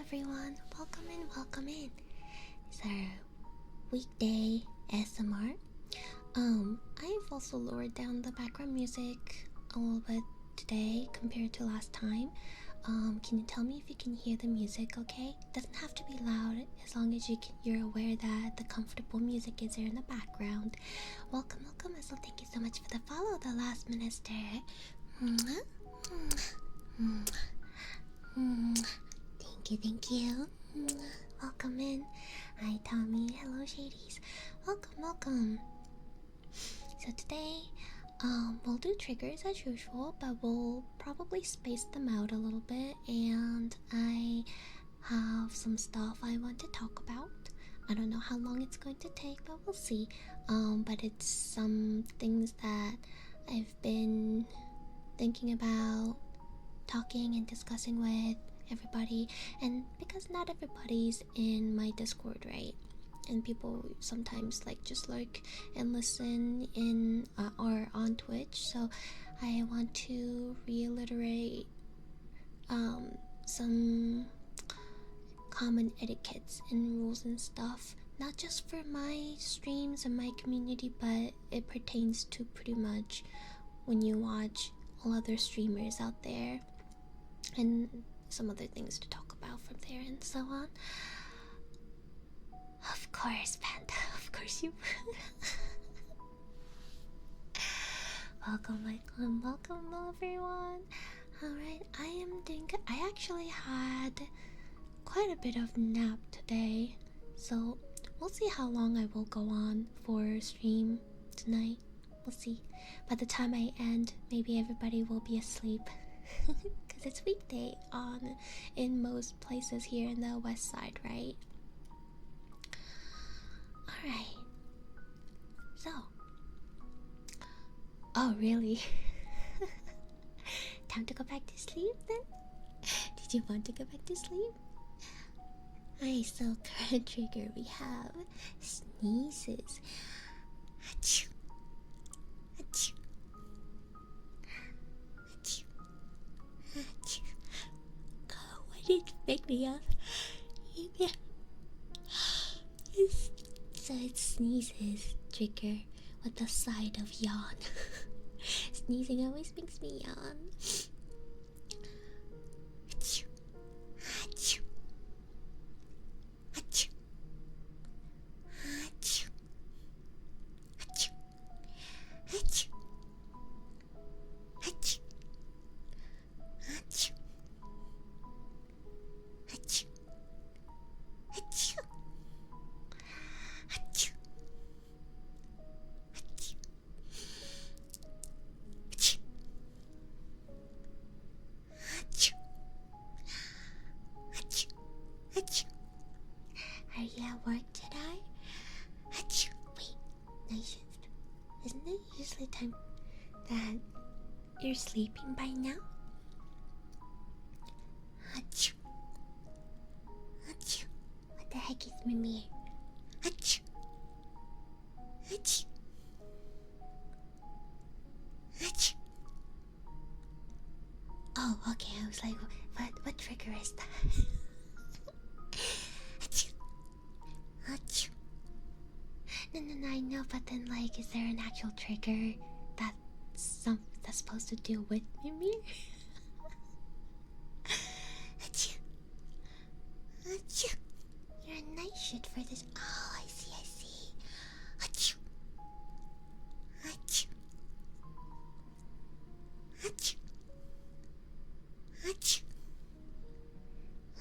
everyone. Welcome in, welcome in. It's our weekday ASMR. I've also lowered down the background music a little bit today compared to last time. Can you tell me if you can hear the music, okay? Doesn't have to be loud as long as you're aware that the comfortable music is there in the background. Welcome, welcome. So thank you so much for the follow, the last minister. Thank you. Welcome in. Hi, Tommy. Hello, Shadies. Welcome, welcome. So today, we'll do triggers as usual, but we'll probably space them out a little bit. And I have some stuff I want to talk about. I don't know how long it's going to take, but we'll see. But it's some things that I've been thinking about, talking and discussing with everybody, and because not everybody's in my Discord, right? And people sometimes just lurk and listen in or on Twitch, so I want to reiterate some common etiquettes and rules and stuff, not just for my streams and my community, but it pertains to pretty much when you watch all other streamers out there, and some other things to talk about from there and so on. Of course, Panda, of course you welcome, everyone. Alright, I am doing good. I actually had quite a bit of nap today, so we'll see how long I will go on for stream tonight. We'll see. By the time I end, maybe everybody will be asleep. Because it's weekday in most places here in the west side, right? Alright. So. Oh, really? Time to go back to sleep then? Did you want to go back to sleep? Alright, so current trigger we have sneezes. Achoo. Achoo. Oh, why did it make me up? Yeah. So it sneezes trigger with the side of yawn. Sneezing always makes me yawn. Achoo. Achoo. Achoo. Achoo. Achoo. Achoo. Achoo. Achoo. Achoo. Achoo. Achoo. Achoo. Achoo. Achoo. Achoo. Are you at work today? Achoo. Wait, night shift. Isn't it usually time that you're sleeping by now? Achoo. Achoo. What the heck is my mirror? Achoo. Achoo. Achoo. Oh, okay, I was like, what trigger is that? Achoo. Achoo. No, I know, but then is there an actual trigger that's supposed to deal with me? Achoo. Achoo. You're a night shift for this. Oh, I see. Achoo. Achoo. Achoo. Achoo.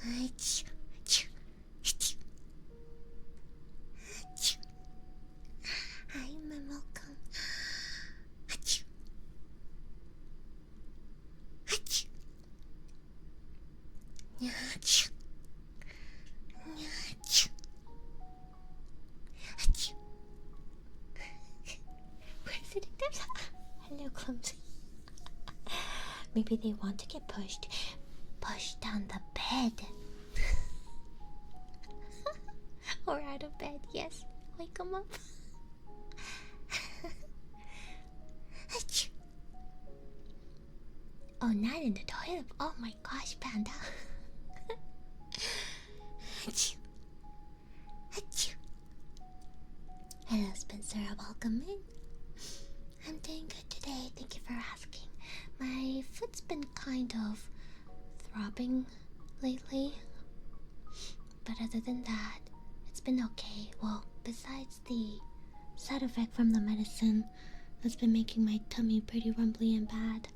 Achoo. Achoo. Achoo. Achoo. Hi, my welcome. Achoo. Achoo. Achoo. Achoo. Achoo. Where is it? Hello, clumsy. Maybe they want to get pushed down the bed. Or out of bed, yes. Wake them up. Achoo. Oh, not in the toilet. Oh my gosh, Panda. Achoo. Achoo. Hello, Spencer. Welcome in. I'm doing good today. Thank you for asking. My foot's been kind of throbbing lately, but other than that, it's been okay. Well, besides the side effect from the medicine that's been making my tummy pretty rumbly and bad.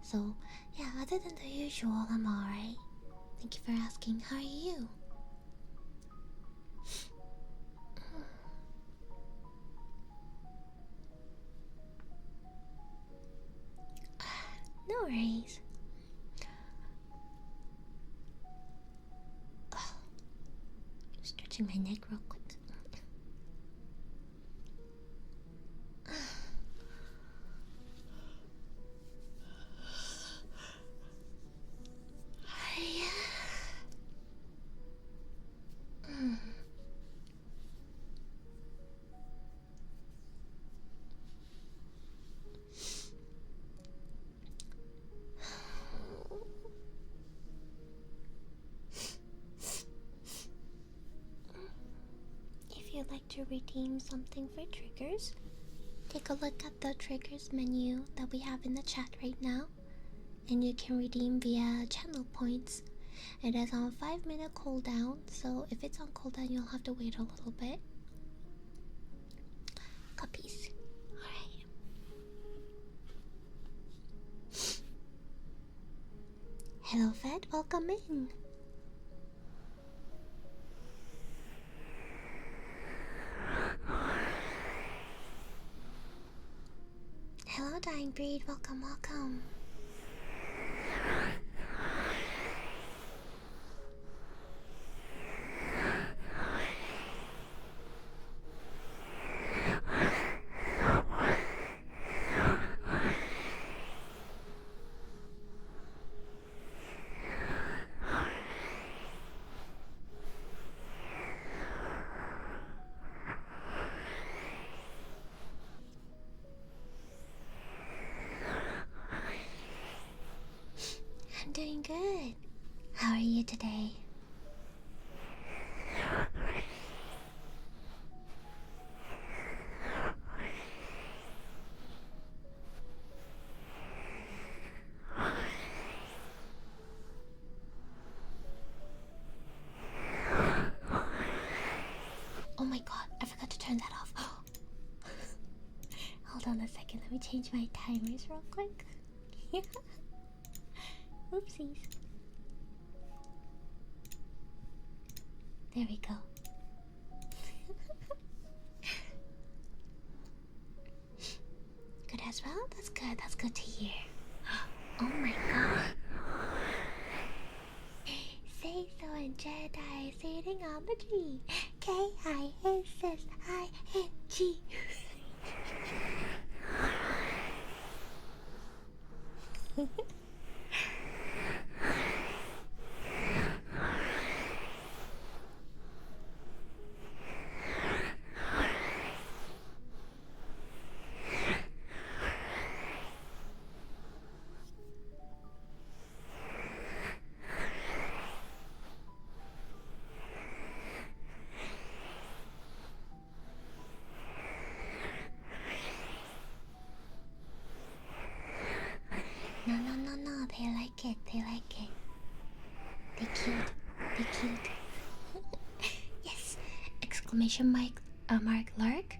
So, yeah, other than the usual, I'm alright. Thank you for asking. How are you? No worries. Stretching my neck real quick. If you'd like to redeem something for triggers, take a look at the triggers menu that we have in the chat right now, and you can redeem via channel points. It is on 5-minute cooldown, so if it's on cooldown, you'll have to wait a little bit. Copies. Alright. Hello, Fed. Welcome in. Hello, Dying Breed. Welcome, welcome. I'm doing good. How are you today? Oh my god, I forgot to turn that off. Hold on a second, let me change my timers real quick. Oopsies. There we go. Good as well? That's good. That's good to hear. Oh my god. Say so and Jedi sitting on the tree. K-I-S-S-I-N-G. No, they like it, They cute. Yes! Exclamation mark Lark.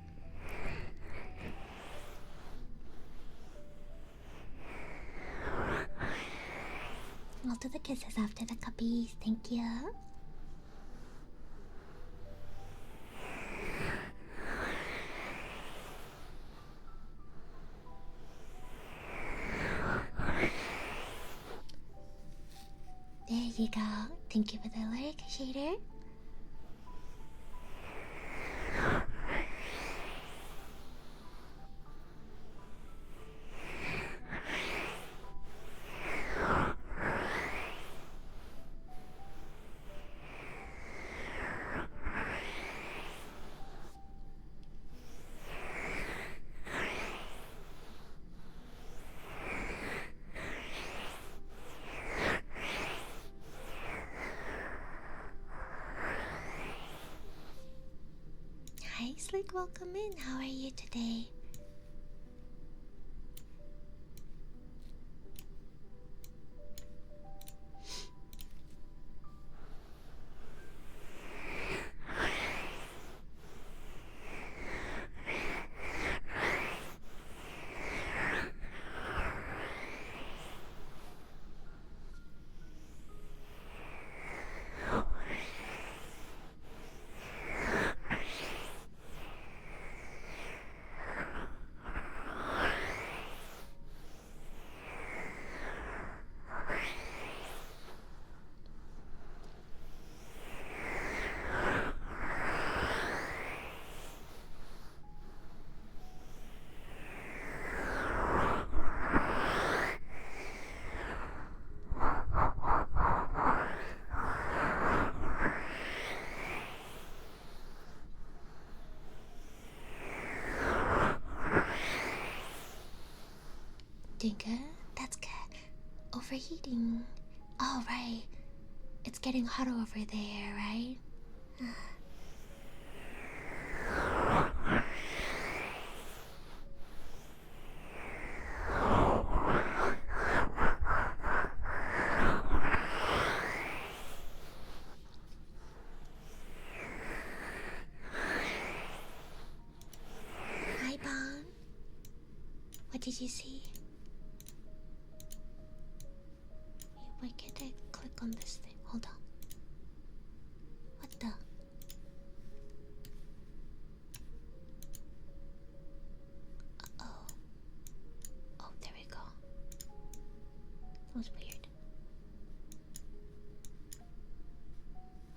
I'll do the kisses after the cuppies, thank you. There you go. Thank you for the lyric shader. welcome in. How are you today? Doing good? That's good. Overheating. Oh, right. It's getting hotter over there, right? Hi, Bon. What did you see? Why can't I click on this thing? Hold on. What the? Uh-oh. Oh, there we go. That was weird.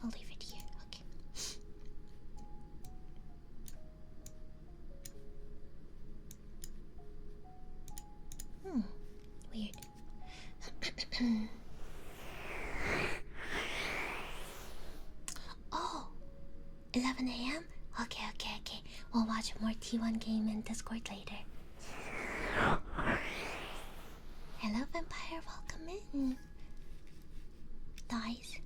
I'll leave it here. Okay. Weird. 11 a.m? Okay. We'll watch more T1 game in Discord later. Hello, Vampire. Welcome in. Dies.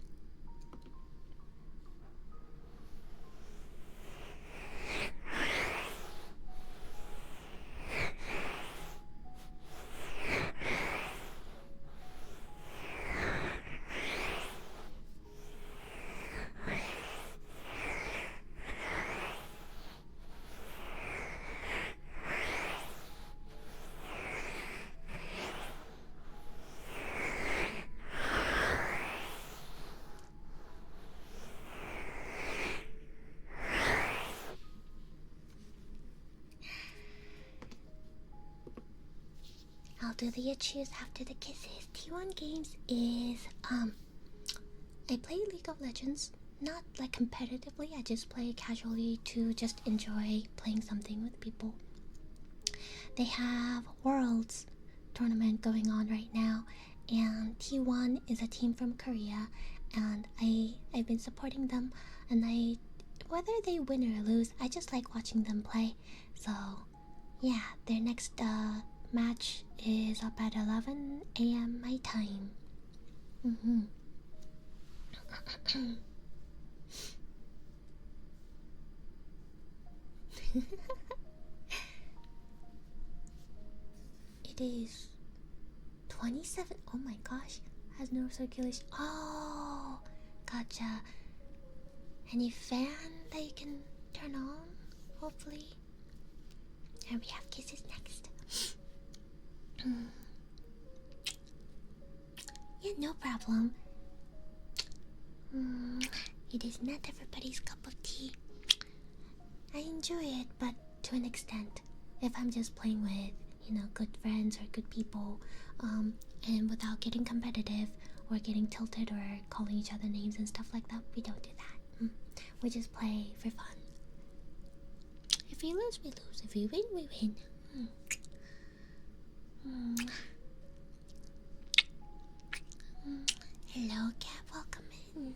I'll do the cheers after the kisses. T1 games is I play League of Legends, not like competitively, I just play casually to just enjoy playing something with people. They have Worlds tournament going on right now, and T1 is a team from Korea, and I've been supporting them, and whether they win or lose, I just like watching them play. So yeah, their next match is up at 11 a.m. my time. It is 27. Oh my gosh, has no circulation. Oh, gotcha. Any fan that you can turn on, hopefully. And we have kisses next. Yeah, no problem. It is not everybody's cup of tea. I enjoy it, but to an extent. If I'm just playing with, good friends or good people, and without getting competitive or getting tilted or calling each other names and stuff like that, we don't do that. We just play for fun. If we lose, we lose. If we win, we win. Hello, cat. Welcome in.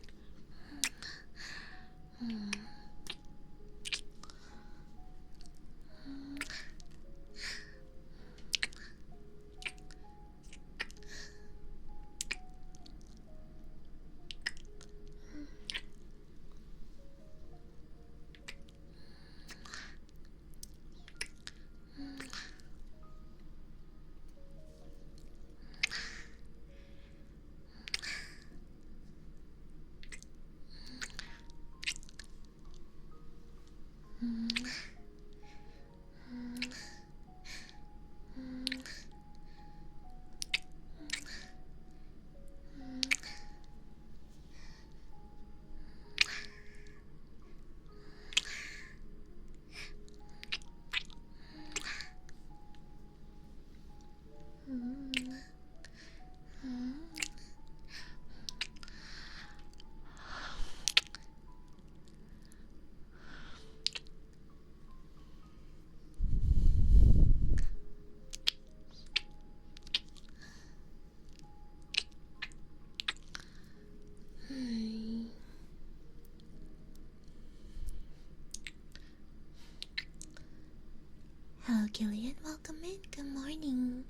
welcome in. Good morning.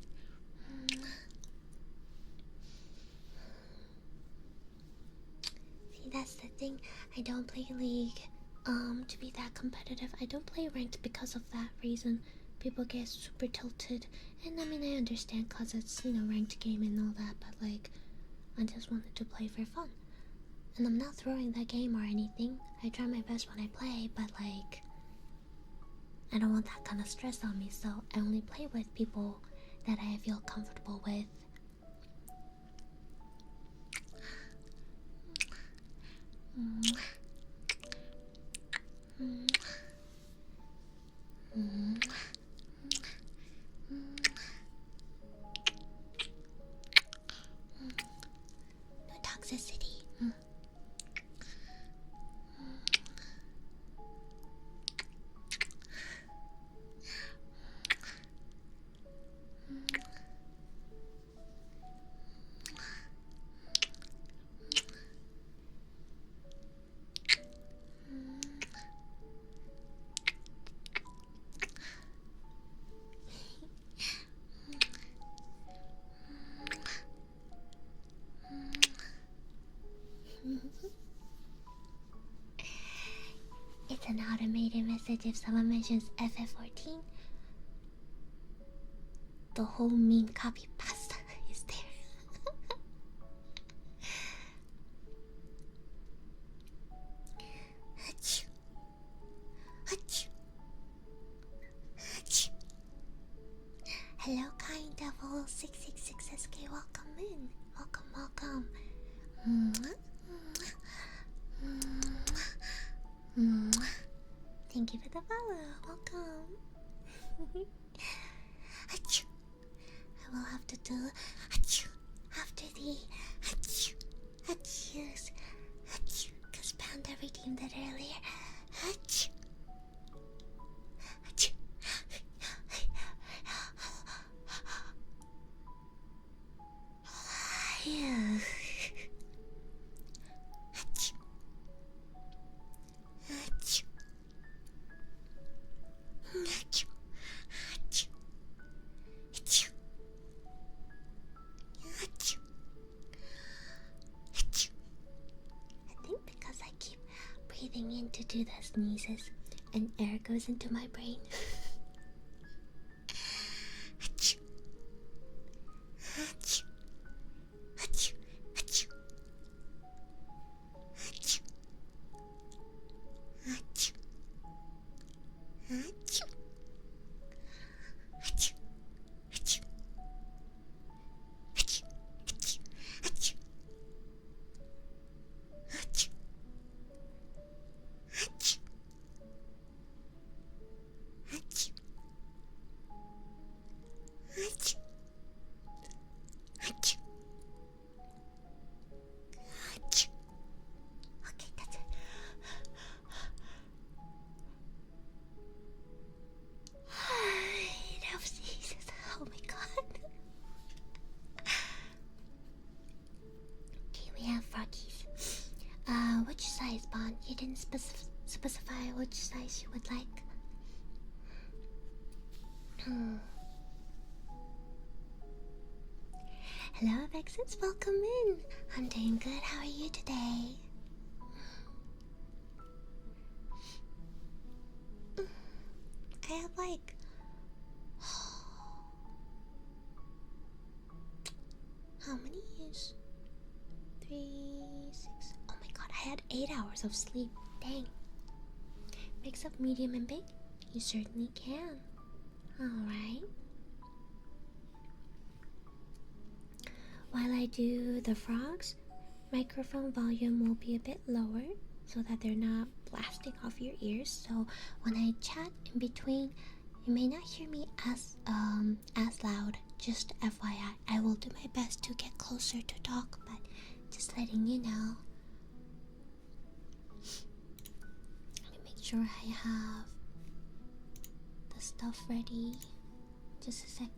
See, that's the thing. I don't play League to be that competitive. I don't play ranked because of that reason. People get super tilted, and I mean I understand cause it's, you know, ranked game and all that, but like I just wanted to play for fun. And I'm not throwing that game or anything. I try my best when I play, but like I don't want that kind of stress on me, so I only play with people that I feel comfortable with. No toxicity. It's an automated message if someone mentions FF14. The whole meme copy pasta is there. Achoo. Achoo. Achoo. Hello, kind devil 666SK. Welcome in. Welcome, welcome. Thank you for the follow. Welcome. Achoo. I will have to do achoo after the achoo. Achoo's. Achoo. Because Panda redeemed it earlier. Achoo. Achoo. Yeah. Achoo. Achoo. Achoo. Achoo. Achoo. Achoo. Achoo. I think because I keep breathing in to do the sneezes and air goes into my brain. Achoo. Achoo. Achoo. Achoo. Achoo. Achoo. Achoo. Achoo. Achoo. Achoo. Achoo. Achoo. Achoo. Achoo. Achoo. Achoo. Achoo. Okay, that's it. Enough sneezes. Oh my god. Okay, we have froggies. Which size, Bond? You didn't specify which size you would like. Hello, Vexits. Welcome in. I'm doing good. How are you today? I have like how many years? 3, 6. Oh my god, I had 8 hours of sleep. Dang. Mix up medium and big? You certainly can. Alright. While I do the frogs, microphone volume will be a bit lower so that they're not blasting off your ears. So when I chat in between, you may not hear me as loud. Just FYI, I will do my best to get closer to talk, but just letting you know. Let me make sure I have the stuff ready. Just a sec.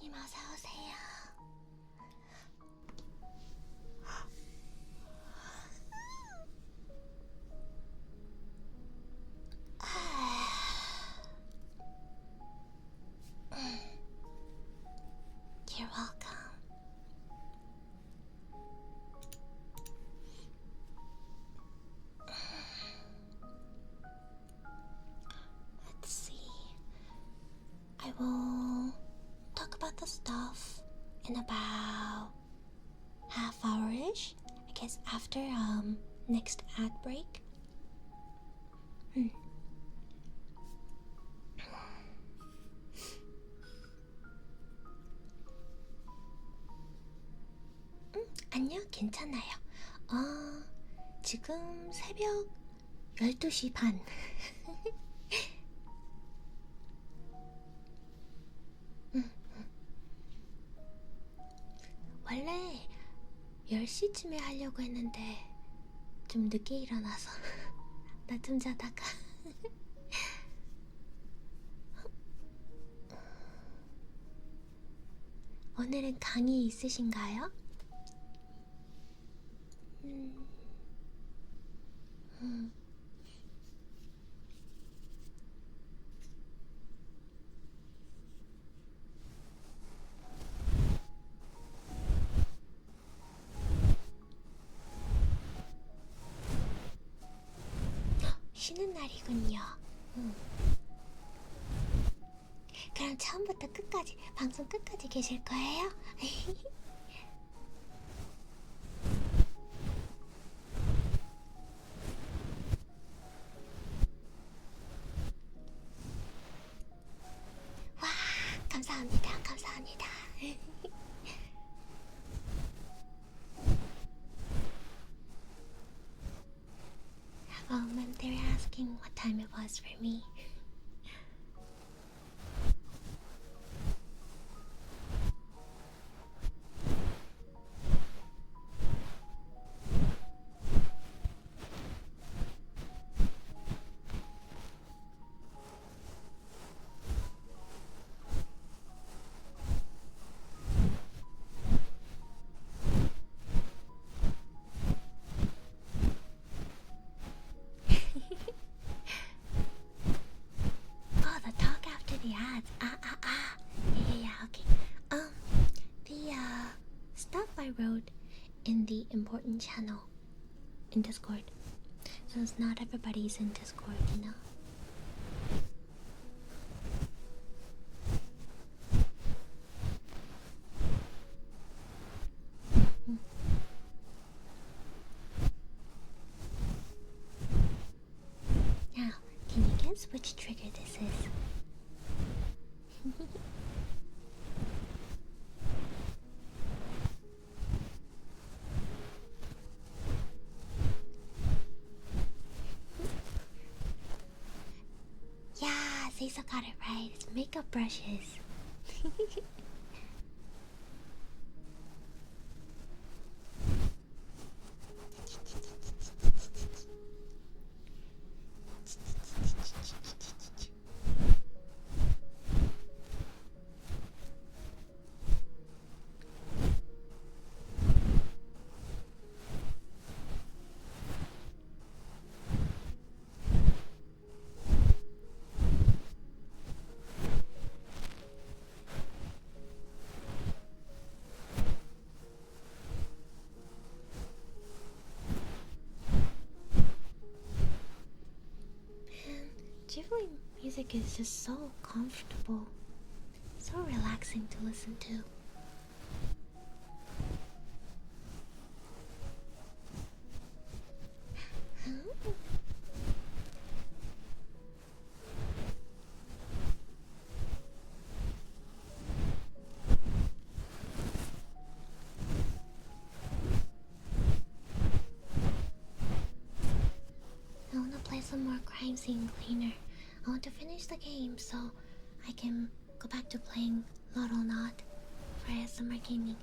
님 어서 오세요. You're welcome. Let's see. I will talk about the stuff in about half hour-ish. I guess after next ad break. 아니요, 괜찮아요. 지금 새벽 12시 반. 원래 10시쯤에 하려고 했는데 좀 늦게 일어나서 낮잠 자다가 오늘은 강의 있으신가요? 쉬는 날이군요. 그럼 처음부터 끝까지 방송 끝까지 계실 거예요? 와, 감사합니다. 감사합니다. And they were asking what time it was for me. I wrote in the important channel in Discord, so it's not everybody's in Discord, you know. Now, can you guess which trigger this is? Lisa got it right. It's makeup brushes. Ghibli music is just so comfortable, so relaxing to listen to. I want to play some more Crime Scene Cleaner. I want to finish the game so I can go back to playing Lot or Not for ASMR gaming.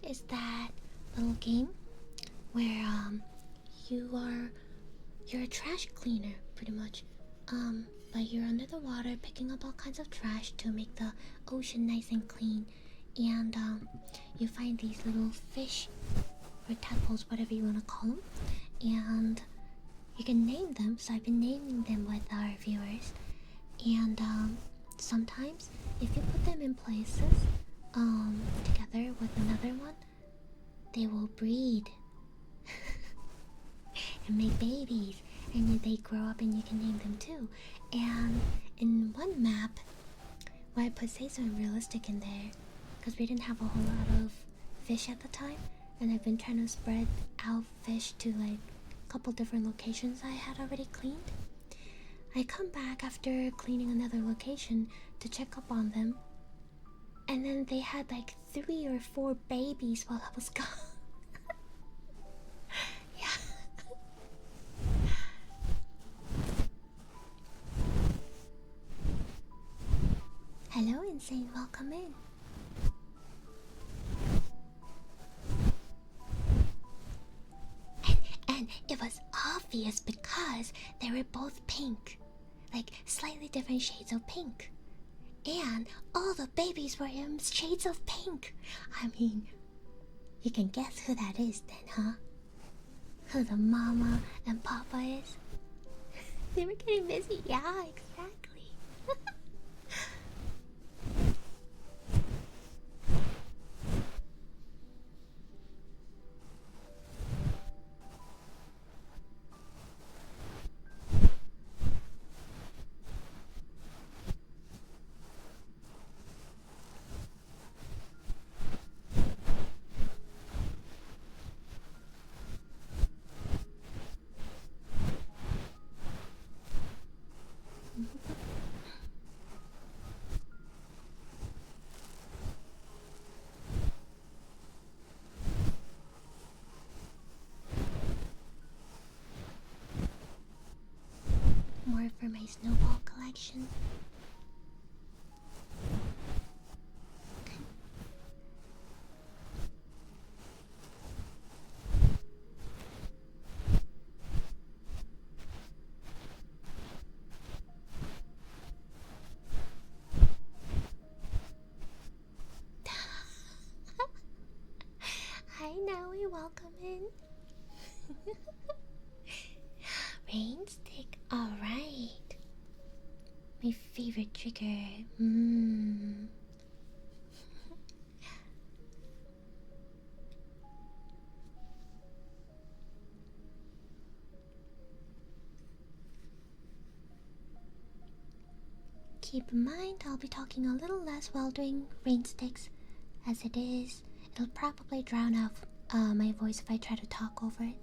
is that little game where you're a trash cleaner pretty much. But you're under the water picking up all kinds of trash to make the ocean nice and clean. And you find these little fish or tadpoles, whatever you want to call them, and you can name them. So I've been naming them with our viewers. And sometimes if you put them in places together with another one, they will breed and make babies, and they grow up and you can name them too. And in one map, why I put say something realistic in there, because we didn't have a whole lot of fish at the time, and I've been trying to spread out fish to like a couple different locations I had already cleaned. I come back after cleaning another location to check up on them, and then they had like 3 or 4 babies while I was gone. Yeah. Hello, Insane, welcome in. And it was obvious because they were both pink, like slightly different shades of pink. And all the babies were in shades of pink. I mean, you can guess who that is then, huh? Who the mama and papa is? They were getting busy, yeah, exactly. More for my snowball collection. Hi, Naui, welcome in. Rainstick, alright. My favorite trigger. Keep in mind, I'll be talking a little less while doing rainsticks. As it is, it'll probably drown out my voice if I try to talk over it.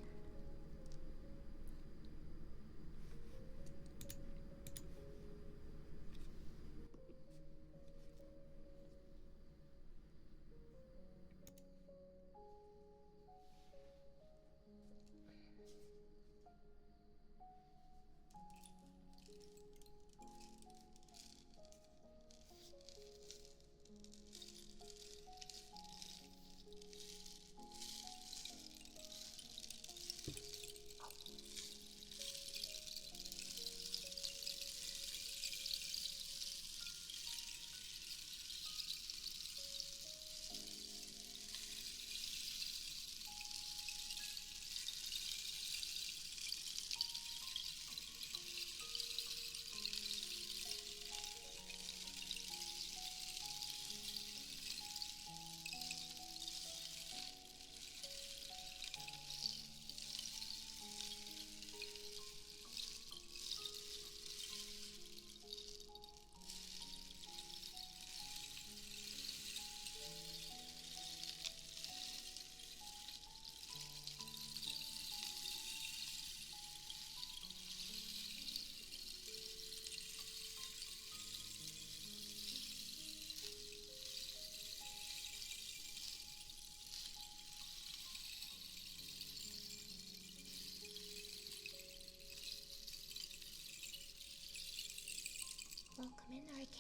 Welcome in, RK.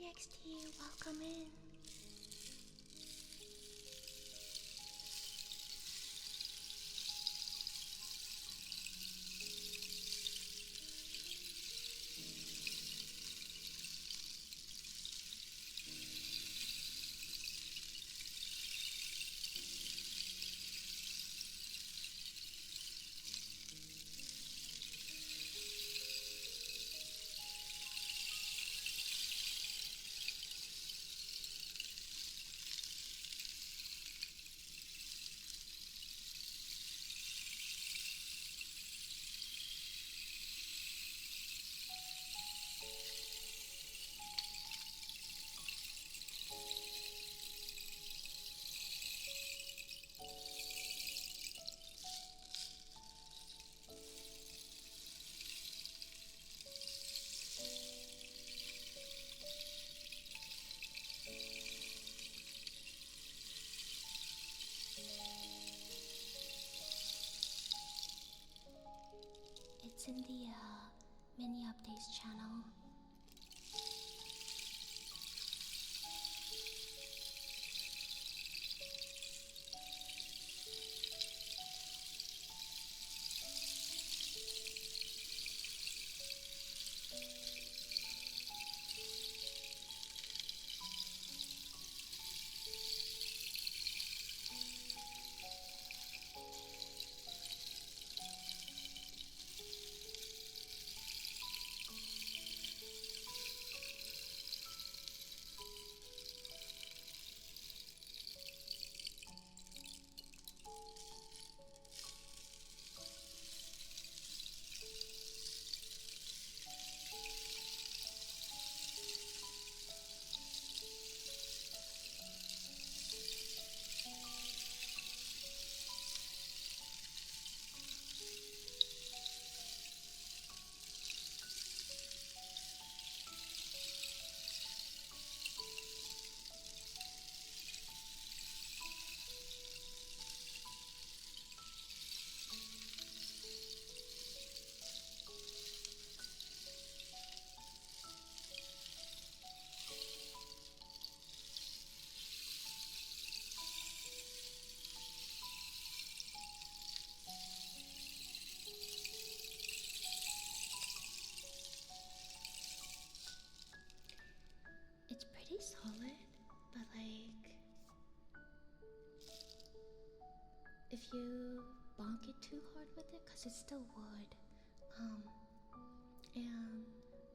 TXT, welcome in. It's in the mini updates channel. It's pretty solid, but like if you bonk it too hard with it, cause it's still wood, and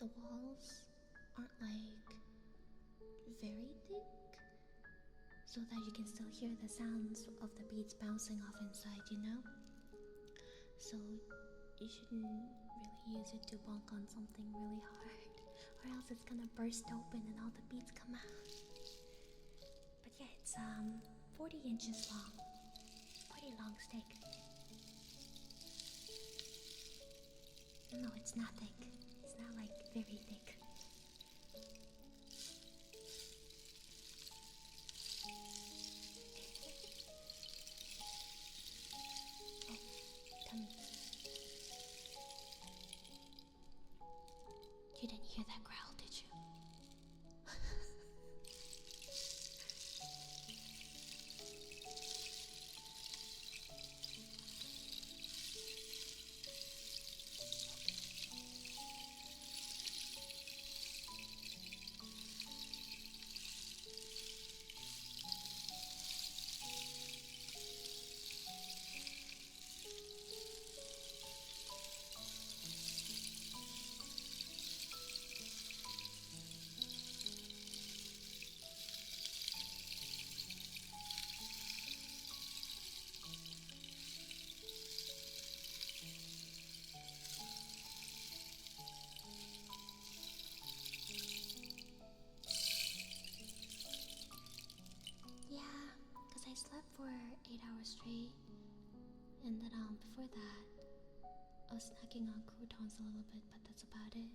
the walls aren't like very thick, so that you can still hear the sounds of the beads bouncing off inside, you know? So you shouldn't really use it to bonk on something really hard, or else it's gonna burst open and all the beads come out. But yeah, it's 40 inches long. Pretty long stick. No, it's not thick. It's not like very thick. You didn't hear that growl, did you? Yeah, because I slept for 8 hours straight, and then before that, I was snacking on croutons a little bit, but that's about it.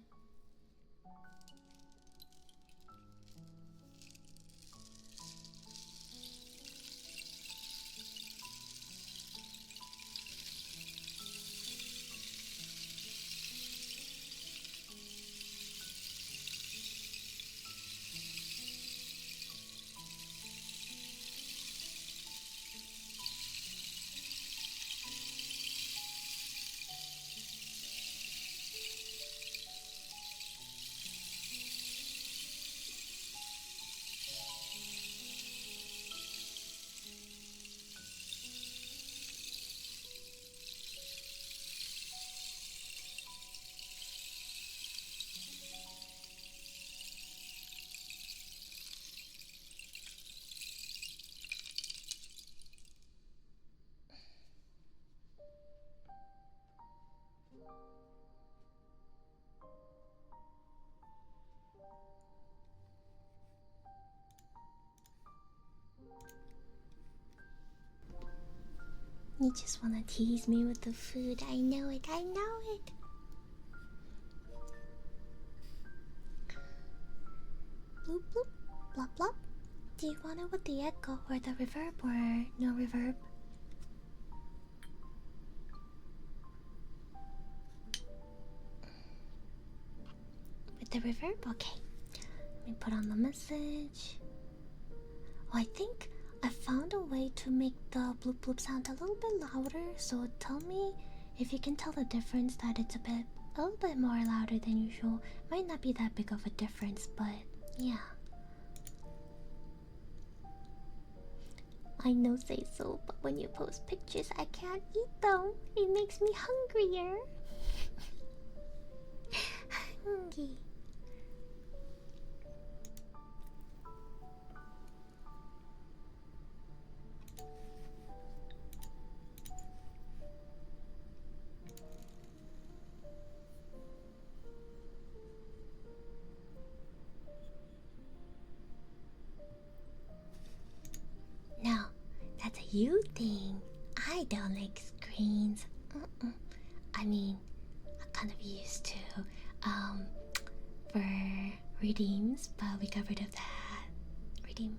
You just wanna tease me with the food. I know it, I know it. Bloop bloop, blop blop. Do you want it with the echo or the reverb or no reverb? With the reverb? Okay. Let me put on the message. Oh, I think I found a way to make the bloop bloop sound a little bit louder, so tell me if you can tell the difference, that it's a little bit more louder than usual. Might not be that big of a difference, but yeah. I know, say so, but when you post pictures I can't eat them. It makes me hungrier. Hungry. No, that's a you thing. I don't like screens. I mean, I'm kind of used to for redeems, but we got rid of that. Redeem.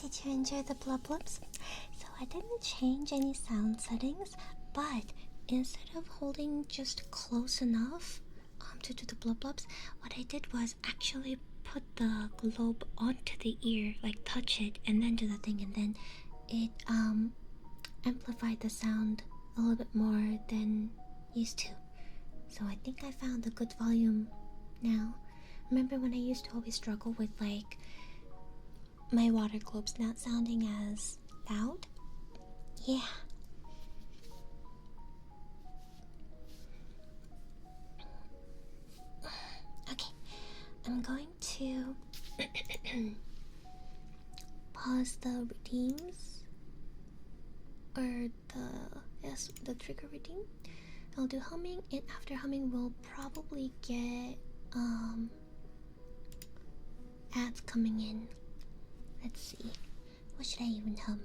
Did you enjoy the blub blubs? So I didn't change any sound settings, but instead of holding just close enough to do the blub blubs, what I did was actually put the globe onto the ear, like touch it and then do the thing, and then it amplified the sound a little bit more than used to. So I think I found a good volume now. Remember when I used to always struggle with like my water globes not sounding as loud? Yeah. Okay, I'm going to pause the redeems, or the trigger redeem. I'll do humming, and after humming we'll probably get ads coming in. Let's see. What should I even hum?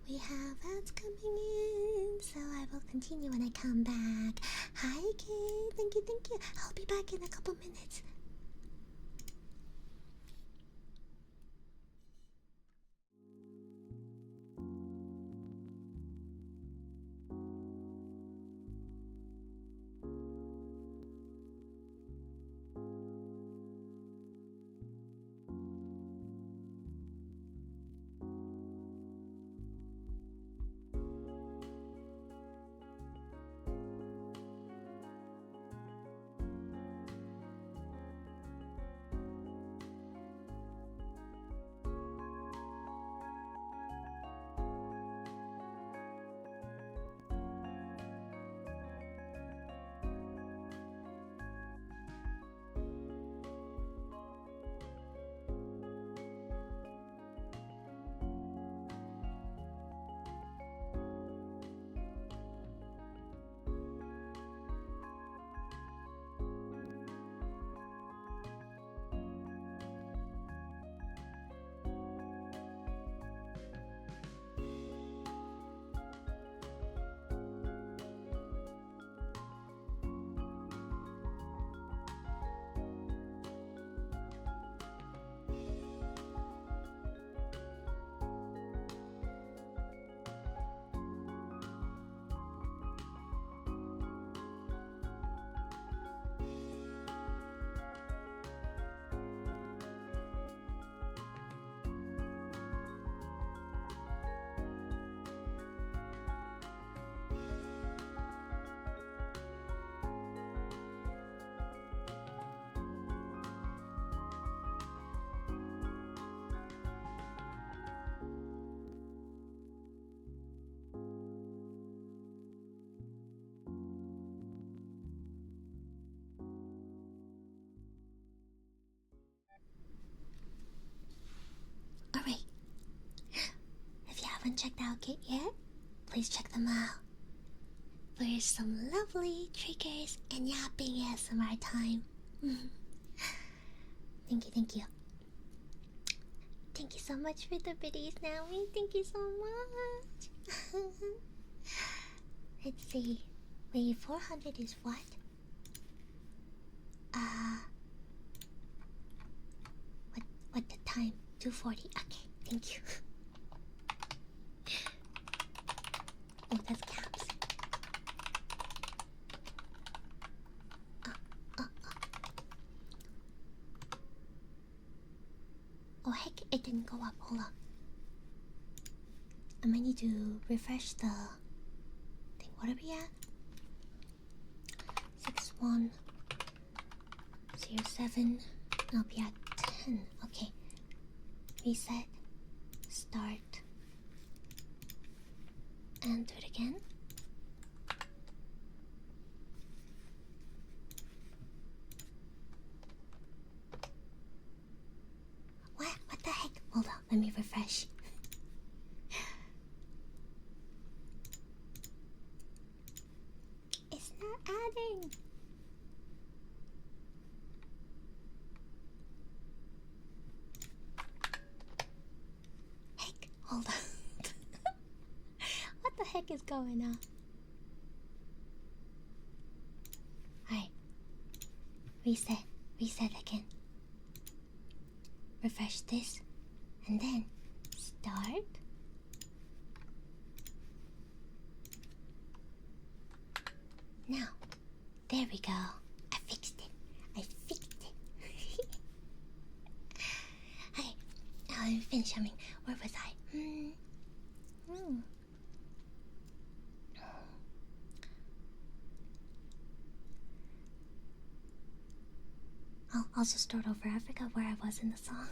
We have ads coming in, so I will continue when I come back. Hi, kid. Thank you, thank you. I'll be back in a couple minutes. haven't checked out Kit yet, please check them out. There's some lovely triggers and yapping ASMR time. Thank you, thank you. Thank you so much for the biddies, Naomi. Thank you so much. Let's see. Wait, 400 is what? What the time? 2:40. Okay, thank you. Oh, that's caps. Oh heck, it didn't go up. Hold on. I might need to refresh the thing. What are we at? 6107. I'll be at 10. Okay. Reset. Start. And do it again. What the heck? Hold on, let me refresh. It's not adding. Heck, hold on. What the heck is going on? Alright. Reset again. Refresh this, and then start. Now, there we go. I fixed it. Hey, now let me finish humming. Where was I? I'll just start over. I forgot where I was in the song.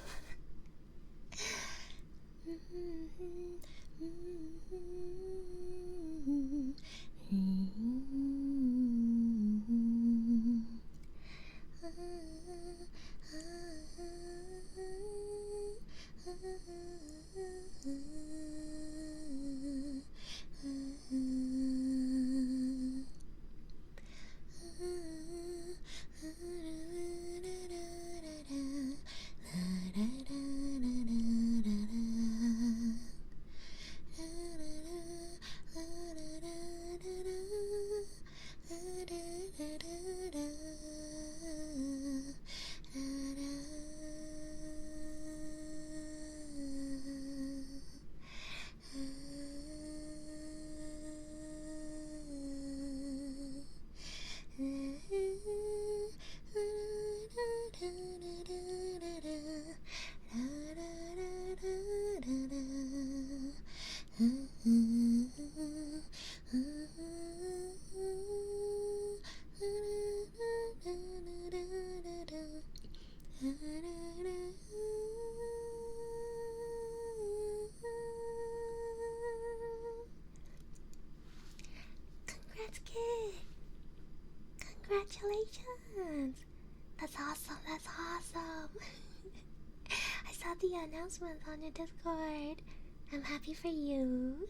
Congrats, kid! Congratulations! That's awesome, that's awesome! I saw the announcements on your Discord. I'm happy for you.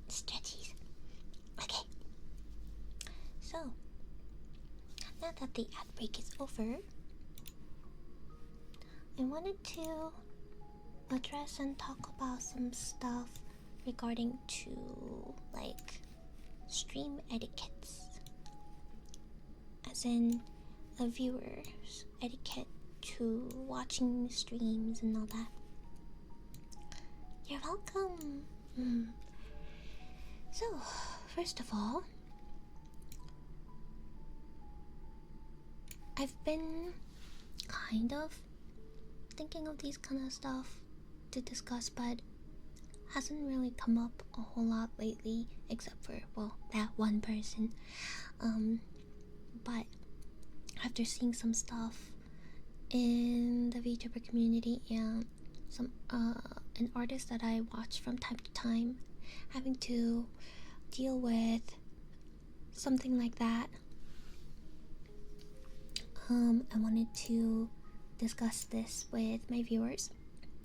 Stretchies. Okay. So, now that the ad break is over, I wanted to address and talk about some stuff regarding to like stream etiquettes, as in a viewer's etiquette to watching streams and all that. You're welcome. So, first of all, I've been kind of thinking of these kind of stuff to discuss, but hasn't really come up a whole lot lately, except for, well, that one person. But after seeing some stuff in the VTuber community and some an artist that I watch from time to time having to deal with something like that, I wanted to discuss this with my viewers.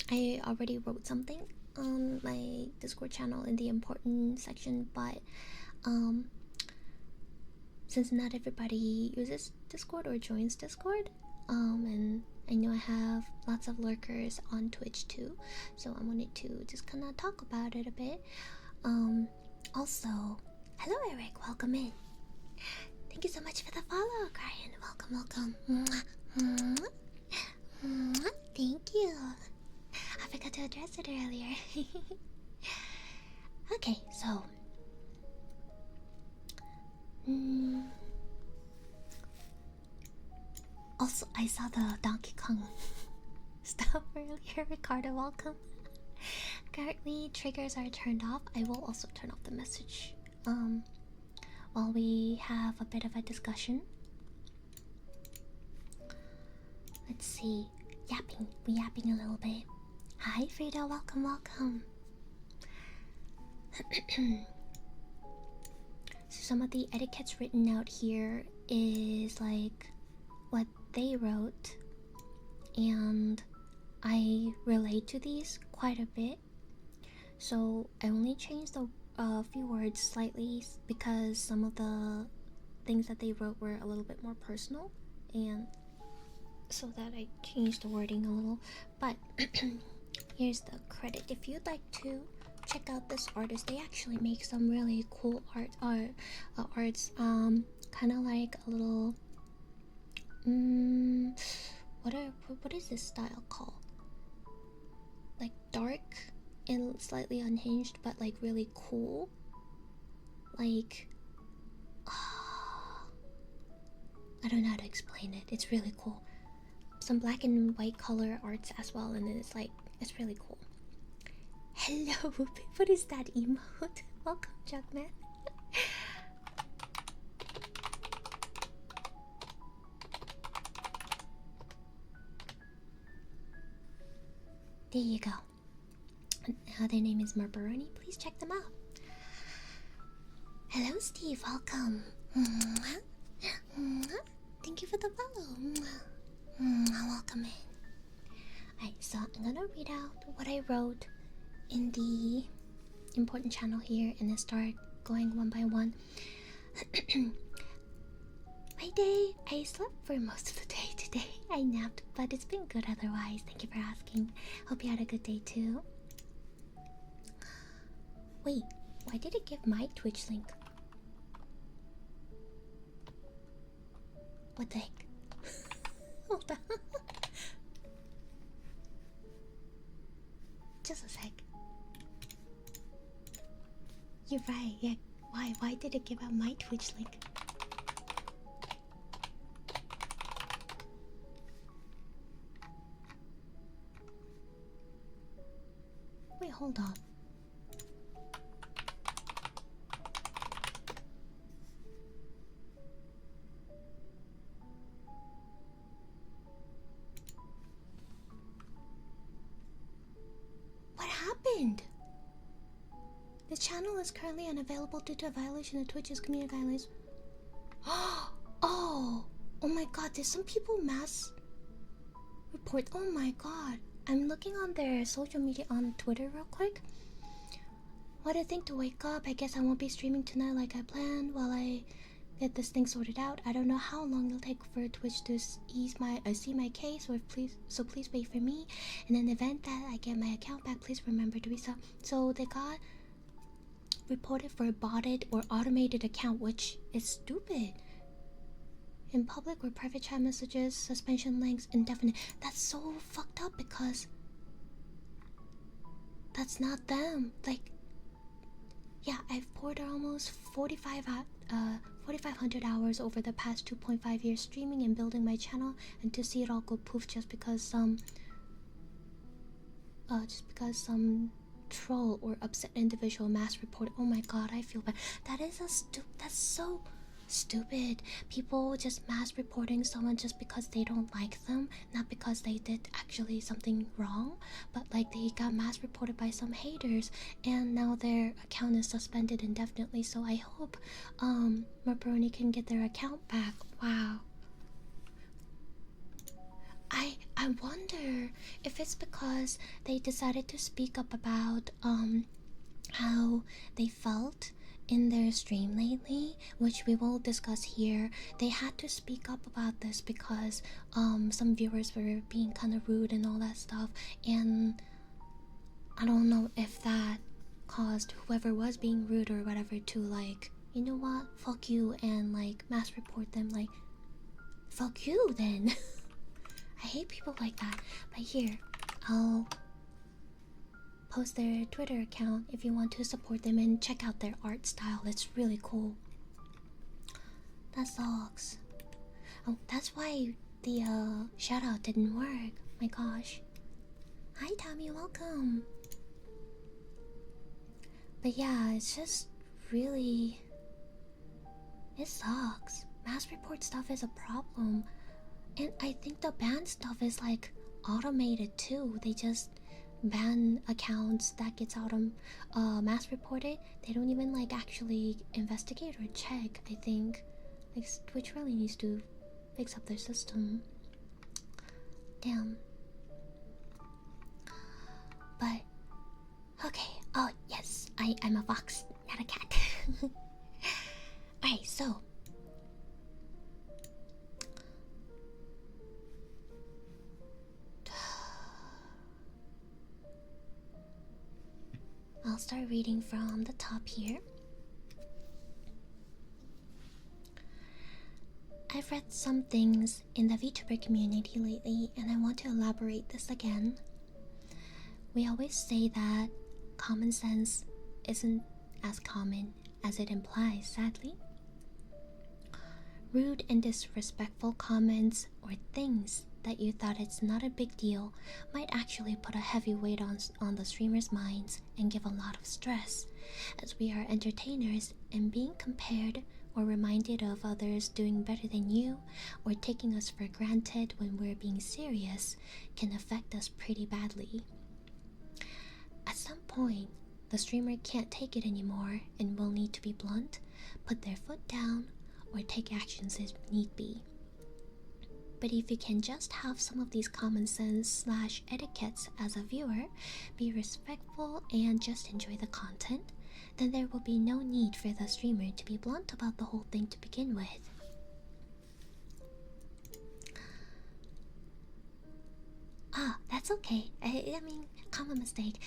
I already wrote something on my Discord channel in the important section, but since not everybody uses Discord or joins Discord, and I know I have lots of lurkers on Twitch too, so I wanted to just kind of talk about it a bit. Also, hello Eric, welcome in. Thank you so much for the follow, Brian. Welcome, welcome. Mwah, mwah, mwah. Thank you. I forgot to address it earlier. Okay, so also, I saw the Donkey Kong stuff earlier. Ricardo, welcome. Currently, triggers are turned off. I will also turn off the message while we have a bit of a discussion. Let's see. Yapping. We're yapping a little bit. Hi, Frida. Welcome, welcome. So some of the etiquettes written out here is like what they wrote, and I relate to these quite a bit. So I only changed a few words slightly because some of the things that they wrote were a little bit more personal, and so that I changed the wording a little. But here's the credit. If you'd like to check out this artist, they actually make some really cool arts. Kind of like a little what is this style called? Like dark and slightly unhinged, but like really cool. Like I don't know how to explain it. It's really cool. Some black and white color arts as well, and then it's really cool. Hello, what is that emote? Welcome, Jugman. There you go. Their name is Marburoni. Please check them out. Hello, Steve. Welcome. Thank you for the follow. Welcome in. Alright, so I'm gonna read out what I wrote in the important channel here and then start going one by one. My day, I slept for most of the day today. I napped, but it's been good otherwise. Thank you for asking. Hope you had a good day too. Wait, why did it give my Twitch link? What the heck? Hold on. Just a sec. You're right, yeah. Why did it give out my Twitch link? Wait, hold on. happened? The channel is currently unavailable due to a violation of Twitch's community guidelines. Oh my god, did some people mass report? Oh my god. I'm looking on their social media on Twitter real quick. What do you think to wake up? I guess I won't be streaming tonight like I planned while I get this thing sorted out. I don't know how long it'll take for Twitch to see my case, or please wait for me. In an event that I get my account back, please remember to resub. So they got reported for a botted or automated account, which is stupid. In public or private chat messages, suspension links, indefinite. That's so fucked up because that's not them. Like, yeah, I've poured almost 4,500 hours over the past 2.5 years streaming and building my channel, and to see it all go poof just because some troll or upset individual mass reported. Oh my god, I feel bad. That is that's so stupid. People just mass reporting someone just because they don't like them, not because they did actually something wrong, but like they got mass reported by some haters and now their account is suspended indefinitely. So I hope Mabroni can get their account back. Wow. I wonder if it's because they decided to speak up about how they felt in their stream lately, which we will discuss here. They had to speak up about this because some viewers were being kind of rude and all that stuff, and I don't know if that caused whoever was being rude or whatever to like, you know what, fuck you, and like mass report them. Like, fuck you then. I hate people like that. But here, I'll post their Twitter account if you want to support them and check out their art style. It's really cool. That sucks. Oh, that's why the shout out didn't work. My gosh. Hi Tommy, welcome. But yeah, it's just really, it sucks. Mass report stuff is a problem. And I think the ban stuff is like automated too. They just ban accounts that gets mass reported. They don't even like actually investigate or check. I think like Twitch really needs to fix up their system. Damn. But okay. Oh yes, I'm a fox, not a cat. Alright, so I'll start reading from the top here. I've read some things in the VTuber community lately, and I want to elaborate this again. We always say that common sense isn't as common as it implies, sadly. Rude and disrespectful comments or things that you thought it's not a big deal might actually put a heavy weight on the streamer's minds and give a lot of stress, as we are entertainers, and being compared or reminded of others doing better than you or taking us for granted when we're being serious can affect us pretty badly. At some point, the streamer can't take it anymore and will need to be blunt, put their foot down, or take actions if need be. But if you can just have some of these common sense / etiquettes as a viewer, be respectful and just enjoy the content, then there will be no need for the streamer to be blunt about the whole thing to begin with. Ah, that's okay. I mean, common mistake.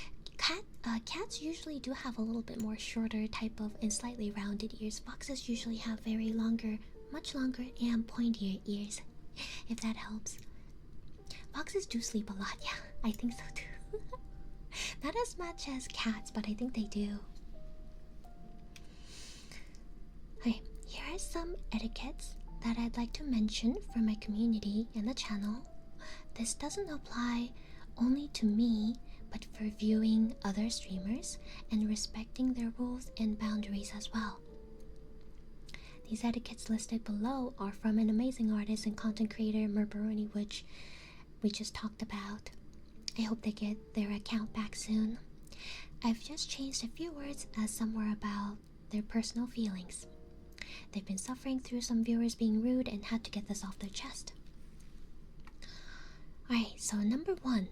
Cats usually do have a little bit more shorter type of and slightly rounded ears. Foxes usually have very much longer and pointier ears. If that helps. Foxes do sleep a lot, yeah, I think so too. Not as much as cats, but I think they do. Okay, here are some etiquettes that I'd like to mention for my community and the channel. This doesn't apply only to me, but for viewing other streamers and respecting their rules and boundaries as well. These etiquettes listed below are from an amazing artist and content creator, Merbaroni, which we just talked about. I hope they get their account back soon. I've just changed a few words as some were about their personal feelings. They've been suffering through some viewers being rude and had to get this off their chest. Alright, so number 1.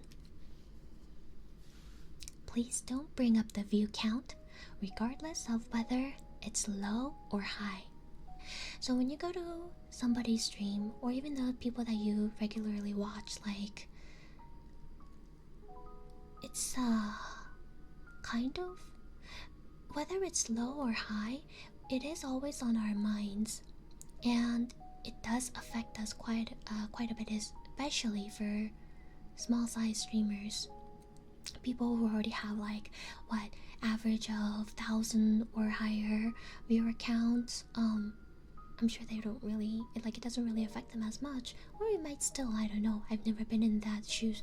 Please don't bring up the view count, regardless of whether it's low or high. So when you go to somebody's stream, or even the people that you regularly watch, like, it's kind of, whether it's low or high, it is always on our minds, and it does affect us quite a bit, especially for small size streamers, people who already have like what average of 1,000 or higher viewer counts. I'm sure they don't really, it doesn't really affect them as much, or it might still, I don't know. I've never been in those shoes,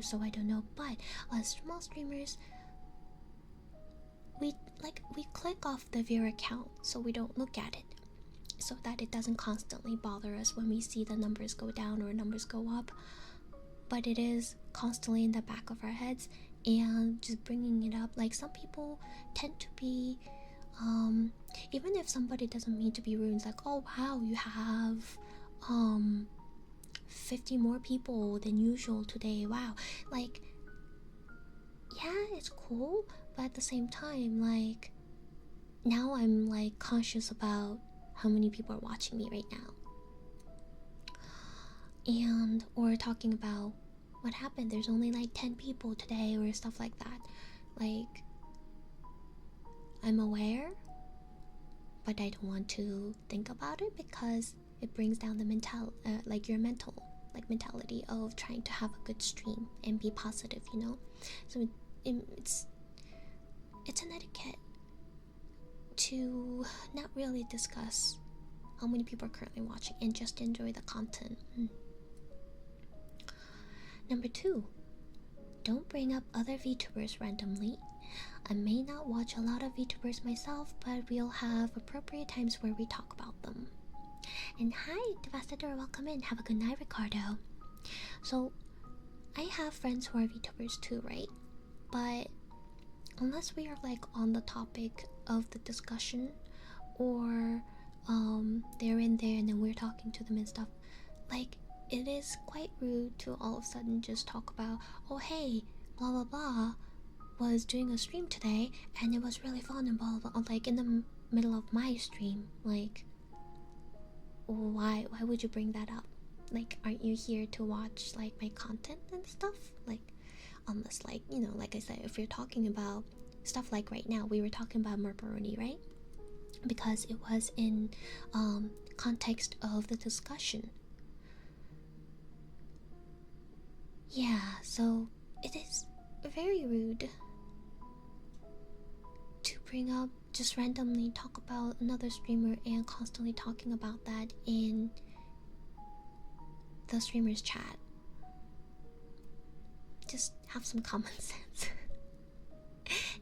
so I don't know. But as small streamers, we click off the viewer count so we don't look at it, so that it doesn't constantly bother us when we see the numbers go down or numbers go up. But it is constantly in the back of our heads, and just bringing it up, like, some people tend to be, even if somebody doesn't mean to be rude, it's like, oh wow, you have 50 more people than usual today, wow. Like, yeah, it's cool, but at the same time, like, now I'm like conscious about how many people are watching me right now, and or talking about what happened, there's only like 10 people today, or stuff like that. Like, I'm aware, but I don't want to think about it because it brings down the your mentality of trying to have a good stream and be positive, you know. So it's an etiquette to not really discuss how many people are currently watching and just enjoy the content. Number 2, don't bring up other VTubers randomly. I may not watch a lot of VTubers myself, but we'll have appropriate times where we talk about them. And hi, Devastator, welcome in. Have a good night, Ricardo. So, I have friends who are VTubers too, right? But unless we are like on the topic of the discussion, or they're in there and then we're talking to them and stuff, like, it is quite rude to all of a sudden just talk about, oh hey, blah blah blah was doing a stream today and it was really fun and blah blah blah, like in the middle of my stream. Like, why would you bring that up? Like, aren't you here to watch like my content and stuff? Like, unless, like, you know, like I said, if you're talking about stuff like right now, we were talking about Murbaroni, right? Because it was in context of the discussion. Yeah, so it is very rude to bring up, just randomly talk about another streamer and constantly talking about that in the streamer's chat. Just have some common sense.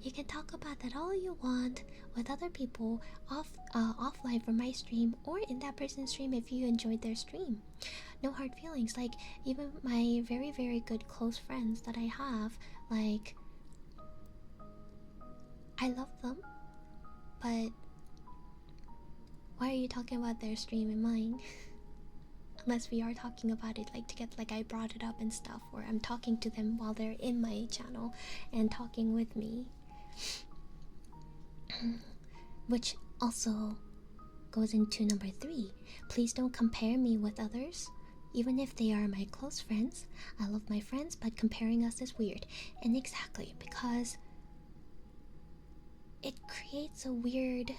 You can talk about that all you want with other people offline from my stream, or in that person's stream if you enjoyed their stream. No hard feelings. Like, even my very, very good close friends that I have, like, I love them, but why are you talking about their stream and mine? Unless we are talking about it like together, like I brought it up and stuff, or I'm talking to them while they're in my channel and talking with me. Which also goes into number 3. Please don't compare me with others. Even if they are my close friends, I love my friends, but comparing us is weird. And exactly, because it creates a weird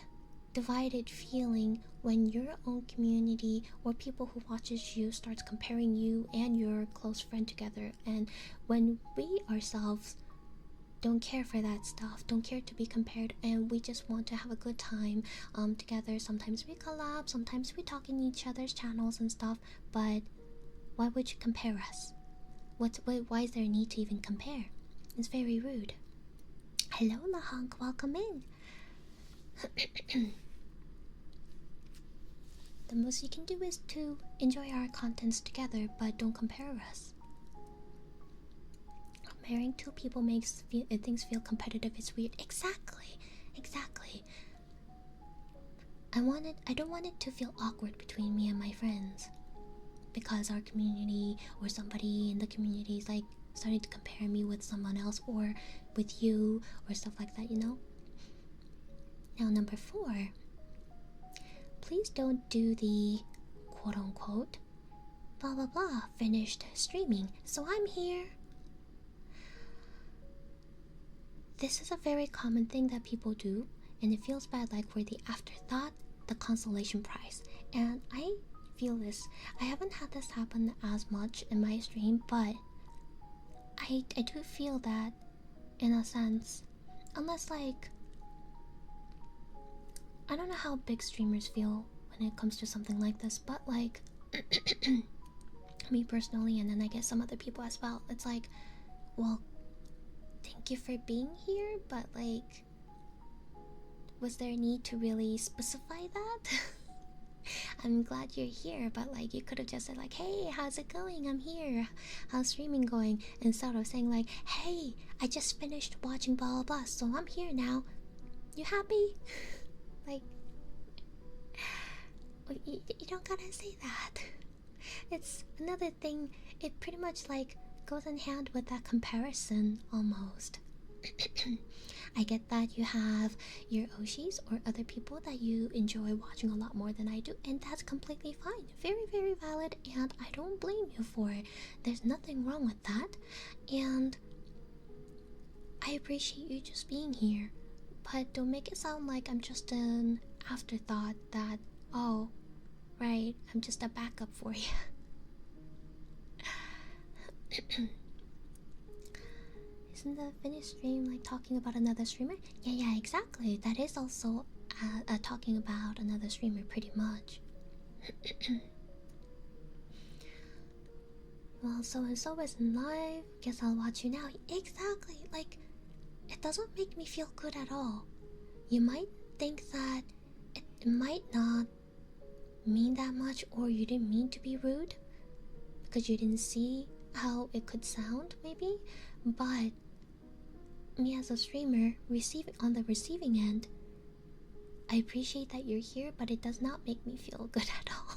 divided feeling when your own community or people who watches you starts comparing you and your close friend together, and when we ourselves don't care for that stuff, don't care to be compared, and we just want to have a good time together. Sometimes we collab, sometimes we talk in each other's channels and stuff, but why would you compare us? Why is there a need to even compare? It's very rude. Hello, Lahunk, welcome in. The most you can do is to enjoy our contents together, but don't compare us. comparing two people makes things feel competitive. It's weird. Exactly, exactly. I don't want it to feel awkward between me and my friends, because our community or somebody in the community is like starting to compare me with someone else or with you or stuff like that, you know? Now, number 4, please don't do the quote unquote blah blah blah finished streaming, so I'm here. This is a very common thing that people do, and it feels bad, like we're the afterthought, the consolation prize. And I feel this. I haven't had this happen as much in my stream, but I do feel that in a sense. Unless, like, I don't know how big streamers feel when it comes to something like this, but like me personally, and then I guess some other people as well, it's like, well, thank you for being here, but like, was there a need to really specify that? I'm glad you're here, but like, you could have just said like, hey, how's it going? I'm here. How's streaming going? Instead of saying like, hey, I just finished watching blah blah blah, so I'm here now. You happy? Like, you don't gotta say that. It's another thing. It pretty much like goes in hand with that comparison almost. I get that you have your Oshis or other people that you enjoy watching a lot more than I do, and that's completely fine. Very, very valid, and I don't blame you for it. There's nothing wrong with that, and I appreciate you just being here. But don't make it sound like I'm just an afterthought that, oh, right, I'm just a backup for you. Isn't the finished stream like talking about another streamer? Yeah, exactly. That is also talking about another streamer, pretty much. Well, so and so isn't live. Guess I'll watch you now. Exactly. Like, it doesn't make me feel good at all. You might think that it might not mean that much, or you didn't mean to be rude because you didn't see how it could sound, maybe. But me as a streamer, on the receiving end, I appreciate that you're here, but it does not make me feel good at all.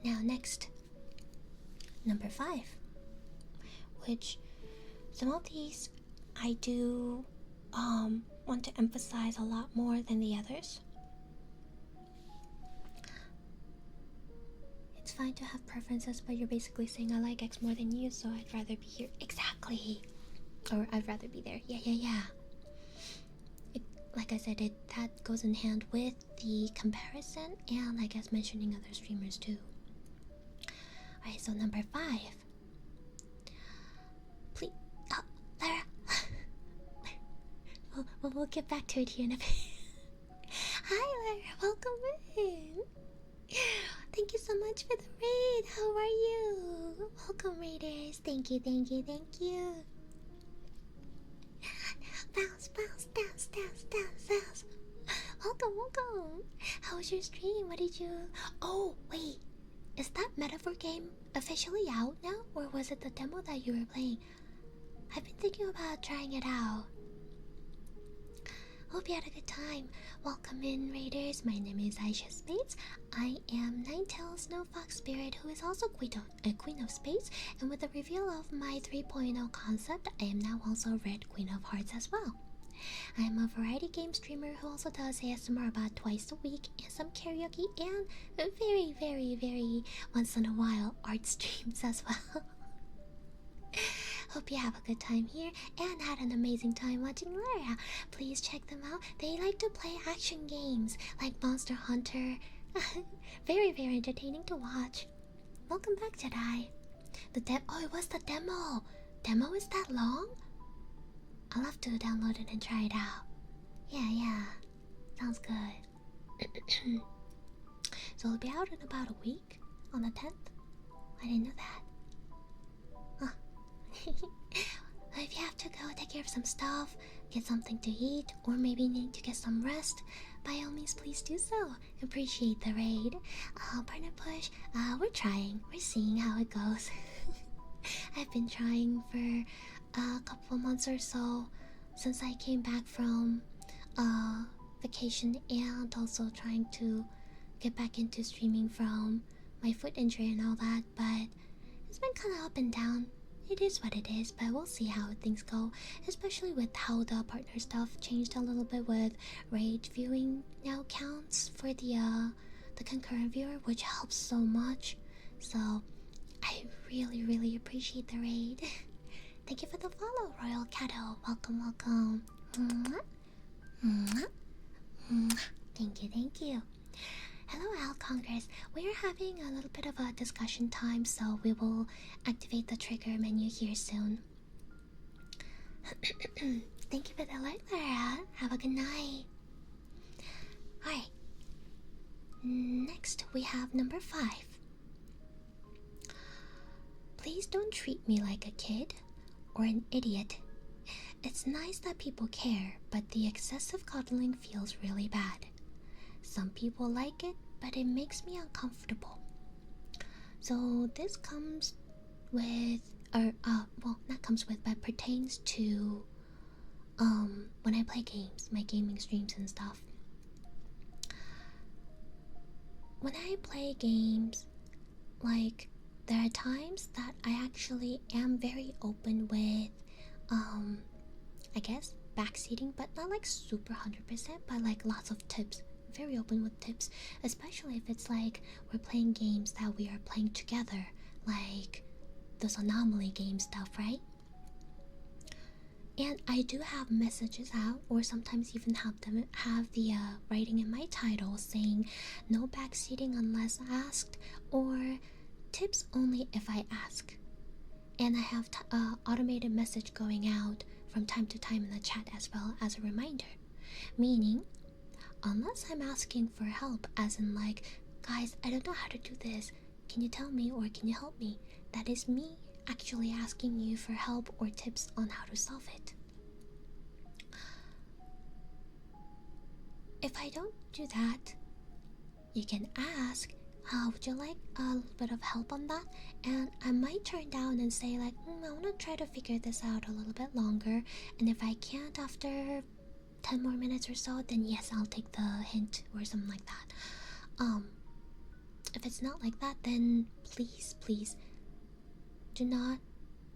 Now, next, number 5, which some of these I do want to emphasize a lot more than the others. It's fine to have preferences, but you're basically saying I like X more than you, so I'd rather be here. Exactly. Or I'd rather be there. Yeah. Like I said, that goes in hand with the comparison, and I guess mentioning other streamers too. Alright, so number 5. Please, Lara. we'll get back to it here in a bit. Hi, Lara. Welcome in. Thank you so much for the raid. How are you? Welcome, raiders. Thank you. Bounce. Welcome. How was your stream? What did you... Oh, wait. Is that metaphor game officially out now? Or was it the demo that you were playing? I've been thinking about trying it out. Hope you had a good time. Welcome in, raiders. My name is Aisha Spades. I am Ninetales Snow Fox Spirit, who is also Queen of Spades, and with the reveal of my 3.0 concept, I am now also Red Queen of Hearts as well. I am a variety game streamer who also does ASMR about twice a week, and some karaoke, and very, very, very once in a while art streams as well. Hope you have a good time here and had an amazing time watching Lara. Please check them out. They like to play action games like Monster Hunter. Very, very entertaining to watch. Welcome back, Jedi. Oh, it was the demo. Demo is that long? I'll have to download it and try it out. Yeah. Sounds good. So it'll be out in about a week on the 10th. I didn't know that. If you have to go take care of some stuff, get something to eat, or maybe need to get some rest, by all means, please do so. Appreciate the raid. Partner push, we're trying. We're seeing how it goes. I've been trying for a couple of months or so since I came back from vacation, and also trying to get back into streaming from my foot injury and all that, but it's been kind of up and down. It is what it is, but we'll see how things go, especially with how the partner stuff changed a little bit with raid viewing now counts for the concurrent viewer, which helps so much. So I really appreciate the raid. Thank you for the follow, Royal Cato. Welcome. Thank you. Hello, Al Congress. We are having a little bit of a discussion time, so we will activate the trigger menu here soon. Thank you for the light, Lara. Have a good night. Alright. Next, we have number 5. Please don't treat me like a kid or an idiot. It's nice that people care, but the excessive cuddling feels really bad. Some people like it, but it makes me uncomfortable. So this comes with, well, not comes with, but pertains to when I play games, my gaming streams and stuff. When I play games, like, there are times that I actually am very open with, I guess, backseating, but not like super 100%, but like lots of tips. Very open with tips, especially if it's like we're playing games that we are playing together, like those anomaly game stuff, right? And I do have messages out, or sometimes even have the writing in my title saying no backseating unless asked, or tips only if I ask. And I have automated message going out from time to time in the chat as well as a reminder, meaning unless I'm asking for help, as in like, guys, I don't know how to do this, can you tell me or can you help me? That is me actually asking you for help or tips on how to solve it. If I don't do that, you can ask, would you like a little bit of help on that? And I might turn down and say like, I want to try to figure this out a little bit longer, and if I can't after 10 more minutes or so, then yes, I'll take the hint or something like that. If it's not like that, then please do not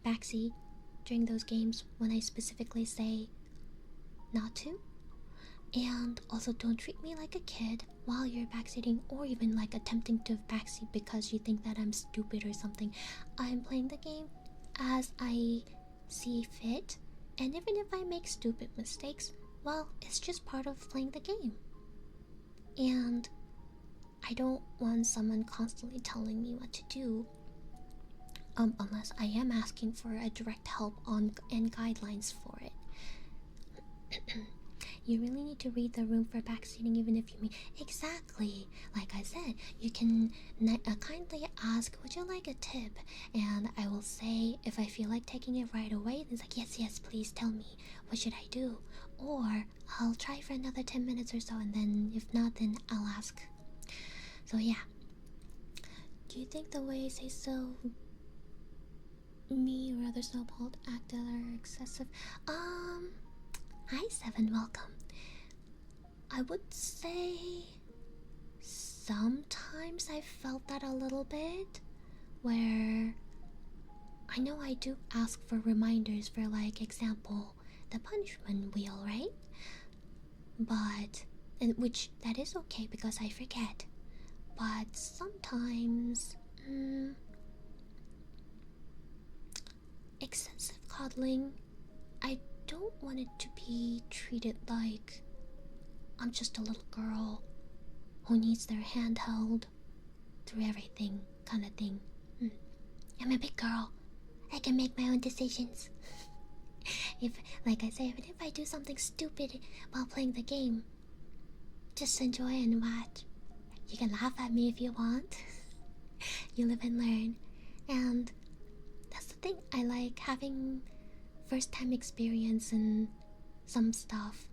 backseat during those games when I specifically say not to. And also don't treat me like a kid while you're backseating, or even like attempting to backseat because you think that I'm stupid or something. I'm playing the game as I see fit, and even if I make stupid mistakes, well, it's just part of playing the game. And I don't want someone constantly telling me what to do, unless I am asking for a direct help on and guidelines for it. You really need to read the room for backseating, even if you mean exactly. Like I said, you can kindly ask, would you like a tip? And I will say, if I feel like taking it right away, then it's like, yes, please tell me, what should I do? Or I'll try for another 10 minutes or so, and then if not, then I'll ask. So yeah. Do you think the way I say so, me or other snowballed act are excessive? Hi Seven, welcome. I would say sometimes I felt that a little bit, where I know I do ask for reminders for, like, example, the punishment wheel, right? But, and which, that is okay because I forget. But sometimes, excessive coddling, I don't want it to be treated like I'm just a little girl who needs their hand held through everything kind of thing. I'm a big girl. I can make my own decisions. If, like I say, even if I do something stupid while playing the game, just enjoy and watch. You can laugh at me if you want. You live and learn. And that's the thing. I like having first-time experience and some stuff.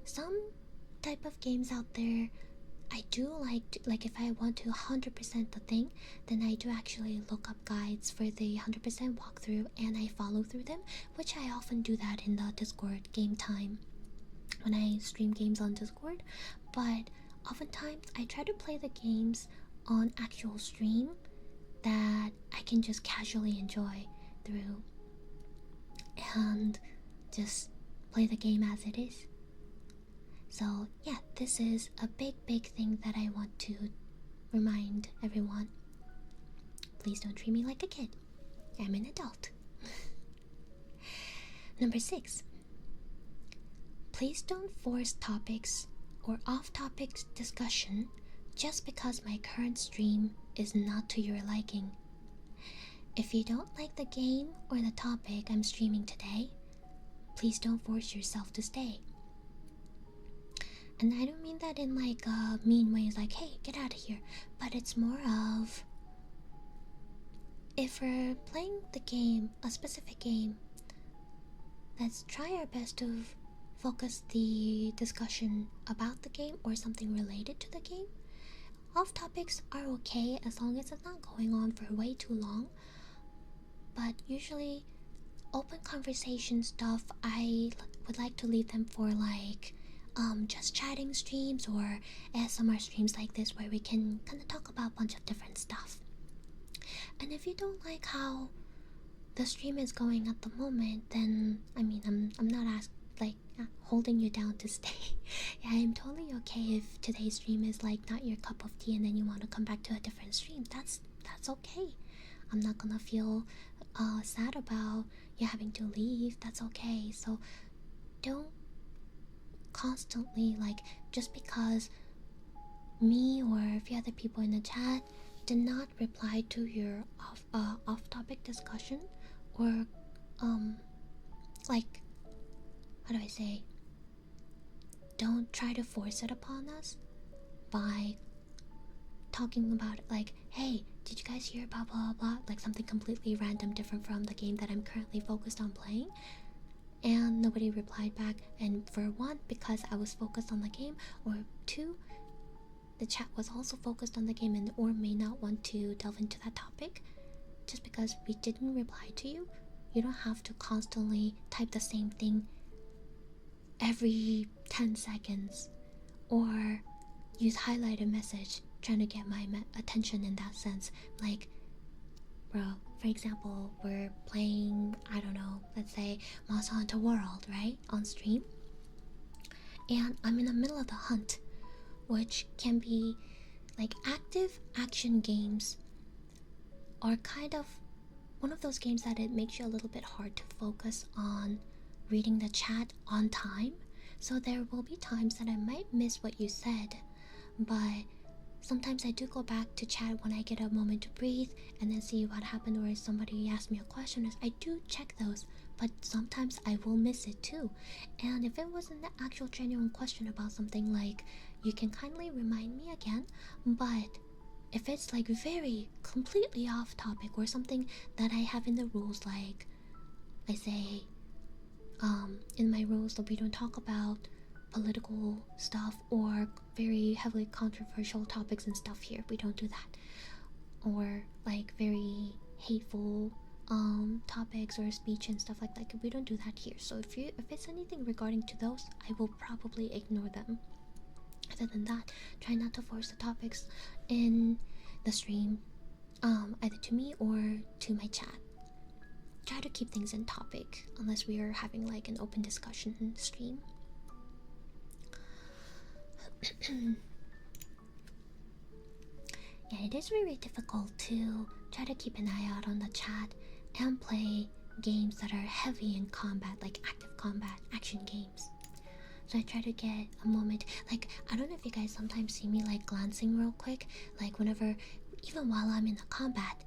Some type of games out there I do like to, like if I want to 100% the thing, then I do actually look up guides for the 100% walkthrough and I follow through them, which I often do that in the Discord game time when I stream games on Discord. But oftentimes I try to play the games on actual stream that I can just casually enjoy through and just play the game as it is. So yeah, this is a big thing that I want to remind everyone. Please don't treat me like a kid. I'm an adult. Number 6. Please don't force topics or off-topic discussion just because my current stream is not to your liking. If you don't like the game or the topic I'm streaming today, please don't force yourself to stay. And I don't mean that in like a mean way, like, hey, get out of here. But it's more of, if we're playing the game, a specific game, let's try our best to focus the discussion about the game or something related to the game. Off topics are okay as long as it's not going on for way too long. But usually, open conversation stuff, I would like to leave them for like just chatting streams or ASMR streams like this where we can kind of talk about a bunch of different stuff. And if you don't like how the stream is going at the moment, then I mean I'm not holding you down to stay. Yeah, I'm totally okay if today's stream is like not your cup of tea and then you want to come back to a different stream. That's okay. I'm not gonna feel sad about you having to leave. That's okay. So don't constantly, like, just because me or a few other people in the chat did not reply to your off-topic discussion, or like, how do I say, don't try to force it upon us by talking about it like, hey, did you guys hear about blah blah blah, like something completely random different from the game that I'm currently focused on playing. And nobody replied back, and for one, because I was focused on the game, or two, the chat was also focused on the game and or may not want to delve into that topic. Just because we didn't reply to you, you don't have to constantly type the same thing every 10 seconds or use highlighted message trying to get my attention in that sense. Like, bro, for example, we're playing, I don't know, let's say Monster Hunter World, right, on stream, and I'm in the middle of the hunt, which can be like active action games are kind of one of those games that it makes you a little bit hard to focus on reading the chat on time. So there will be times that I might miss what you said, but sometimes I do go back to chat when I get a moment to breathe and then see what happened, or if somebody asked me a question. I do check those, but sometimes I will miss it too. And if it wasn't the actual genuine question about something, like, you can kindly remind me again. But if it's like very completely off topic or something that I have in the rules, like I say in my rules that we don't talk about political stuff or very heavily controversial topics and stuff here, we don't do that, or like very hateful topics or speech and stuff like that, we don't do that here. So if it's anything regarding to those, I will probably ignore them. Other than that, try not to force the topics in the stream, either to me or to my chat. Try to keep things in topic unless we are having like an open discussion stream. Yeah, it is very difficult to try to keep an eye out on the chat and play games that are heavy in combat, like active combat action games. So I try to get a moment, like, I don't know if you guys sometimes see me like glancing real quick, like whenever, even while I'm in the combat,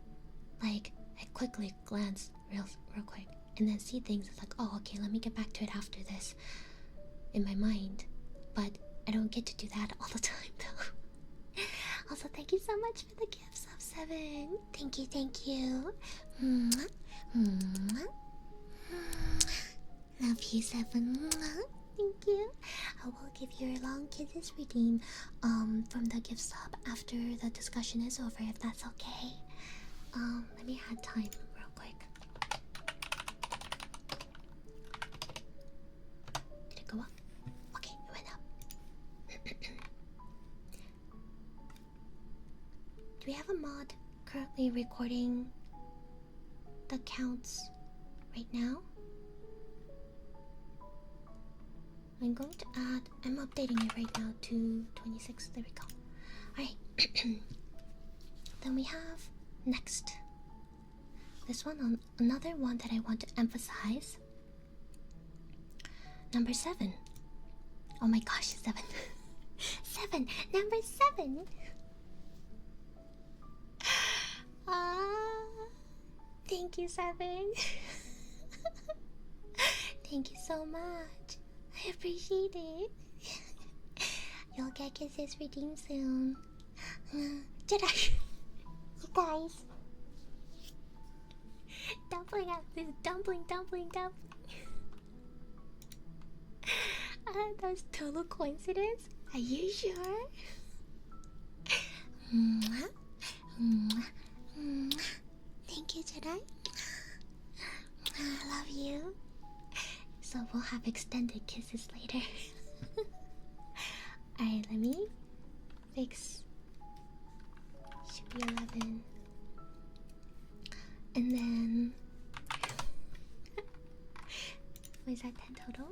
like I quickly glance real quick and then see things. It's like, oh, okay, let me get back to it after this in my mind. But I don't get to do that all the time though. Also, thank you so much for the gifts of 7. Thank you. Love you, 7. Thank you. I will give you a long kisses redeem from the gift sub after the discussion is over, if that's okay. Let me add time real quick. Did it go up? Okay, it went up. Do we have a mod currently recording the counts right now? I'm going to add, I'm updating it right now to 26. There we go. Alright. Then we have next. This one, another one that I want to emphasize. Number 7. Oh my gosh, 7. 7. Number 7. Thank you, 7. Thank you so much. I appreciate it. You'll get kisses redeemed soon. Did I? You guys. Dumpling out this dumpling. That was total coincidence. Are you sure? Thank you, Jedi. I love you. So we'll have extended kisses later. Alright, let me fix. Should be 11. And then what is that, 10 total?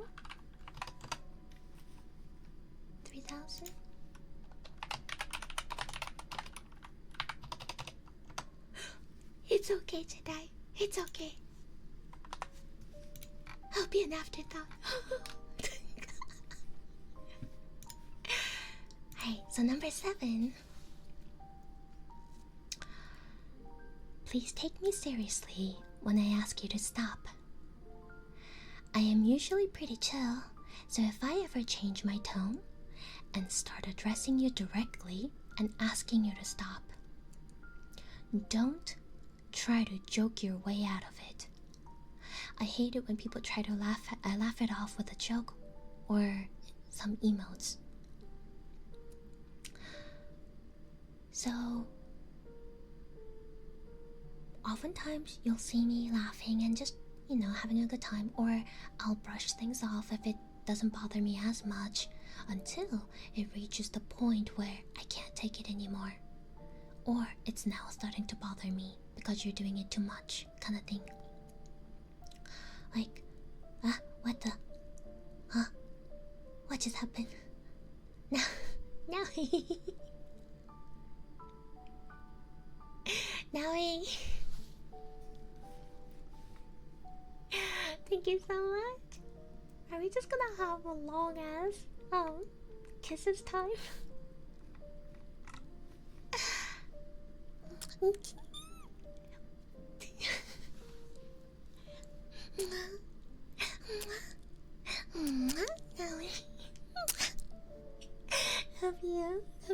3,000? It's okay, Jedi. It's okay. I'll be an afterthought. Alright, so number 7. Please take me seriously when I ask you to stop. I am usually pretty chill, so if I ever change my tone and start addressing you directly and asking you to stop, don't try to joke your way out of it. I hate it when people try to laugh it off with a joke or some emotes. So oftentimes you'll see me laughing and just, having a good time, or I'll brush things off if it doesn't bother me as much until it reaches the point where I can't take it anymore, or it's now starting to bother me because you're doing it too much, kind of thing. Like, what the? Huh? What just happened? No. Now thank you so much. Are we just gonna have a long ass kisses time?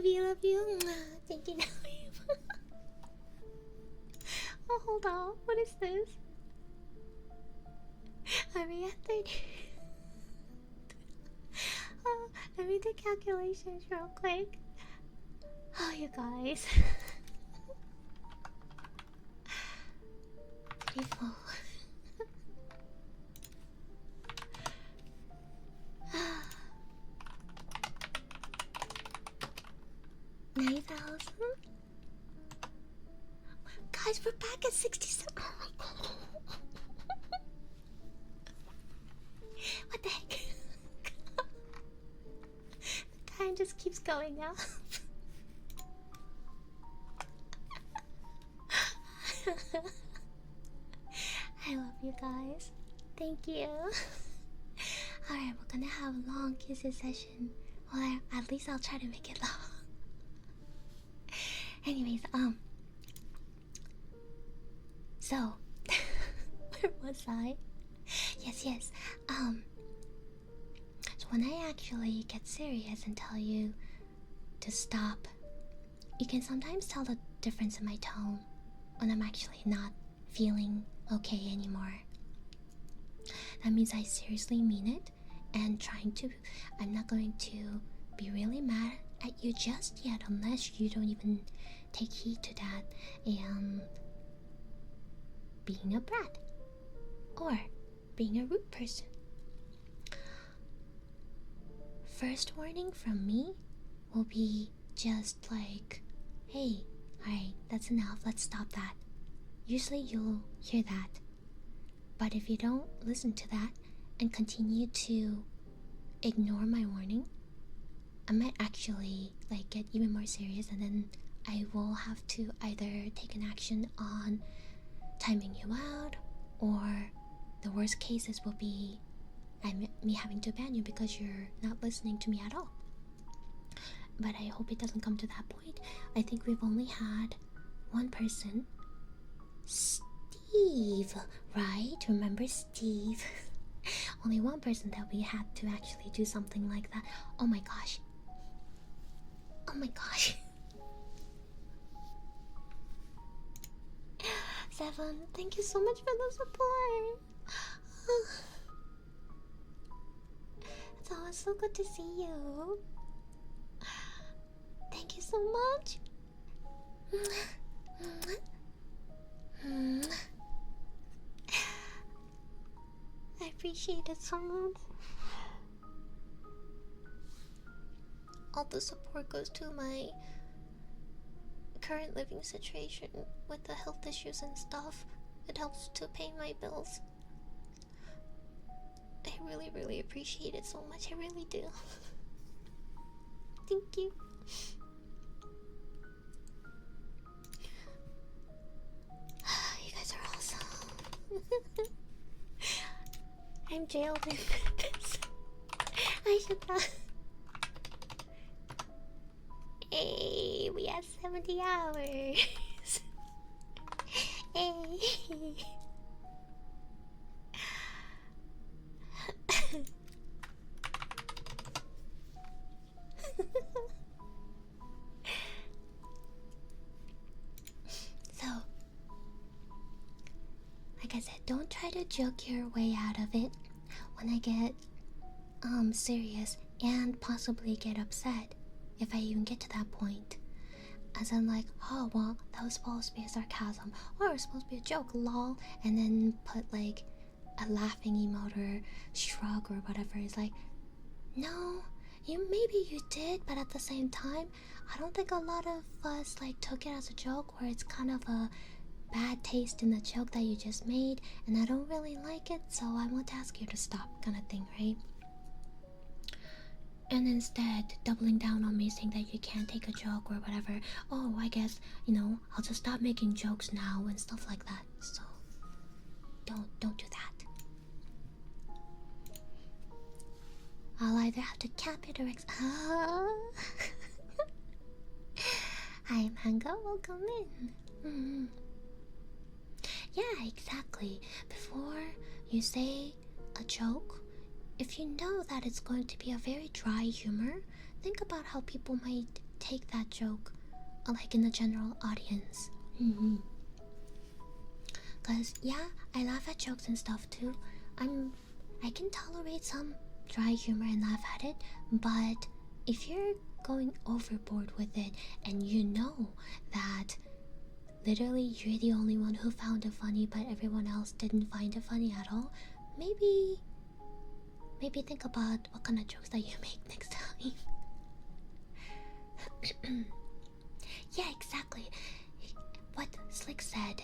Love you. Thank you. Oh, hold on. What is this? Are we at 30? Oh, let me do calculations real quick. Oh, you guys. 34. 9,000. Guys, we're back at 67. Oh my god. What the heck? The time just keeps going up. I love you guys. Thank you. Alright, we're gonna have a long kisses session. Or at least I'll try to make it long. Anyways, so where was I? Yes. So when I actually get serious and tell you to stop, you can sometimes tell the difference in my tone when I'm actually not feeling okay anymore. That means I seriously mean it, and I'm not going to be really mad at you just yet unless you don't even take heed to that and being a brat or being a rude person. First warning from me will be just like, hey, alright, that's enough, let's stop that. Usually you'll hear that. But if you don't listen to that and continue to ignore my warning, I might actually like get even more serious, and then I will have to either take an action on timing you out, or the worst cases will be me having to ban you because you're not listening to me at all. But I hope it doesn't come to that point. I think we've only had one person, Steve, right? Remember Steve? Only one person that we had to actually do something like that. Oh my gosh. Oh my gosh. 7, thank you so much for the support. It's always so good to see you. Thank you so much. I appreciate it so much. All the support goes to my current living situation with the health issues and stuff. It helps to pay my bills. I really, really appreciate it so much. I really do. Thank you. You guys are awesome. I'm jailed in this. Aishathon. Hey, we have 70 hours. Hey. So, like I said, don't try to joke your way out of it when I get serious and possibly get upset, if I even get to that point. As I'm like, oh well, that was supposed to be a sarcasm, or it was supposed to be a joke, lol, and then put like a laughing emote or shrug or whatever. It's like, no, maybe you did, but at the same time, I don't think a lot of us like took it as a joke, where it's kind of a bad taste in the joke that you just made, and I don't really like it, so I want to ask you to stop, kind of thing, right? And instead doubling down on me, saying that you can't take a joke or whatever. Oh, I guess, I'll just stop making jokes now and stuff like that. So don't do that. I'll either have to cap it or Hi, Mango, welcome in. Yeah, exactly. Before you say a joke, if you know that it's going to be a very dry humor, think about how people might take that joke, like in the general audience. Cause yeah, I laugh at jokes and stuff too. I can tolerate some dry humor and laugh at it, but if you're going overboard with it and you know that literally you're the only one who found it funny but everyone else didn't find it funny at all, maybe think about what kind of jokes that you make next time. Yeah, exactly. What Slick said,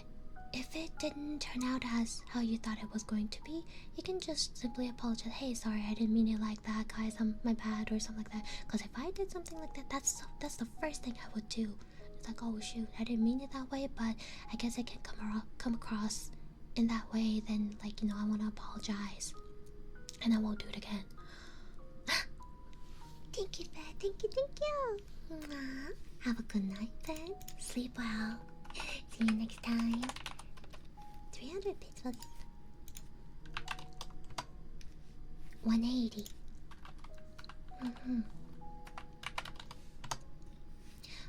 if it didn't turn out as how you thought it was going to be, you can just simply apologize. Hey, sorry, I didn't mean it like that, guys. My bad, or something like that. Because if I did something like that, that's the first thing I would do. It's like, oh shoot, I didn't mean it that way, but I guess I can come across in that way. Then, like, I want to apologize. And I won't do it again. Thank you, Bed. Thank you. Mwah. Have a good night, Bed. Sleep well. See you next time. 300 bits for 180.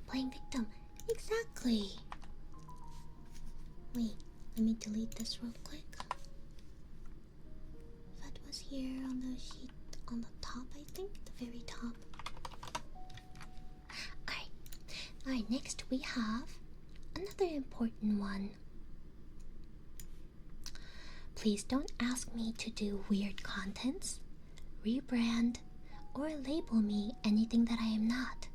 Playing victim. Exactly. Wait, let me delete this real quick. Here on the sheet on the top, I think, the very top. Alright, next we have another important one. Please don't ask me to do weird contents, rebrand, or label me anything that I am not.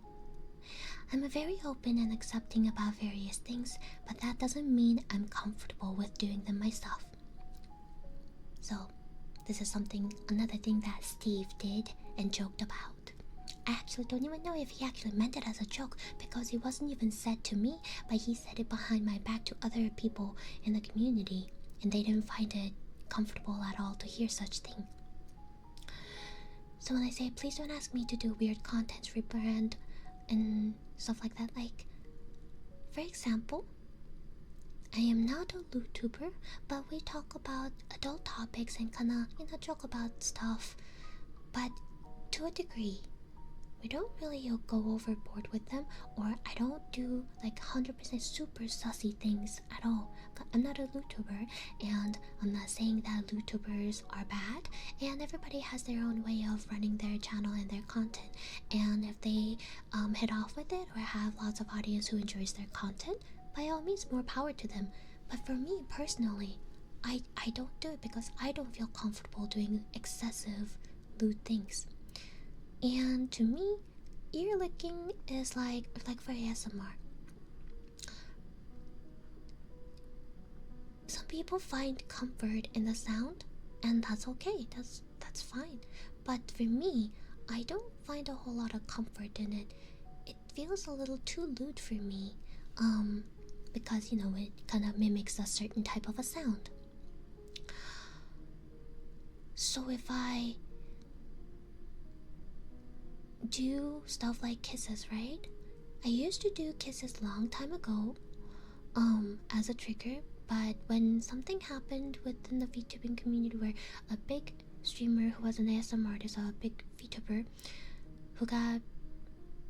I'm a very open and accepting about various things, but that doesn't mean I'm comfortable with doing them myself. So, this is another thing that Steve did and joked about. I actually don't even know if he actually meant it as a joke, because it wasn't even said to me, but he said it behind my back to other people in the community, and they didn't find it comfortable at all to hear such thing. So when I say please don't ask me to do weird content, rebrand, and stuff like that, like, for example, I am not a YouTuber, but we talk about adult topics and kinda, joke about stuff, but to a degree. We don't really go overboard with them, or I don't do like 100% super sussy things at all. I'm not a YouTuber, and I'm not saying that YouTubers are bad, and everybody has their own way of running their channel and their content, and if they hit off with it or have lots of audience who enjoys their content, by all means, more power to them. But for me personally, I don't do it because I don't feel comfortable doing excessive lewd things. And to me, ear licking is like for ASMR. Some people find comfort in the sound, and that's okay. That's fine. But for me, I don't find a whole lot of comfort in it. It feels a little too lewd for me, because it kind of mimics a certain type of a sound. So if I do stuff like kisses, right? I used to do kisses long time ago, as a trigger, but when something happened within the VTubing community where a big streamer who was an ASMR artist, a big VTuber, who got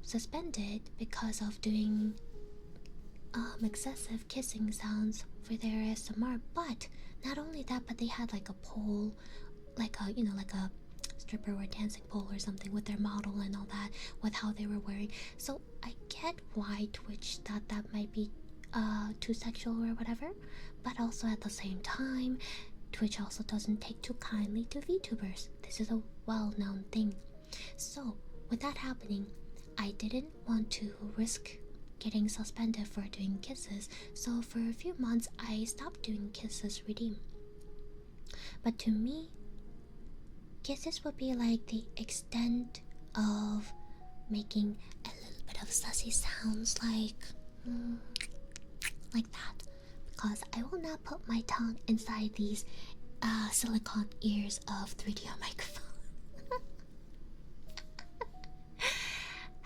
suspended because of doing excessive kissing sounds for their ASMR, but not only that, but they had like a pole, like a stripper or dancing pole or something with their model and all that, with how they were wearing. So I get why Twitch thought that might be too sexual or whatever, but also at the same time, Twitch also doesn't take too kindly to VTubers. This is a well-known thing. So with that happening, I didn't want to risk getting suspended for doing kisses, so for a few months I stopped doing kisses redeem. But to me, kisses would be like the extent of making a little bit of sussy sounds, like that, because I will not put my tongue inside these silicone ears of 3D microphone.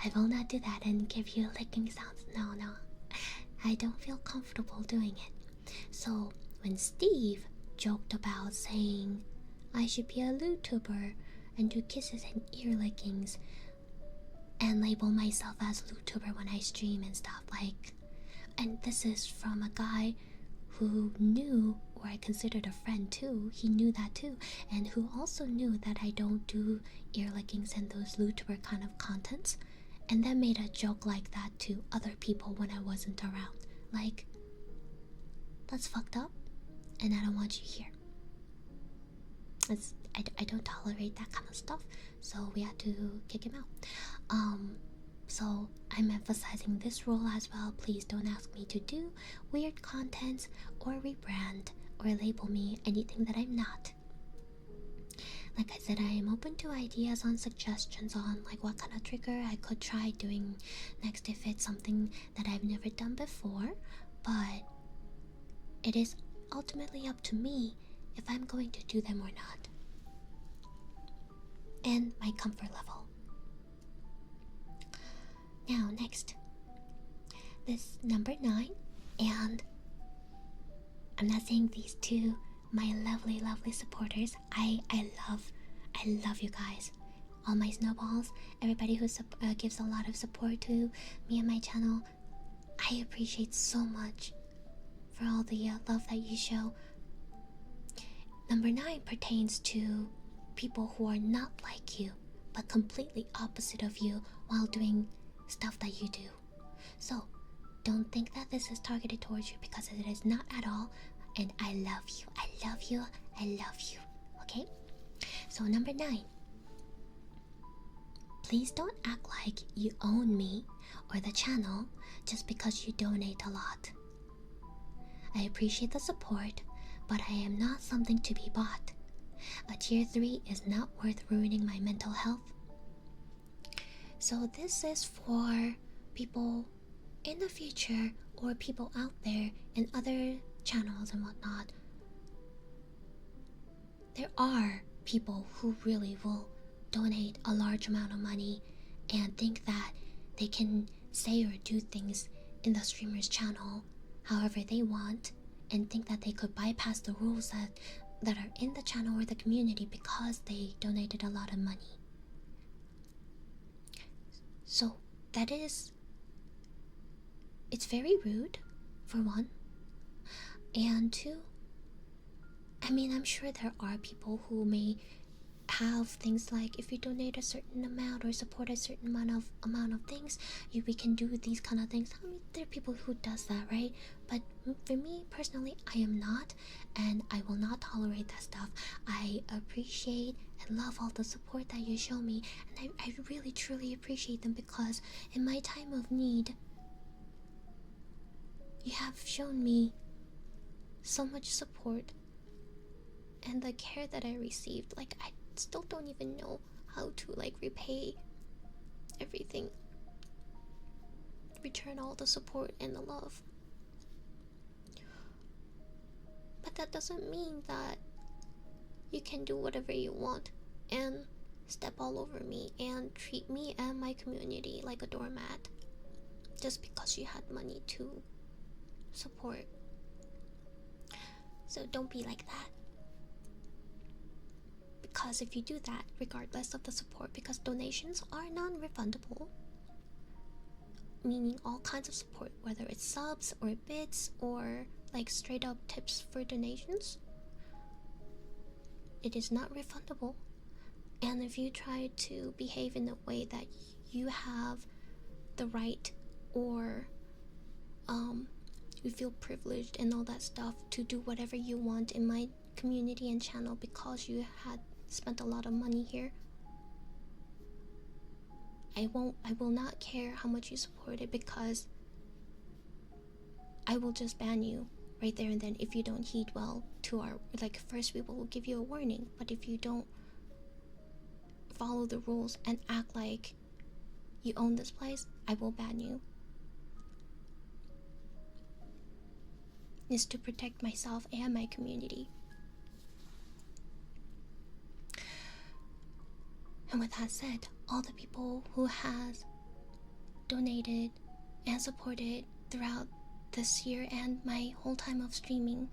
I will not do that and give you licking sounds. No, I don't feel comfortable doing it. So when Steve joked about saying I should be a YouTuber and do kisses and ear lickings and label myself as YouTuber when I stream and stuff, like, and this is from a guy who knew, or I considered a friend too, he knew that too, and who also knew that I don't do ear lickings and those YouTuber kind of contents, and then made a joke like that to other people when I wasn't around. Like, that's fucked up, and I don't want you here. I don't tolerate that kind of stuff, so we had to kick him out. So I'm emphasizing this rule as well. Please don't ask me to do weird contents or rebrand or label me anything that I'm not. Like I said, I am open to ideas on suggestions on like what kind of trigger I could try doing next if it's something that I've never done before, but it is ultimately up to me if I'm going to do them or not, and my comfort level. Now next, this number 9, and I'm not saying these two, my lovely supporters. I love you guys, all my snowballs, everybody who gives a lot of support to me and my channel. I appreciate so much for all the love that you show. Number 9 pertains to people who are not like you, but completely opposite of you while doing stuff that you do. So, don't think that this is targeted towards you, because it is not at all. And I love you, I love you, I love you. Okay? So number 9. Please don't act like you own me or the channel just because you donate a lot. I appreciate the support, but I am not something to be bought. A tier 3 is not worth ruining my mental health. So this is for people in the future, or people out there in other channels and whatnot. There are people who really will donate a large amount of money and think that they can say or do things in the streamer's channel however they want, and think that they could bypass the rules that are in the channel or the community because they donated a lot of money. So that is, it's very rude, for one. And 2, I mean, I'm sure there are people who may have things like, if you donate a certain amount or support a certain amount of things, we can do these kind of things. I mean, there are people who does that, right? But for me personally, I am not, and I will not tolerate that stuff. I appreciate and love all the support that you show me, and I really truly appreciate them, because in my time of need, you have shown me so much support, and the care that I received, like, I still don't even know how to like repay everything, return all the support and the love. But that doesn't mean that you can do whatever you want and step all over me and treat me and my community like a doormat just because you had money to support. So don't be like that. Because if you do that, regardless of the support, because donations are non-refundable, meaning all kinds of support, whether it's subs or bits or like straight up tips for donations, it is not refundable. And if you try to behave in a way that you have the right, or you feel privileged and all that stuff to do whatever you want in my community and channel because you had spent a lot of money here, I will not care how much you support it, because I will just ban you right there and then if you don't heed well to our, like, first we will give you a warning, but if you don't follow the rules and act like you own this place, I will ban you. It's to protect myself and my community. And with that said, all the people who has donated and supported throughout this year and my whole time of streaming,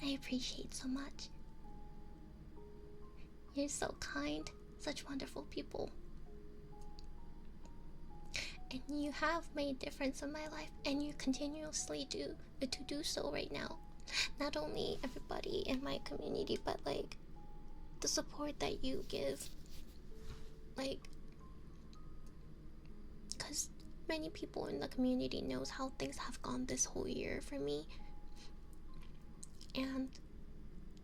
I appreciate so much. You're so kind, such wonderful people. And you have made a difference in my life, and you continuously do so right now. Not only everybody in my community, but like the support that you give, like, because many people in the community knows how things have gone this whole year for me, and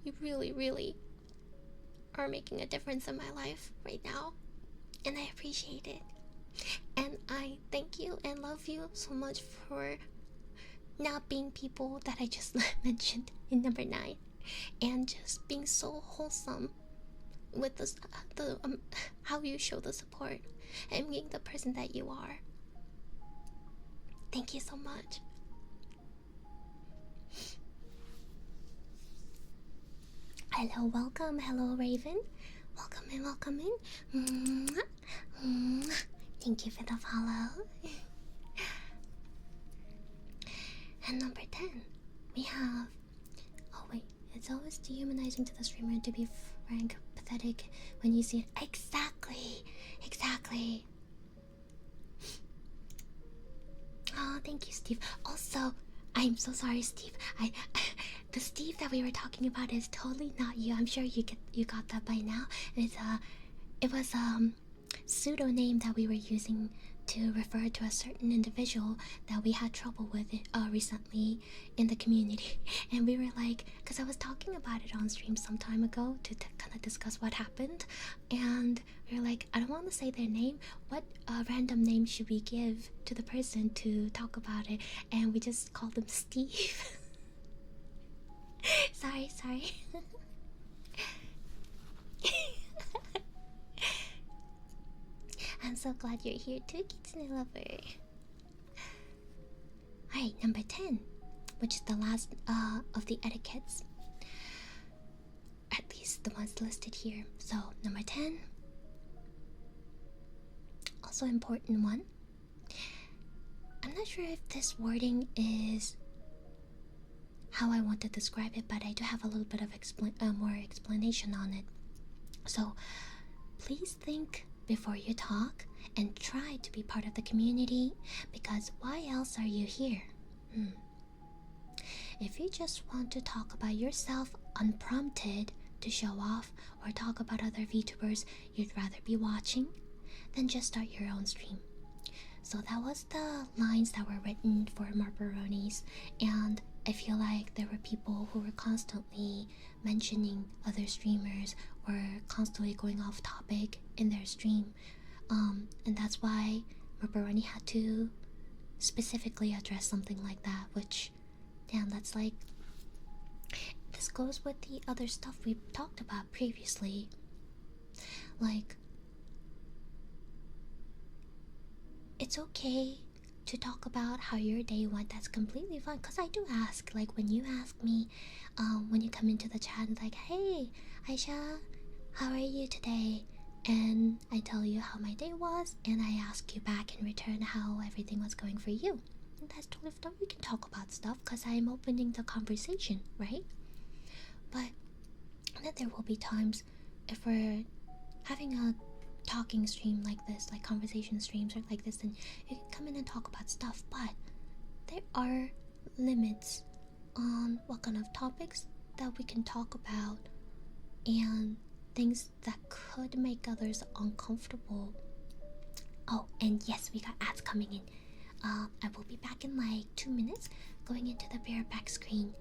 you really, really are making a difference in my life right now, and I appreciate it. And I thank you and love you so much for not being people that I just mentioned in number 9, and just being so wholesome with the how you show the support and being the person that you are. Thank you so much. Hello, welcome. Hello, Raven. Welcome in, welcome in. Thank you for the follow. And number 10, we have... Oh wait, it's always dehumanizing to the streamer to be frank, pathetic when you see it. Exactly, exactly. Oh, thank you, Steve. Also, I'm so sorry, Steve. the Steve that we were talking about is totally not you. I'm sure you got that by now. It was pseudonym that we were using to refer to a certain individual that we had trouble with recently in the community. And we were like, because I was talking about it on stream some time ago to kind of discuss what happened, and we were like, I don't want to say their name. What random name should we give to the person to talk about it? And we just called them Steve. sorry. I'm so glad you're here too, Kitsune Lover. Alright, number 10, which is the last of the etiquettes. At least the ones listed here. So, number 10, also important one. I'm not sure if this wording is how I want to describe it, but I do have a little bit of more explanation on it. So, please think before you talk and try to be part of the community, because why else are you here? If you just want to talk about yourself unprompted to show off or talk about other VTubers you'd rather be watching, then just start your own stream. So that was the lines that were written for Marbaronis, and I feel like there were people who were constantly mentioning other streamers or constantly going off topic in their stream, and that's why Marbaroni had to specifically address something like that, which, damn, that's like, this goes with the other stuff we talked about previously. Like, it's okay to talk about how your day went. That's completely fine, because I do ask, like when you ask me when you come into the chat, like, hey Aisha, how are you today? And I tell you how my day was, and I ask you back in return how everything was going for you. And that's totally fine. We can talk about stuff because I'm opening the conversation, right? But then there will be times if we're having a talking stream like this, like conversation streams or like this, then you can come in and talk about stuff, but there are limits on what kind of topics that we can talk about and things that could make others uncomfortable. Oh, and yes, we got ads coming in. I will be back in like 2 minutes, going into the bareback screen.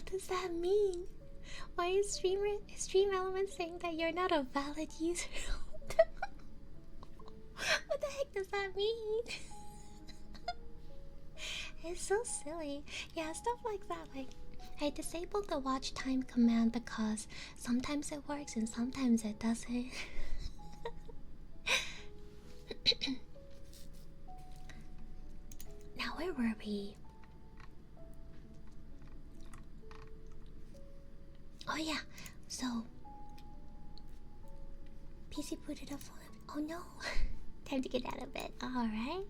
What does that mean? Why is Stream Element saying that you're not a valid user? What the heck does that mean? It's so silly. Yeah, stuff like that. Like, I disabled the watch time command because sometimes it works and sometimes it doesn't. Now, where were we? Oh yeah, so PC booted up. Oh no, time to get out of bed. All right.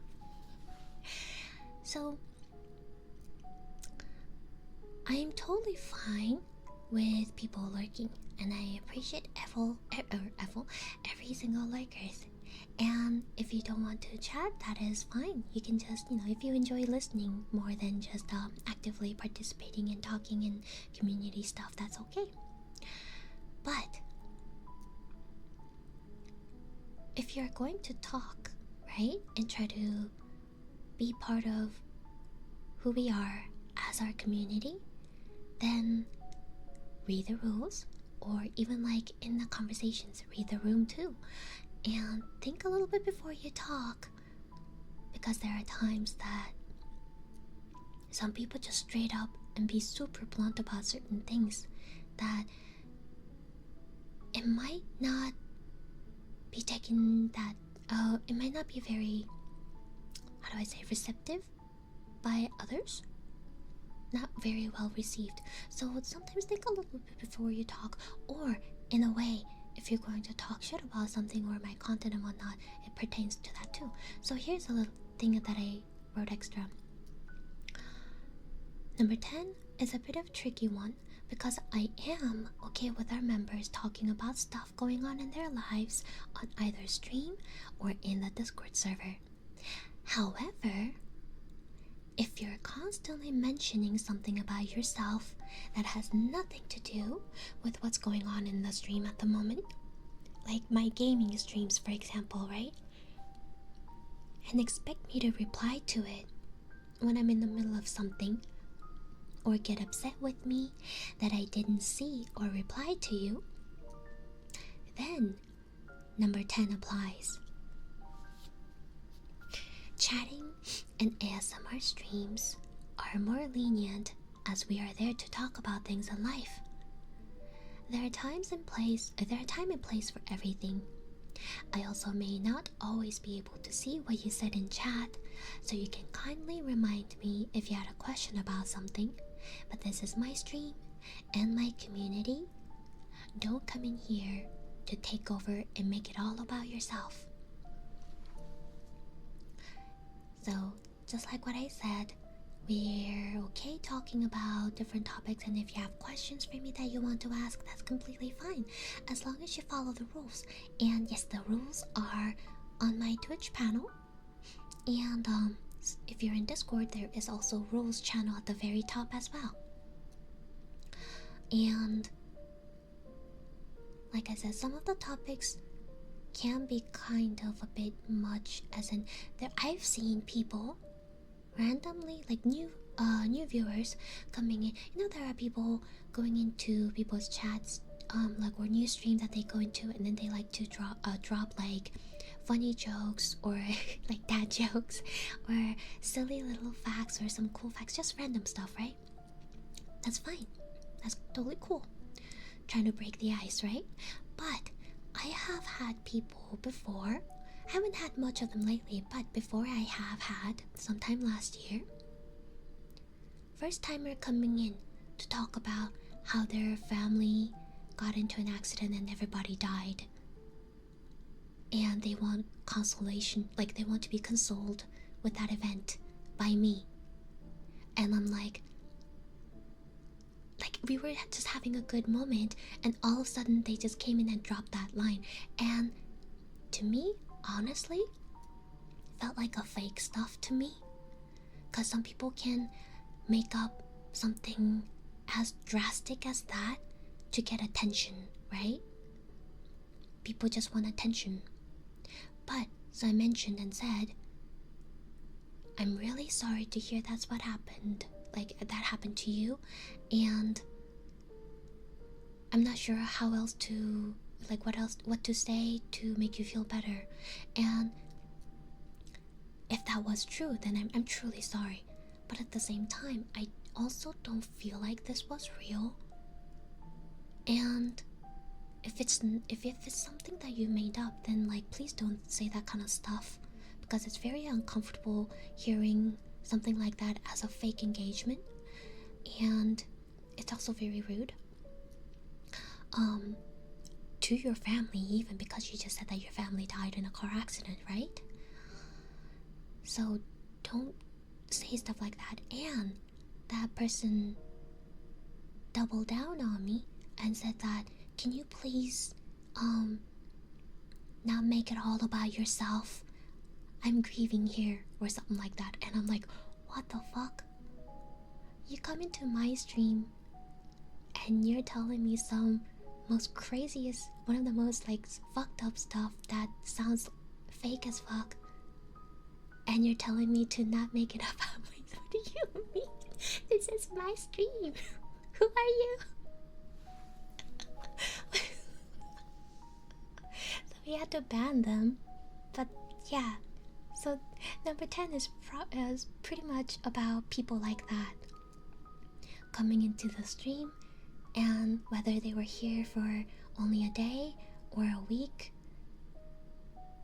So I am totally fine with people lurking, and I appreciate every single lurkers. And if you don't want to chat, that is fine. You can just, if you enjoy listening more than just actively participating and talking in community stuff, that's okay. But if you're going to talk, right, and try to be part of who we are as our community, then read the rules, or even like in the conversations, read the room too. And think a little bit before you talk, because there are times that some people just straight up and be super blunt about certain things that it might not be taken that it might not be very, how do I say, receptive by others, not very well received. So sometimes think a little bit before you talk, or in a way, if you're going to talk shit about something or my content and whatnot, it pertains to that too. So here's a little thing that I wrote extra. Number 10 is a bit of a tricky one, because I am okay with our members talking about stuff going on in their lives on either stream or in the Discord server. However, if you're constantly mentioning something about yourself that has nothing to do with what's going on in the stream at the moment, like my gaming streams for example, right? And expect me to reply to it when I'm in the middle of something, or get upset with me that I didn't see or reply to you, then number 10 applies. Chatting and ASMR streams are more lenient as we are there to talk about things in life. There are time and place for everything. I also may not always be able to see what you said in chat, so you can kindly remind me if you had a question about something, but this is my stream and my community. Don't come in here to take over and make it all about yourself. So, just like what I said, we're okay talking about different topics, and if you have questions for me that you want to ask, that's completely fine, as long as you follow the rules. And yes, the rules are on my Twitch panel, and if you're in Discord, there is also rules channel at the very top as well. And like I said, some of the topics can be kind of a bit much, as in there I've seen people randomly, like new viewers coming in. There are people going into people's chats, like, or new streams that they go into, and then they like to drop like funny jokes or like dad jokes or silly little facts or some cool facts, just random stuff, right? That's fine, that's totally cool, trying to break the ice, right? But I have had people before, I haven't had much of them lately, but before I have had, sometime last year, first timer coming in to talk about how their family got into an accident and everybody died, and they want consolation, like they want to be consoled with that event by me. And I'm like we were just having a good moment, and all of a sudden they just came in and dropped that line, and to me, honestly, felt like a fake stuff to me, because some people can make up something as drastic as that to get attention, right? People just want attention. But so I mentioned and said, I'm really sorry to hear that's what happened. like that happened to you, and I'm not sure how else to, like, what to say to make you feel better. And if that was true, then I'm truly sorry. But at the same time, I also don't feel like this was real. And if it's something that you made up, then like please don't say that kind of stuff, because it's very uncomfortable hearing something like that as a fake engagement, and it's also very rude to your family, even because you just said that your family died in a car accident, right? So don't say stuff like that. And that person doubled down on me and said that, can you please not make it all about yourself, I'm grieving here, or something like that. And I'm like, what the fuck? You come into my stream and you're telling me some most craziest, one of the most like fucked up stuff that sounds fake as fuck, and you're telling me to not make it about myself. What do you mean? This is my stream. Who are you? So we had to ban them. But yeah, so number 10 is pretty much about people like that coming into the stream, and whether they were here for only a day or a week,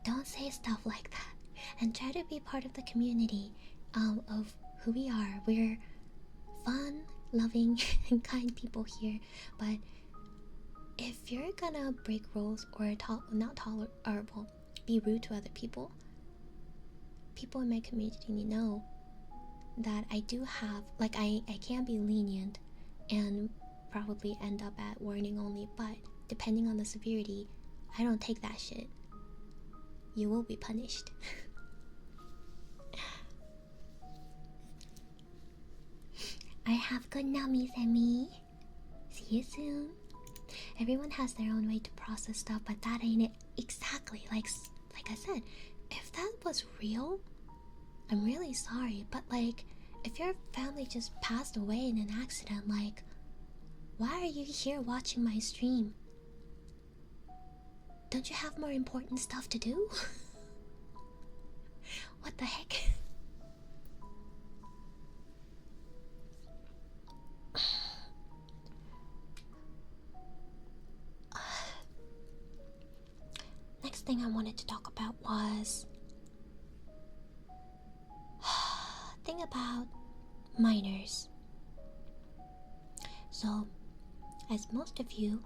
don't say stuff like that, and try to be part of the community of who we are. We're fun, loving, and kind people here. But if you're gonna break rules or be rude to other people, people in my community know that I do have, like, I can be lenient and probably end up at warning only, but depending on the severity, I don't take that shit. You will be punished. I have good nummies and me. See you soon. Everyone has their own way to process stuff, but that ain't it exactly. Like I said, if that was real, I'm really sorry, but like, if your family just passed away in an accident, like, why are you here watching my stream? Don't you have more important stuff to do? What the heck? Next thing I wanted to talk about was thing about minors. So, as most of you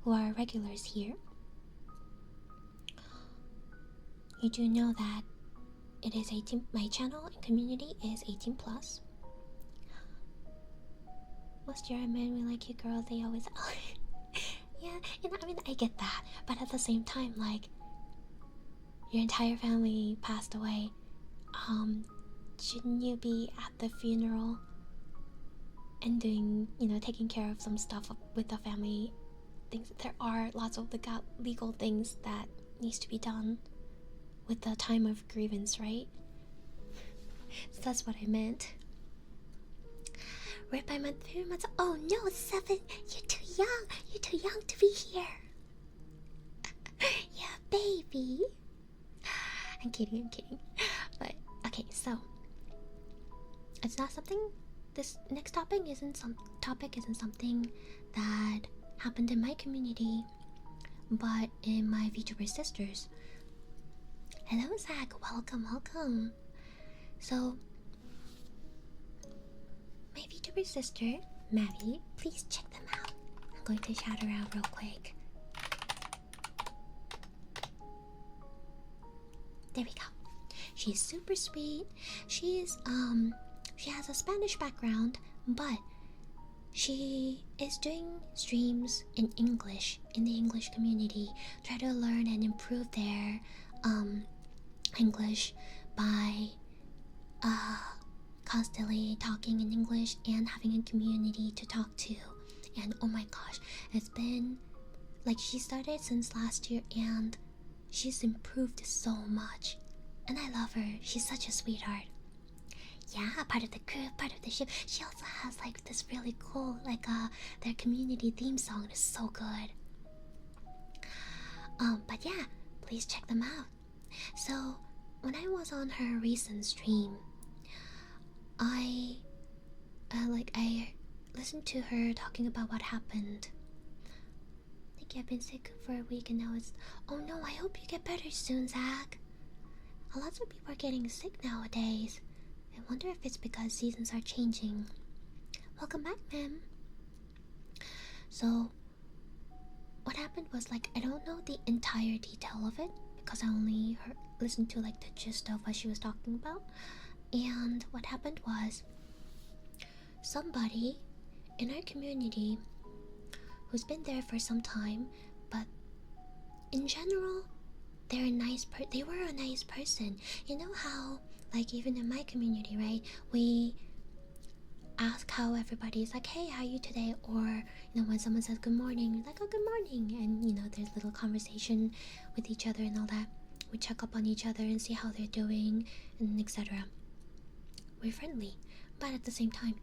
who are regulars here, you do know that it is 18. My channel and community is 18 plus. Most your men we like you girls, they always yeah, you know, I mean, I get that, but at the same time, like, your entire family passed away. Shouldn't you be at the funeral and doing, you know, taking care of some stuff with the family things? There are lots of legal things that needs to be done with the time of grievance, right? So that's what I meant. Right by my 3 months. Oh no, 7. You're too young. You're too young to be here. Yeah, baby. I'm kidding. But okay, so it's not something. This next topic isn't something that happened in my community, but in my VTuber sisters. Hello, Zach. Welcome. So, my VTuber sister, Maddie, please check them out. I'm going to shout her out real quick. There we go. She's super sweet. She has a Spanish background, but she is doing streams in English in the English community. Try to learn and improve their English by constantly talking in English and having a community to talk to. And oh my gosh, it's been like, she started since last year and she's improved so much, and I love her. She's such a sweetheart. Yeah, part of the crew, part of the ship. She also has like this really cool, like their community theme song is so good. But yeah, please check them out. So when I was on her recent stream, I I listened to her talking about what happened. I think I've been sick for a week and now it's. Oh no! I hope you get better soon, Zach. A lot of people are getting sick nowadays. I wonder if it's because seasons are changing. Welcome back, ma'am. So, what happened was like I don't know the entire detail of it because I only listened to like the gist of what she was talking about. And what happened was somebody in our community who's been there for some time, but in general, they were a nice person. You know how, like, even in my community, right? We ask how everybody's like, hey, how are you today? Or, you know, when someone says good morning, we're like, oh, good morning. And, you know, there's little conversation with each other and all that. We check up on each other and see how they're doing and etc. We're friendly. But at the same time,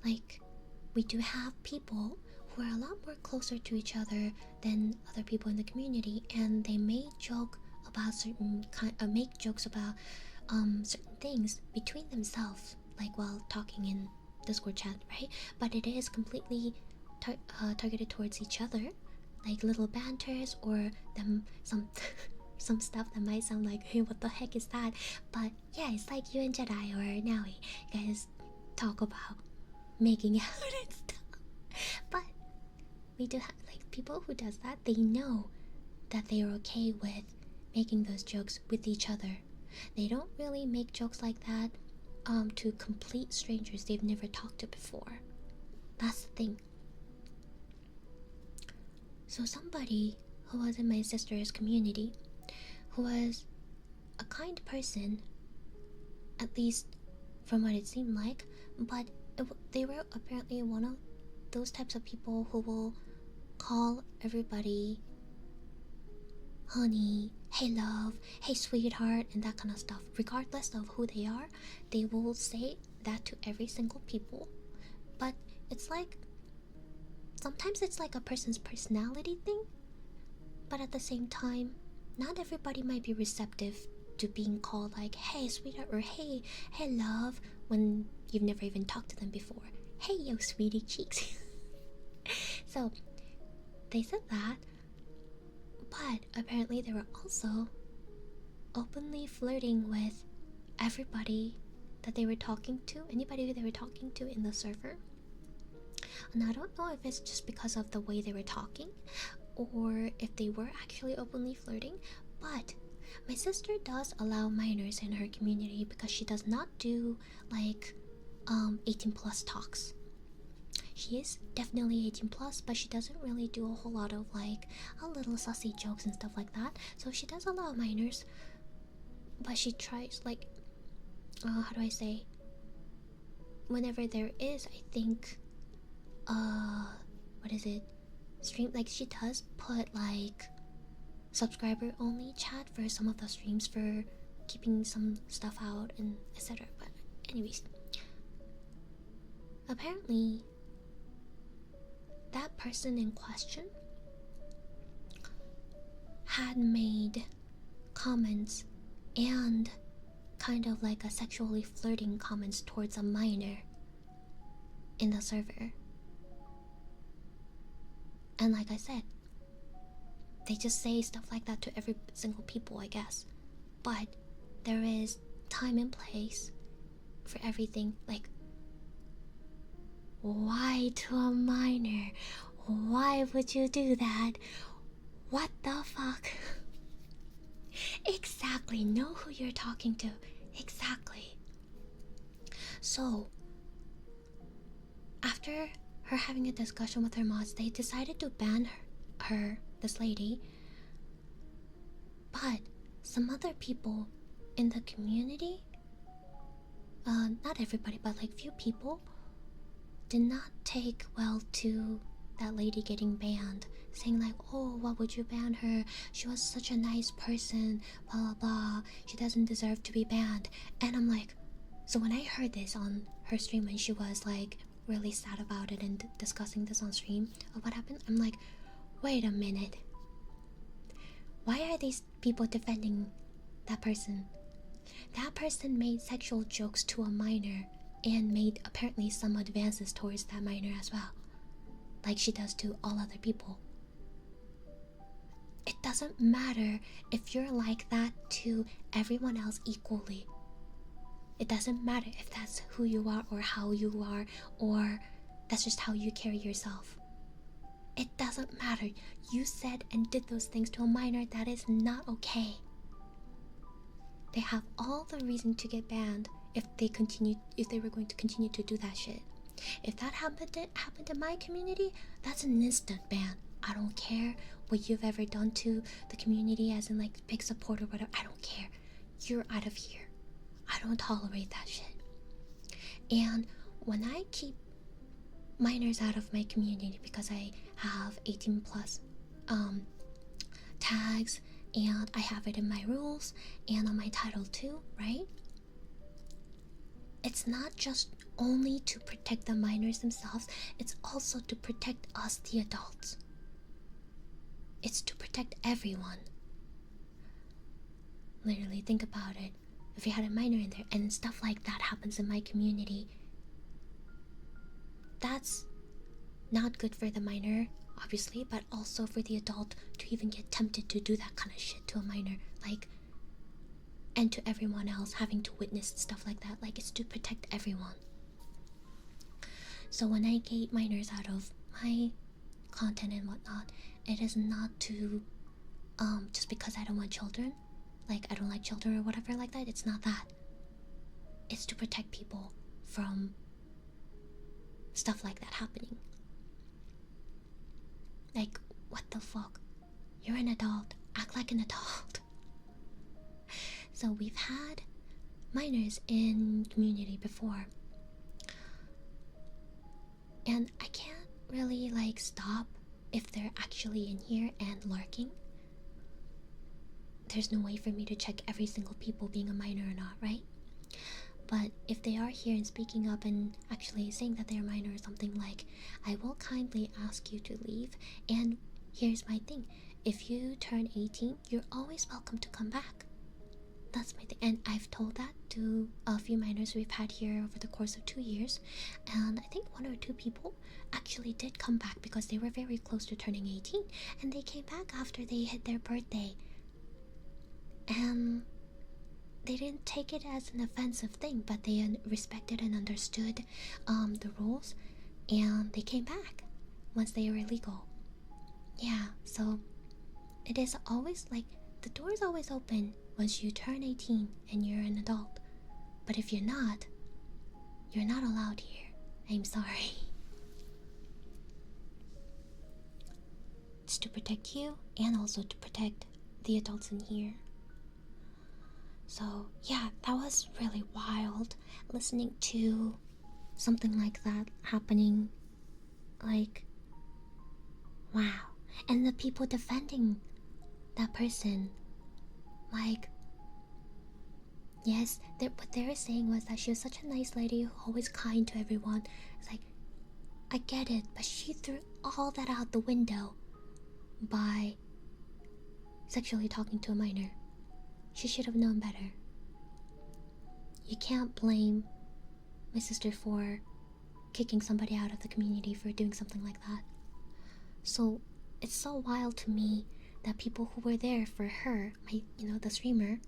like, we do have people who are a lot more closer to each other than other people in the community, and they may joke about make jokes about certain things between themselves, like while talking in Discord chat, right? But it is completely targeted towards each other, like little banters or them some some stuff that might sound like, hey, what the heck is that? But yeah, it's like you and Jedi or Naui guys talk about making out and stuff. But we do have like people who does that, they know that they are okay with making those jokes with each other. They don't really make jokes like that to complete strangers they've never talked to before. That's the thing. So somebody who was in my sister's community, who was a kind person, at least from what it seemed like, but they were apparently one of those types of people who will call everybody honey, hey love, hey sweetheart, and that kind of stuff. Regardless of who they are, they will say that to every single people. But it's like, sometimes it's like a person's personality thing, but at the same time, not everybody might be receptive to being called like, hey sweetheart, or hey love, when you've never even talked to them before. Hey yo sweetie cheeks. So they said that, but apparently they were also openly flirting with everybody that they were talking to, anybody who they were talking to in the server. And I don't know if it's just because of the way they were talking or if they were actually openly flirting, but my sister does allow minors in her community because she does not do like 18 plus talks. She is definitely 18 plus, but she doesn't really do a whole lot of like a little sussy jokes and stuff like that. So she does allow minors, but she tries like how do I say, whenever there is, I think what is it, stream, like she does put like subscriber only chat for some of the streams for keeping some stuff out and etc. But anyways, apparently that person in question had made comments and kind of like a sexually flirting comments towards a minor in the server. And like I said, they just say stuff like that to every single people, I guess. But there is time and place for everything. Like, why to a minor? Why would you do that? What the fuck? Exactly, know who you're talking to. Exactly. So, after her having a discussion with her mods, they decided to ban her, this lady. But some other people in the community, not everybody, but like few people, did not take well to that lady getting banned, saying like, oh, why would you ban her? She was such a nice person, blah blah blah, she doesn't deserve to be banned. And I'm like, So when I heard this on her stream when she was like really sad about it and discussing this on stream of what happened, I'm like, wait a minute. Why are these people defending that person? That person made sexual jokes to a minor and made apparently some advances towards that minor as well, like she does to all other people. It doesn't matter if you're like that to everyone else equally. It doesn't matter if that's who you are or how you are or that's just how you carry yourself. It doesn't matter. You said and did those things to a minor. That is not okay. They have all the reason to get banned if they were going to continue to do that shit. If that happened in my community, that's an instant ban. I don't care what you've ever done to the community, as in like big support or whatever. I don't care. You're out of here. I don't tolerate that shit. And when I keep minors out of my community because I have 18 plus tags and I have it in my rules and on my title too, right? It's not just only to protect the minors themselves, it's also to protect us, the adults. It's to protect everyone. Literally, think about it. If you had a minor in there and stuff like that happens in my community, that's not good for the minor, obviously, but also for the adult to even get tempted to do that kind of shit to a minor, like, and to everyone else having to witness stuff like that. Like, it's to protect everyone. So when I gate minors out of my content and whatnot, it is not to just because I don't want children, like I don't like children or whatever like that. It's not that. It's to protect people from stuff like that happening. Like, what the fuck? You're an adult. Act like an adult. So we've had minors in community before, and I can't really like stop if they're actually in here and lurking. There's no way for me to check every single people being a minor or not, right? But if they are here and speaking up and actually saying that they're minor or something, like, I will kindly ask you to leave. And here's my thing. If you turn 18, you're always welcome to come back. That's my thing. And I've told that to a few minors we've had here over the course of 2 years. And I think 1 or 2 people actually did come back because they were very close to turning 18. And they came back after they hit their birthday. And they didn't take it as an offensive thing, but they respected and understood the rules, and they came back once they were legal. Yeah, so it is always like the door is always open once you turn 18 and you're an adult. But if you're not allowed here. I'm sorry. It's to protect you and also to protect the adults in here. So yeah, that was really wild listening to something like that happening. Like, wow. And the people defending that person, like, yes, what they were saying was that she was such a nice lady, always kind to everyone. It's like, I get it, but she threw all that out the window by sexually talking to a minor. She should have known better. You can't blame my sister for kicking somebody out of the community for doing something like that. So it's so wild to me that people who were there for her, the streamer,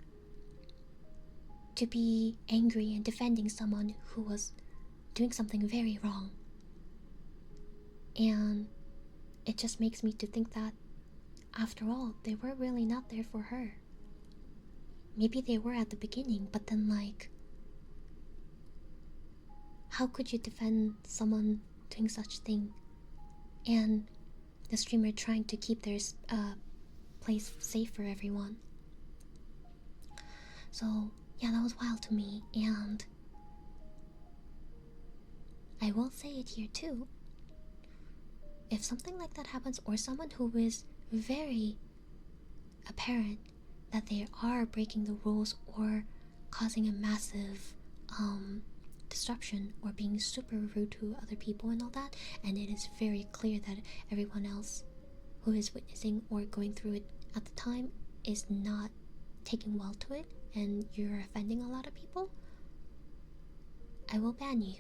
to be angry and defending someone who was doing something very wrong. And it just makes me to think that, after all, they were really not there for her. Maybe they were at the beginning, but then, like, how could you defend someone doing such thing? And the streamer trying to keep their place safe for everyone. So, yeah, that was wild to me, and I will say it here too. If something like that happens, or someone who is very apparent that they are breaking the rules or causing a massive disruption or being super rude to other people and all that, and it is very clear that everyone else who is witnessing or going through it at the time is not taking well to it, and you're offending a lot of people, I will ban you.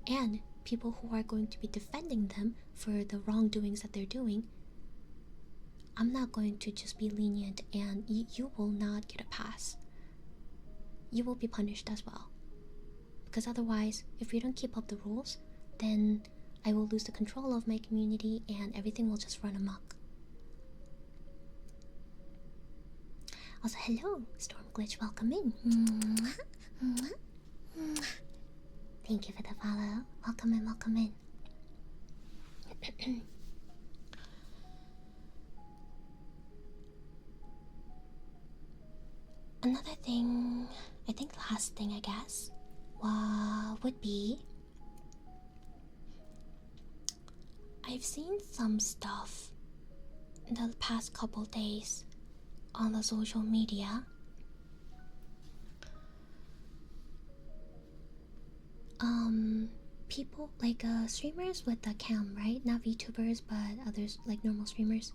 And people who are going to be defending them for the wrongdoings that they're doing, I'm not going to just be lenient, and you will not get a pass. You will be punished as well. Because otherwise, if we don't keep up the rules, then I will lose the control of my community and everything will just run amok. Also, hello, Storm Glitch, welcome in. Thank you for the follow. Welcome in, welcome in. Another thing, I think last thing I guess, would be, I've seen some stuff in the past couple days on the social media. People like streamers with the cam, right? Not VTubers, but others like normal streamers.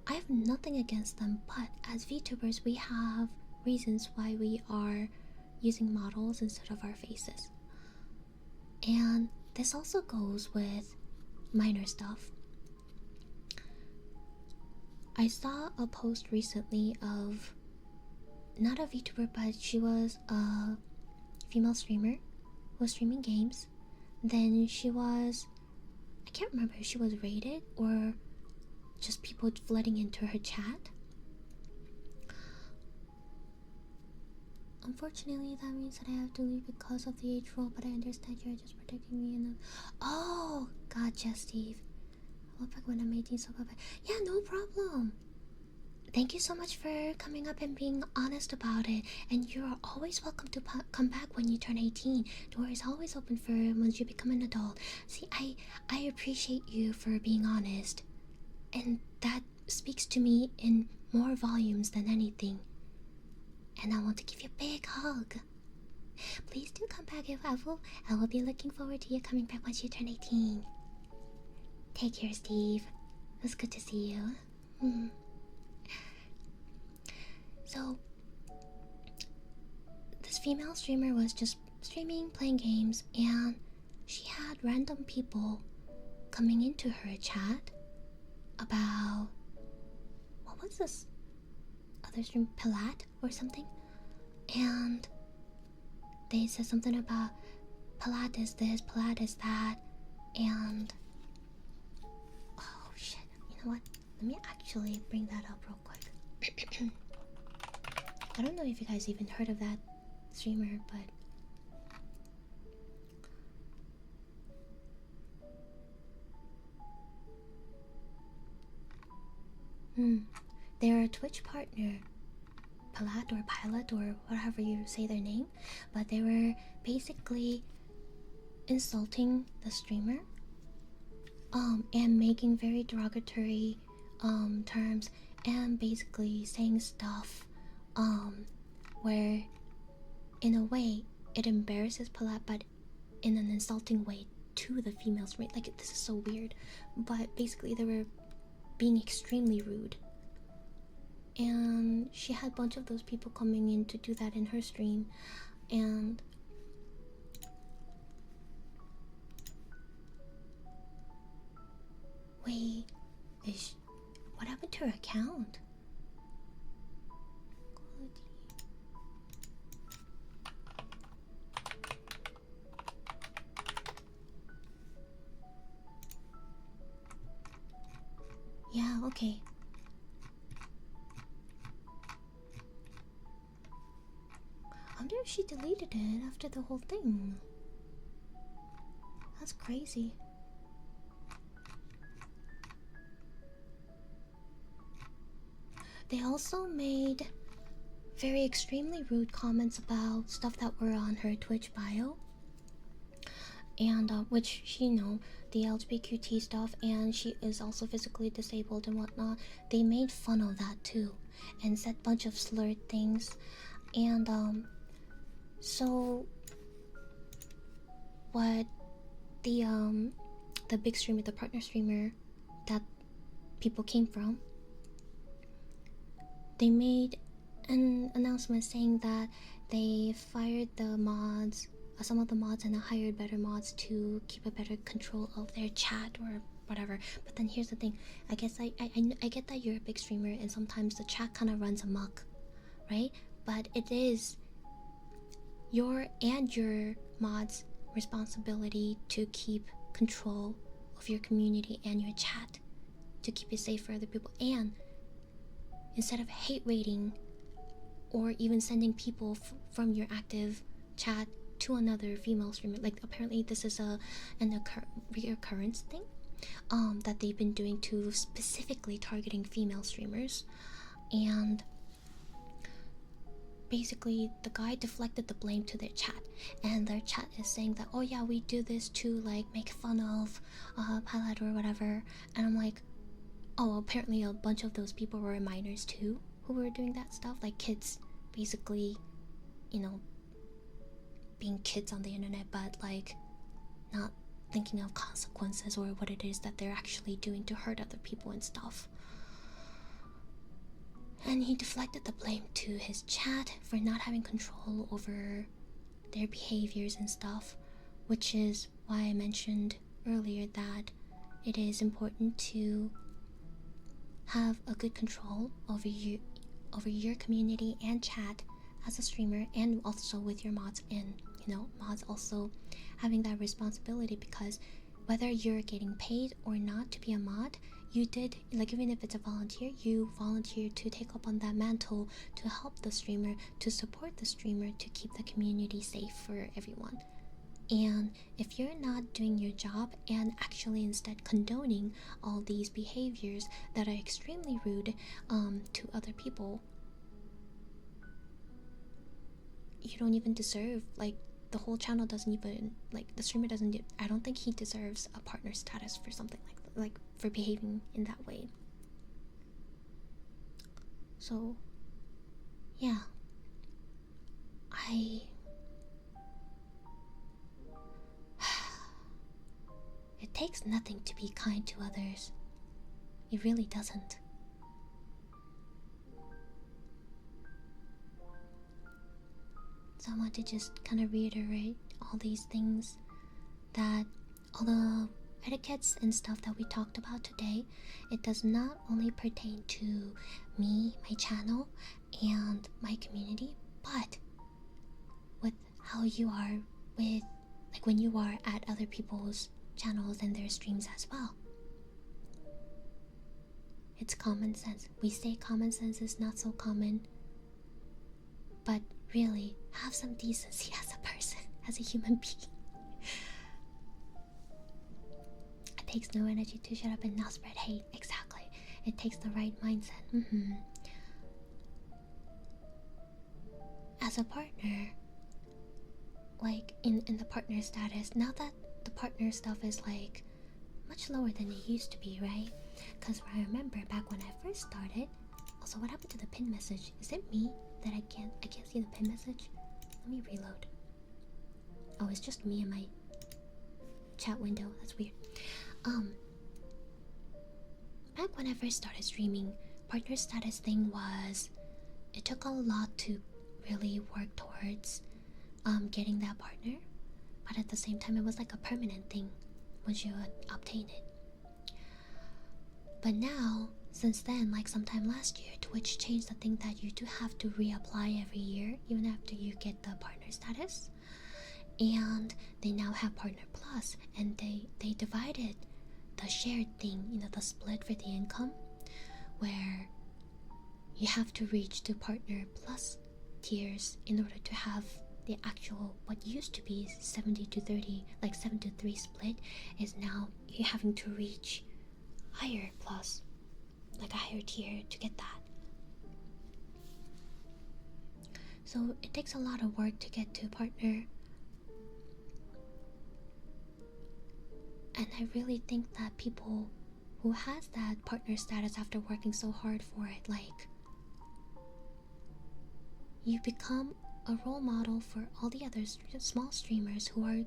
I have nothing against them, but as VTubers, we have reasons why we are using models instead of our faces. And this also goes with minor stuff. I saw a post recently of not a VTuber, but she was a female streamer who was streaming games. Then she was, I can't remember if she was raided or just people flooding into her chat. Unfortunately, that means that I have to leave because of the age rule, but I understand you're just protecting me and oh, gotcha, Steve. I look back when I'm 18, so bye bye. Yeah, no problem. Thank you so much for coming up and being honest about it. And you're always welcome to come back when you turn 18. The door is always open for once you become an adult. See, I appreciate you for being honest. And that speaks to me in more volumes than anything. And I want to give you a big hug. Please do come back. I will be looking forward to you coming back once you turn 18. Take care, Steve. It was good to see you. So, this female streamer was just streaming, playing games, and she had random people coming into her chat about, what was this other stream, Palat or something, and they said something about Palat is this, Palat is that, and oh shit, you know what, let me actually bring that up real quick. I don't know if you guys even heard of that streamer, but they're a Twitch partner, Palat or Pilot or whatever you say their name, but they were basically insulting the streamer, and making very derogatory terms, and basically saying stuff where in a way it embarrasses Palat, but in an insulting way to the females, right? Like, this is so weird, but basically they were being extremely rude, and she had a bunch of those people coming in to do that in her stream. And wait, what happened to her account? Yeah, okay. I wonder if she deleted it after the whole thing. That's crazy. They also made very extremely rude comments about stuff that were on her Twitch bio. And which she, the LGBTQT stuff, and she is also physically disabled and whatnot. They made fun of that too, and said a bunch of slurred things. And so what the big streamer, the partner streamer that people came from, they made an announcement saying that they fired the mods, some of the mods, and hired better mods to keep a better control of their chat or whatever. But then here's the thing, I guess I get that you're a big streamer and sometimes the chat kind of runs amok, right? But it is your and your mods' responsibility to keep control of your community and your chat, to keep it safe for other people. And instead of hate raiding or even sending people from your active chat to another female streamer, like apparently this is an reoccurrence thing that they've been doing, to specifically targeting female streamers. And basically the guy deflected the blame to their chat, and their chat is saying that, oh yeah, we do this to like make fun of Pilot or whatever. And I'm like, oh, apparently a bunch of those people were minors too who were doing that stuff, like kids, basically, you know, being kids on the internet, but like not thinking of consequences or what it is that they're actually doing to hurt other people and stuff. And he deflected the blame to his chat for not having control over their behaviors and stuff, which is why I mentioned earlier that it is important to have a good control over your community and chat as a streamer, and also with your mods, and you know, mods also having that responsibility, because whether you're getting paid or not to be a mod, you did, like, even if it's a volunteer, you volunteer to take up on that mantle to help the streamer, to support the streamer, to keep the community safe for everyone. And if you're not doing your job and actually instead condoning all these behaviors that are extremely rude to other people, you don't even deserve, like, the whole channel doesn't even, like, the streamer doesn't, I don't think he deserves a partner status for something like that, like for behaving in that way. So yeah, it takes nothing to be kind to others. It really doesn't. So I want to just kind of reiterate all these things, that all the etiquettes and stuff that we talked about today, it does not only pertain to me, my channel, and my community, but with how you are with, like, when you are at other people's channels and their streams as well. It's common sense. We say common sense is not so common, but really, have some decency as a person, as a human being. It takes no energy to shut up and not spread hate. Exactly. It takes the right mindset. As a partner, like in the partner status, now that the partner stuff is like much lower than it used to be, right? Because I remember back when I first started. Also, what happened to the pin message? Is it me that I can't see the pin message? Let me reload. Oh, it's just me and my chat window. That's weird. Back when I first started streaming, partner status thing was, it took a lot to really work towards getting that partner, but at the same time it was like a permanent thing once you obtain it. But now, since then, like sometime last year, Twitch changed the thing that you do have to reapply every year, even after you get the partner status. And they now have Partner Plus, and they divided the shared thing, you know, the split for the income, where you have to reach the Partner Plus tiers in order to have the actual, what used to be 70 to 30, like 7 to 3 split, is now you're having to reach higher plus, like a higher tier to get that. So it takes a lot of work to get to partner, and I really think that people who has that partner status after working so hard for it, like, you become a role model for all the other small streamers who are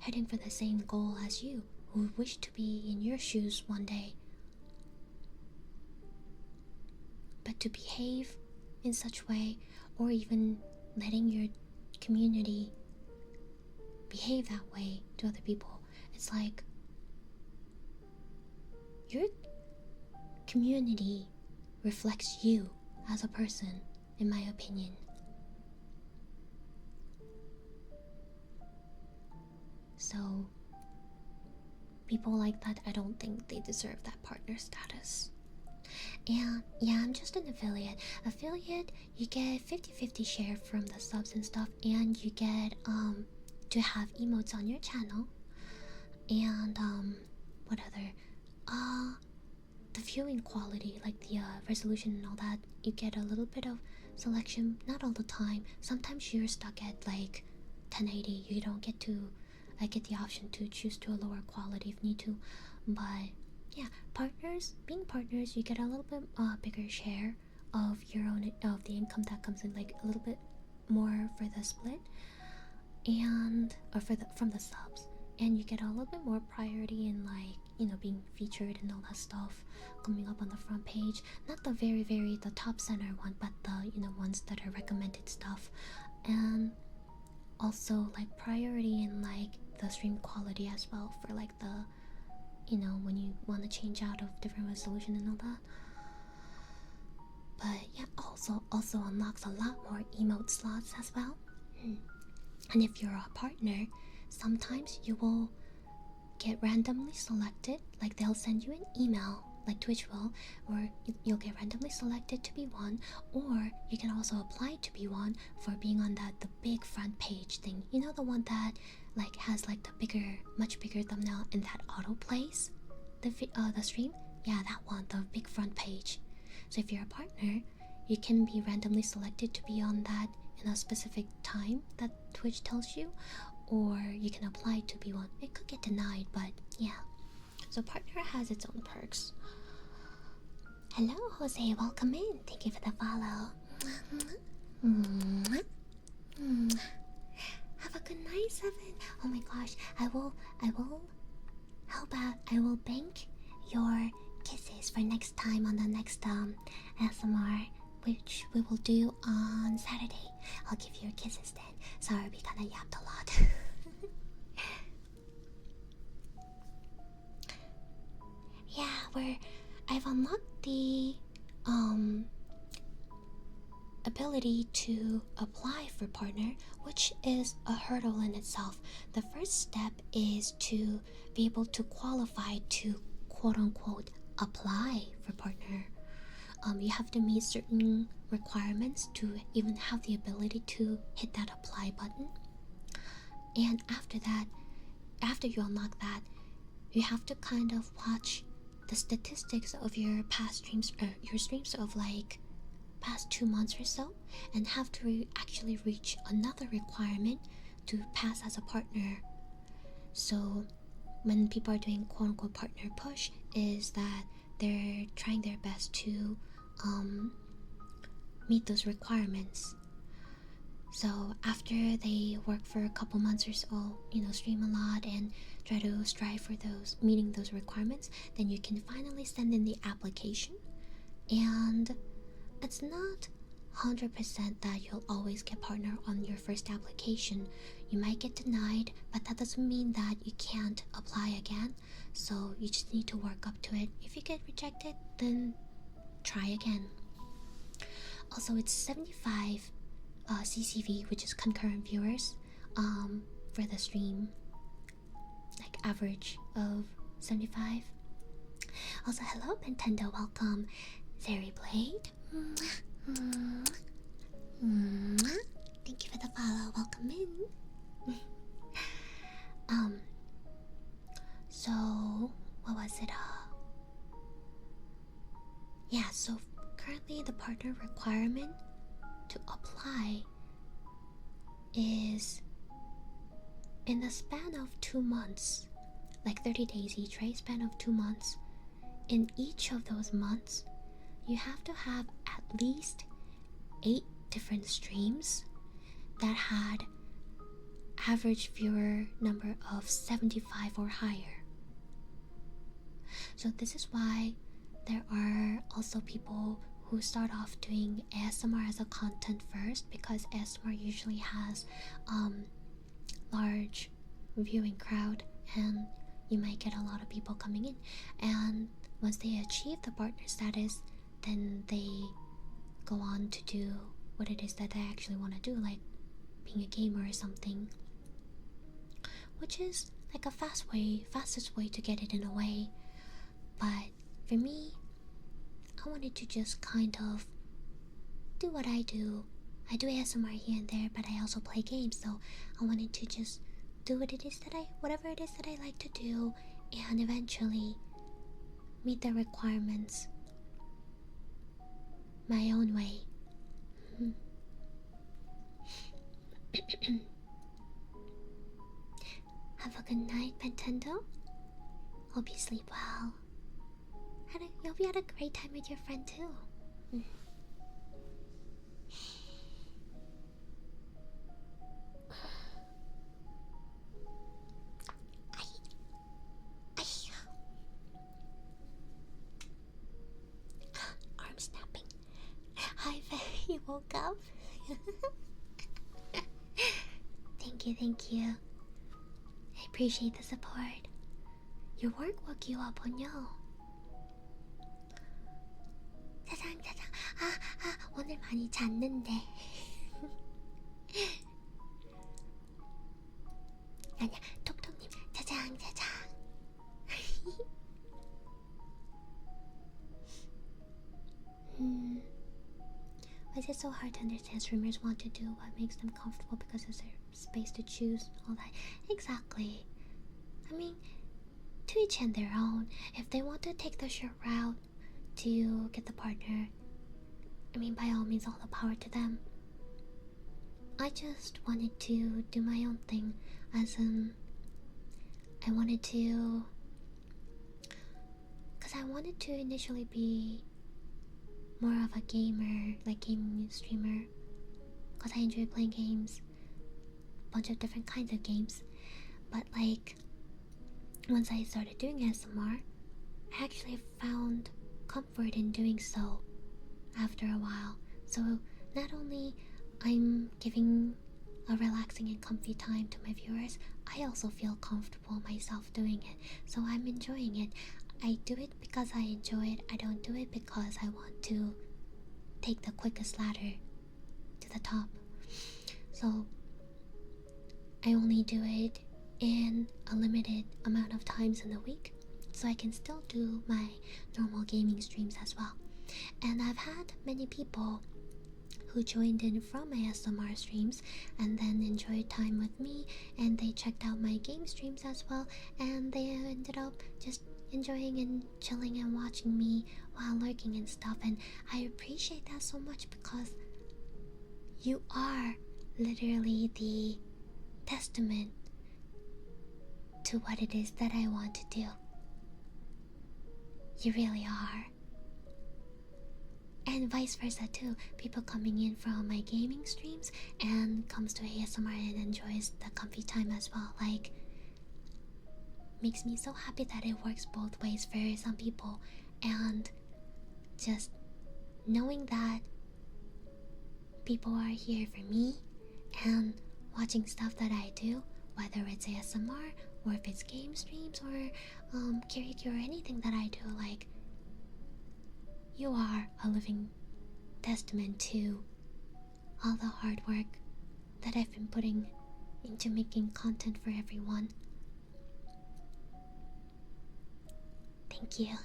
heading for the same goal as you, who wish to be in your shoes one day. But to behave in such way, or even letting your community behave that way to other people, it's like your community reflects you as a person, in my opinion. So people like that, I don't think they deserve that partner status. And yeah, I'm just an affiliate. Affiliate, you get 50-50 share from the subs and stuff, and you get to have emotes on your channel. And what other? The viewing quality, like the resolution and all that, you get a little bit of selection, not all the time. Sometimes you're stuck at like 1080. You don't get to get the option to choose to a lower quality if need to. But yeah, partners, being partners, you get a little bit bigger share of your own of the income that comes in, like a little bit more for the split, and or for the from the subs, and you get a little bit more priority in, like, you know, being featured and all that stuff, coming up on the front page. Not the the top center one, but the, you know, ones that are recommended stuff. And also like priority in like the stream quality as well, for like the, you know, when you want to change out of different resolution and all that. But yeah, also unlocks a lot more emote slots as well. And if you're a partner, sometimes you will get randomly selected. Like they'll send you an email, like Twitch will, or you'll get randomly selected to be one, or you can also apply to be one for being on the big front page thing. You know, the one that like has like the bigger, much bigger thumbnail and that auto plays the stream. Yeah, that one, the big front page. So if you're a partner, you can be randomly selected to be on that in a specific time that Twitch tells you, or you can apply to be one. It could get denied, but yeah. So partner has its own perks. Hello, Jose, welcome in. Thank you for the follow. Have a good night, Seven. Oh my gosh, I will help out. I will bank your kisses for next time on the next ASMR, which we will do on Saturday. I'll give you your kisses then. Sorry, we kinda yapped a lot. Yeah, I've unlocked the ability to apply for partner, which is a hurdle in itself. The first step is to be able to qualify to quote-unquote apply for partner. You have to meet certain requirements to even have the ability to hit that apply button. And after that, after you unlock that, you have to kind of watch the statistics of your past streams, or your streams of like past 2 months or so, and have to actually reach another requirement to pass as a partner. So when people are doing quote-unquote partner push, is that they're trying their best to meet those requirements. So after they work for a couple months or so, you know, stream a lot and try to strive for those, meeting those requirements, then you can finally send in the application. And it's not 100% that you'll always get partner on your first application. You might get denied, but that doesn't mean that you can't apply again. So you just need to work up to it. If you get rejected, then try again. Also, it's 75 CCV, which is concurrent viewers, for the stream, like average of 75. Also, hello Nintendo, welcome. Zeri Blade, thank you for the follow, welcome in. So what was it? Yeah, so currently the partner requirement to apply is in the span of 2 months, like 30 days each, right? Span of 2 months. In each of those months, you have to have at least 8 different streams that had average viewer number of 75 or higher. So this is why there are also people who start off doing ASMR as a content first, because ASMR usually has large viewing crowd and you might get a lot of people coming in, and once they achieve the partner status, then they go on to do what it is that they actually want to do, like being a gamer or something, which is like a fastest way to get it in a way. But for me, I wanted to just kind of do what I do. I do ASMR here and there, but I also play games, so I wanted to just do whatever it is that I like to do, and eventually meet the requirements my own way. Have a good night, Nintendo. Hope you sleep well. Hope you had a great time with your friend too. Arm snapping. Hi, you woke up? Thank you. I appreciate the support. Your work woke you up, on yo. 짜장. 오늘 많이 잤는데. 아니야, 톡톡님, 짜장. Why is it so hard to understand streamers want to do what makes them comfortable because it's their space to choose all that? Exactly. I mean, to each and their own. If they want to take the short route to get the partner, I mean, by all means, all the power to them. I just wanted to do my own thing, as in, I wanted to initially be more of a gamer, like gaming streamer, because I enjoy playing games, a bunch of different kinds of games. But like, once I started doing ASMR, I actually found comfort in doing so after a while. So not only I'm giving a relaxing and comfy time to my viewers, I also feel comfortable myself doing it, so I'm enjoying it. I do it because I enjoy it. I don't do it because I want to take the quickest ladder to the top. So I only do it in a limited amount of times in a week, so I can still do my normal gaming streams as well. And I've had many people who joined in from ASMR streams and then enjoyed time with me, and they checked out my game streams as well, and they ended up just enjoying and chilling and watching me while lurking and stuff. And I appreciate that so much, because you are literally the testament to what it is that I want to do. You really are. And vice versa too. People coming in from my gaming streams and comes to ASMR and enjoys the comfy time as well. Like, makes me so happy that it works both ways for some people. And just knowing that people are here for me and watching stuff that I do, whether it's ASMR or if it's game streams or karaoke or anything that I do, like, you are a living testament to all the hard work that I've been putting into making content for everyone. Thank you.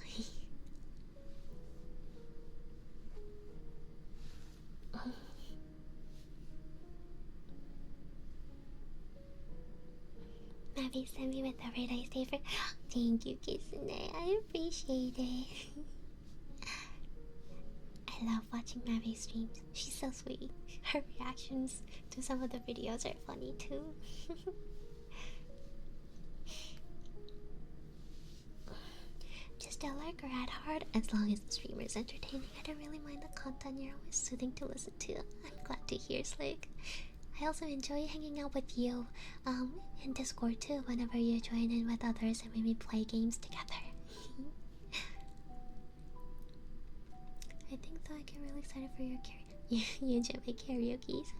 Mavi sent me with the red eye saver. Thank you, Kissune. I appreciate it. I love watching Mavi streams. She's so sweet. Her reactions to some of the videos are funny too. Just stellar or at heart, as long as the streamer is entertaining, I don't really mind the content. You're always soothing to listen to. I'm glad to hear, Slick. I also enjoy hanging out with you in Discord too, whenever you join in with others and maybe play games together. I think though I get really excited for your karaoke. You enjoy my karaoke's.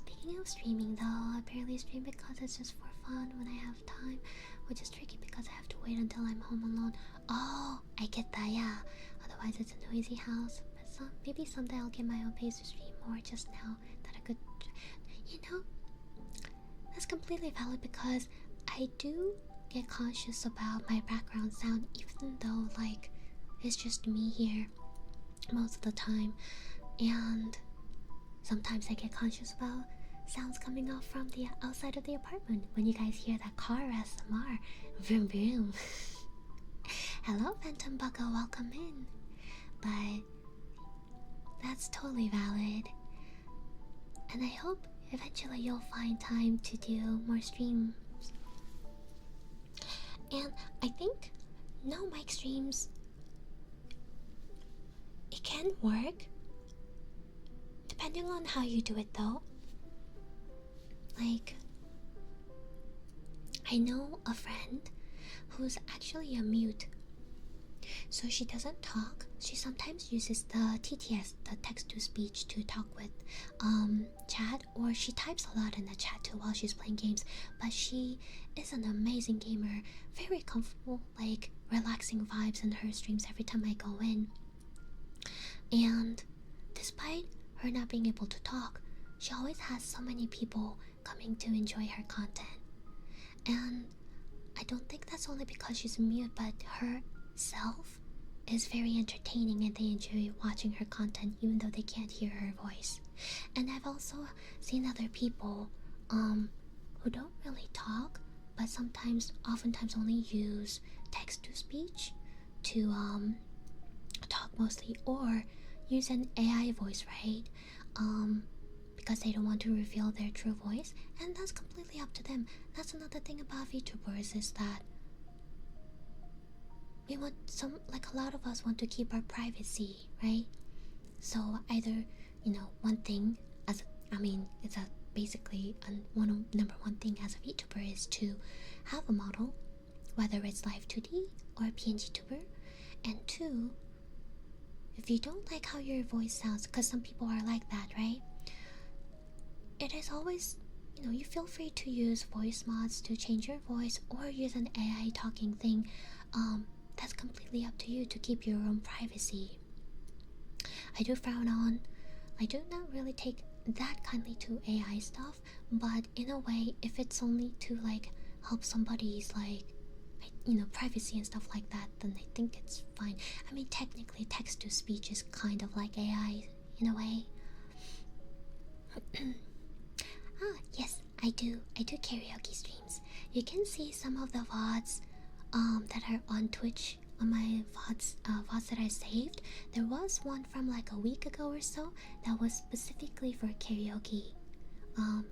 Speaking of streaming though, I barely stream because it's just for fun when I have time, which is tricky because I have to wait until I'm home alone. Oh, I get that, yeah. Otherwise it's a noisy house. But maybe someday I'll get my own place to stream more. Just now that I could, you know, that's completely valid because I do get conscious about my background sound, even though like it's just me here most of the time, and sometimes I get conscious about sounds coming off from the outside of the apartment when you guys hear that car ASMR. Vroom vroom. Hello Phantom Buggo, welcome in. But that's totally valid, and I hope eventually you'll find time to do more streams. And I think no mic streams, it can work depending on how you do it though. Like, I know a friend who's actually a mute, so she doesn't talk. She sometimes uses the TTS, the text to speech, to talk with chat, or she types a lot in the chat too while she's playing games. But she is an amazing gamer, very comfortable, like relaxing vibes in her streams every time I go in. And despite her not being able to talk, she always has so many people coming to enjoy her content. And I don't think that's only because she's mute, but herself is very entertaining and they enjoy watching her content even though they can't hear her voice. And I've also seen other people who don't really talk, but oftentimes only use text to speech to talk mostly, or use an AI voice, right? Because they don't want to reveal their true voice, and that's completely up to them. That's another thing about VTubers, is that we want a lot of us want to keep our privacy, right? So either, one thing it's basically number one thing as a VTuber is to have a model, whether it's live 2D or a PNG tuber, and two, if you don't like how your voice sounds, because some people are like that, right? It is always, you feel free to use voice mods to change your voice, or use an AI talking thing. That's completely up to you to keep your own privacy. I do not really take that kindly to AI stuff, but in a way, if it's only to help somebody's privacy and stuff like that, then I think it's fine. I mean, technically text to speech is kind of like AI in a way. Yes, I do karaoke streams. You can see some of the VODs that are on Twitch, on my VODs that I saved. There was one from a week ago or so that was specifically for karaoke.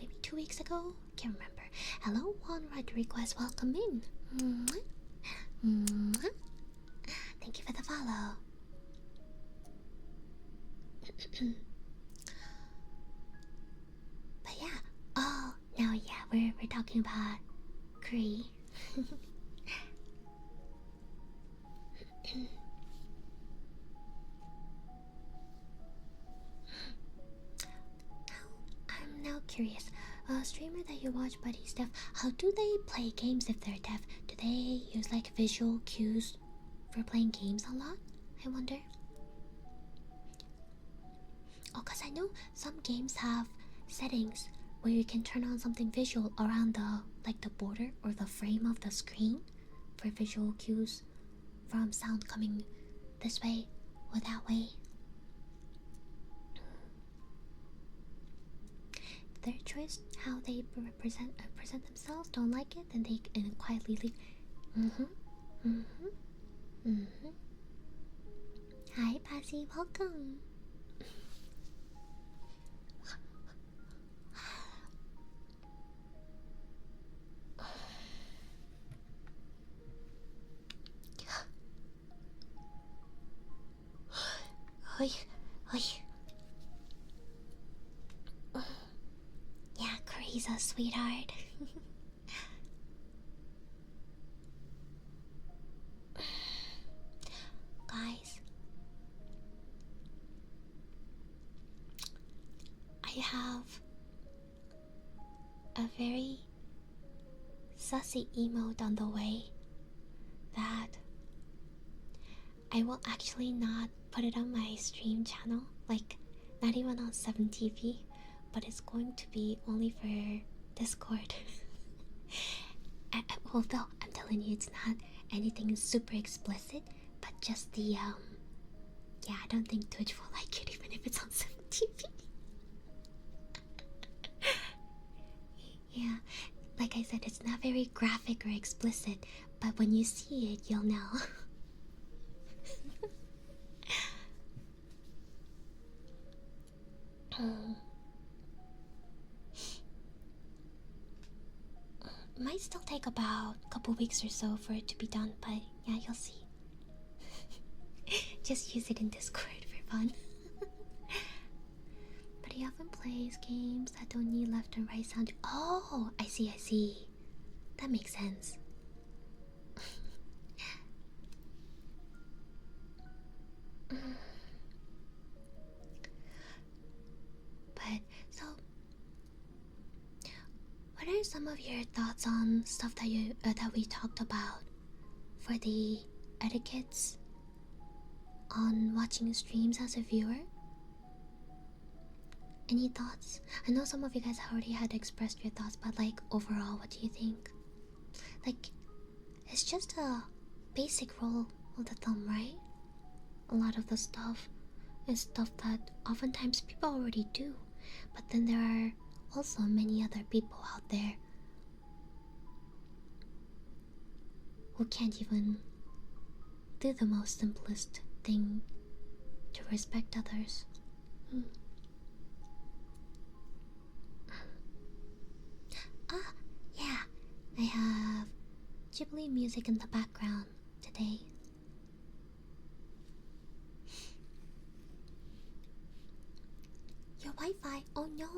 Maybe 2 weeks ago? Can't remember. Hello, Juan Rodriguez, welcome in. Mwah. Mwah. Thank you for the follow. But yeah, now we're talking about Cree. I'm now curious. A streamer that you watch, but he's deaf, how do they play games if they're deaf? Do they use visual cues for playing games a lot? I wonder. Oh, cause I know some games have settings where you can turn on something visual around the border or the frame of the screen for visual cues from sound coming this way or that way. Their choice, how they present themselves. Don't like it, then they can quietly leave. Hi, Passy, welcome. Oi, oi. Yeah, Carissa, sweetheart. Guys, I have a very sussy emote on the way that I will actually not put it on my stream channel, like not even on 7TV, but it's going to be only for Discord. Although I'm telling you, it's not anything super explicit, but just the yeah, I don't think Twitch will like it even if it's on 7TV. Yeah, like I said, it's not very graphic or explicit, but when you see it, you'll know. Might still take about a couple weeks or so for it to be done, but yeah, you'll see. Just use it in Discord for fun. But he often plays games that don't need left and right sound. Oh, I see, I see. That makes sense. But so, what are some of your thoughts on stuff that we talked about for the etiquettes on watching streams as a viewer? Any thoughts? I know some of you guys already had expressed your thoughts, but like overall, what do you think? Like, it's just a basic rule of the thumb, right? A lot of the stuff is stuff that oftentimes people already do, but then there are also many other people out there who can't even do the most simplest thing to respect others. Ah, yeah, I have Ghibli music in the background today. Your Wi-Fi? Oh no!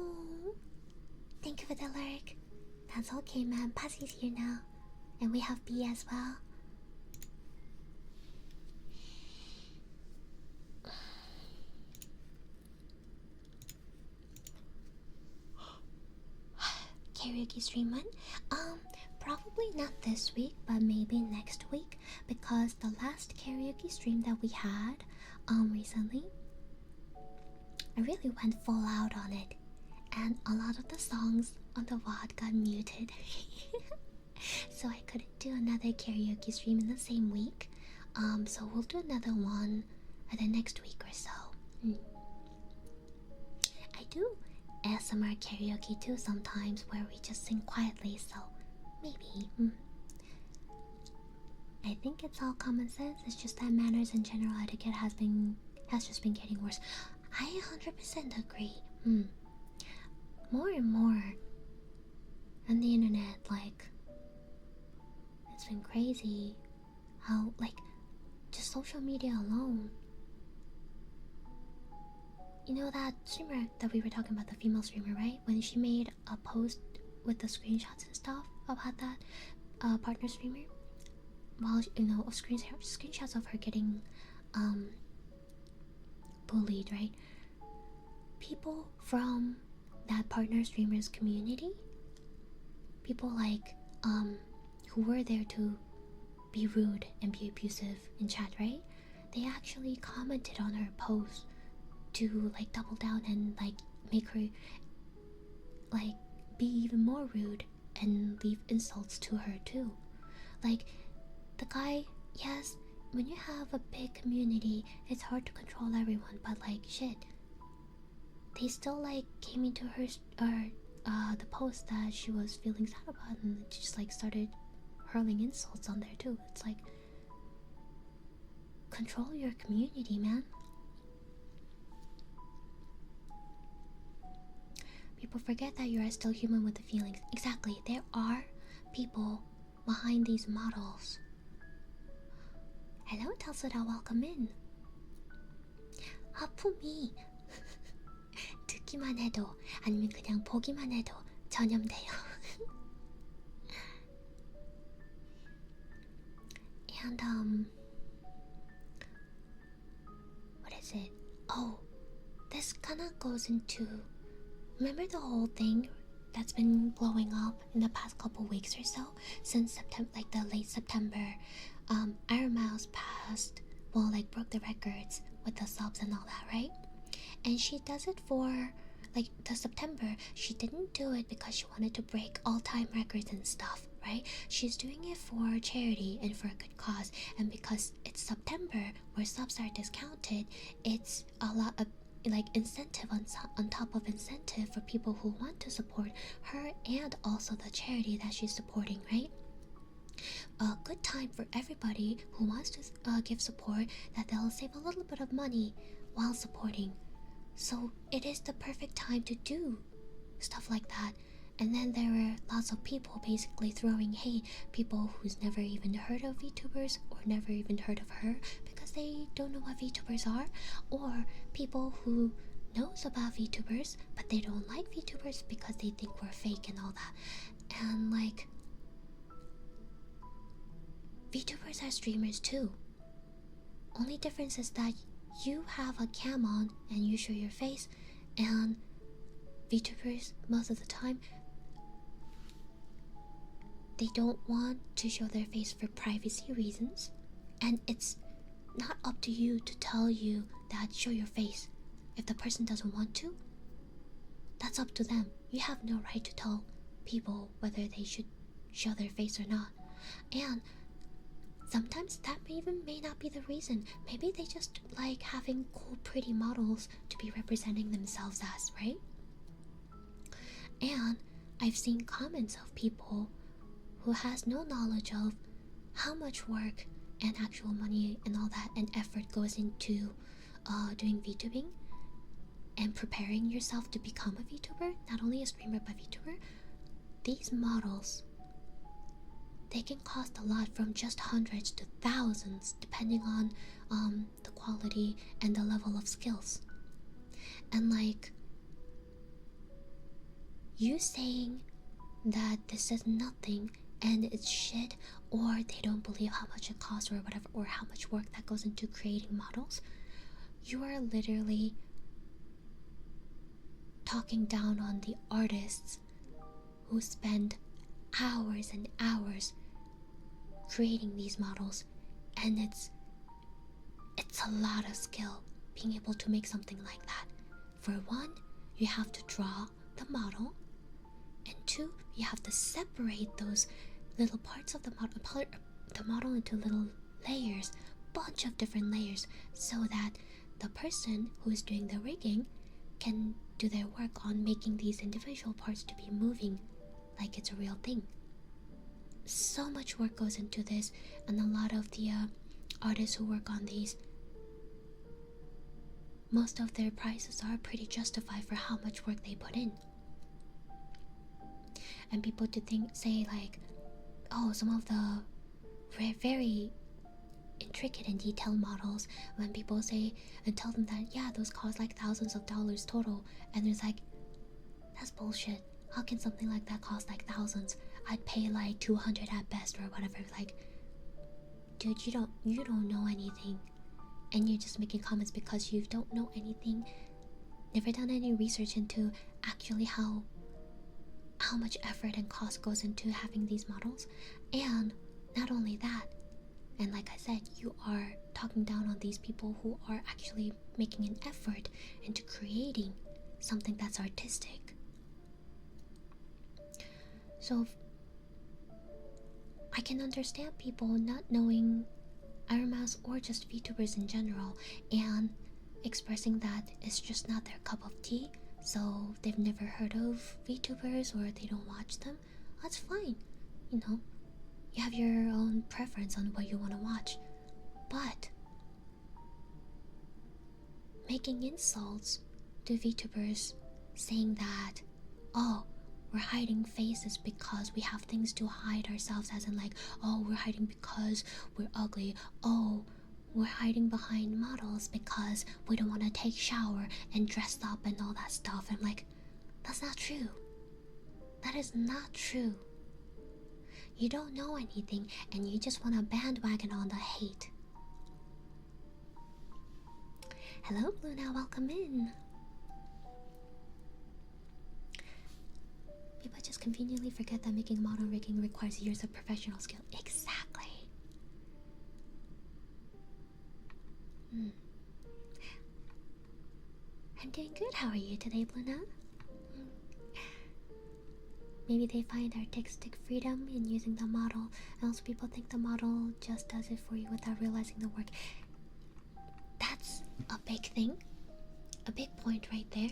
Thank you for the lurk. That's okay, man. Passy's here now, and we have B as well. Karaoke stream one? Probably not this week, but maybe next week, because the last karaoke stream that we had, recently, I really went full out on it, and a lot of the songs on the VOD got muted. So I couldn't do another karaoke stream in the same week. So we'll do another one the next week or so. I do ASMR karaoke too sometimes, where we just sing quietly, so maybe. I think it's all common sense. It's just that manners and general etiquette has just been getting worse. I 100% agree. More and more on the internet, like, it's been crazy how, like, just social media alone. You know that streamer that we were talking about, the female streamer, right? When she made a post with the screenshots and stuff about that partner streamer, well, you know, screenshots of her getting bullied, right? People from that partner streamers community, people like who were there to be rude and be abusive in chat, right? They actually commented on her post to like double down and like make her like be even more rude and leave insults to her too. Like, the guy, yes, when you have a big community, it's hard to control everyone, but like, shit, they still like came into her the post that she was feeling sad about, and just like started hurling insults on there too. It's like, control your community, man. People forget that you are still human with the feelings. Exactly, there are people behind these models. Hello, Telsuda, welcome in. 하품이 듣기만 해도 아니면 그냥 보기만 해도 전염돼요. And what is it? Oh, this kind of goes into, remember the whole thing that's been blowing up in the past couple weeks or so, since September, like the late September. Iron Mouse passed, well, like broke the records with the subs and all that, right? And she does it for like the September. She didn't do it because she wanted to break all-time records and stuff, right? She's doing it for charity and for a good cause, and because it's September where subs are discounted, it's a lot of like incentive on top of incentive for people who want to support her and also the charity that she's supporting, right? A good time for everybody who wants to give support, that they'll save a little bit of money while supporting. So it is the perfect time to do stuff like that. And then there were lots of people basically throwing hate, people who's never even heard of VTubers or never even heard of her because they don't know what VTubers are, or people who knows about VTubers but they don't like VTubers because they think we're fake and all that. And like, VTubers are streamers too. Only difference is that you have a cam on and you show your face, and VTubers most of the time they don't want to show their face for privacy reasons, and it's not up to you to tell you that show your face. If the person doesn't want to, that's up to them. You have no right to tell people whether they should show their face or not. And sometimes that may not be the reason. Maybe they just like having cool, pretty models to be representing themselves as, right? And I've seen comments of people who has no knowledge of how much work and actual money and all that and effort goes into doing VTubing and preparing yourself to become a VTuber, not only a streamer but VTuber. These models, they can cost a lot, from just hundreds to thousands, depending on the quality and the level of skills. And like, you saying that this is nothing and it's shit, or they don't believe how much it costs or whatever, or how much work that goes into creating models, you are literally talking down on the artists who spend hours and hours creating these models. And it's a lot of skill being able to make something like that. For one, you have to draw the model, and two, you have to separate those little parts of the model into little layers, bunch of different layers, so that the person who is doing the rigging can do their work on making these individual parts to be moving like it's a real thing. So much work goes into this, and a lot of the artists who work on these, most of their prices are pretty justified for how much work they put in. And people to say like, oh, some of the very intricate and detailed models, when people say and tell them that, yeah, those cost like thousands of dollars total, and there's like, that's bullshit. How can something like that cost like thousands? I'd pay like 200 at best or whatever. Like, dude, you don't know anything, and you're just making comments because you don't know anything, never done any research into actually how much effort and cost goes into having these models. And not only that, and like I said, you are talking down on these people who are actually making an effort into creating something that's artistic. So I can understand people not knowing Iron Mouse or just VTubers in general, and expressing that it's just not their cup of tea, so they've never heard of VTubers or they don't watch them. That's fine, you know, you have your own preference on what you want to watch. But making insults to VTubers, saying that, oh, we're hiding faces because we have things to hide ourselves, as in like, oh, we're hiding because we're ugly, oh, we're hiding behind models because we don't want to take shower and dress up and all that stuff. I'm like, that's not true. That is not true. You don't know anything and you just want to bandwagon on the hate. Hello, Luna, welcome in. People just conveniently forget that making model rigging requires years of professional skill. Exactly. I'm doing good. How are you today, Luna? Maybe they find artistic freedom in using the model, and also people think the model just does it for you without realizing the work. That's a big thing, a big point right there.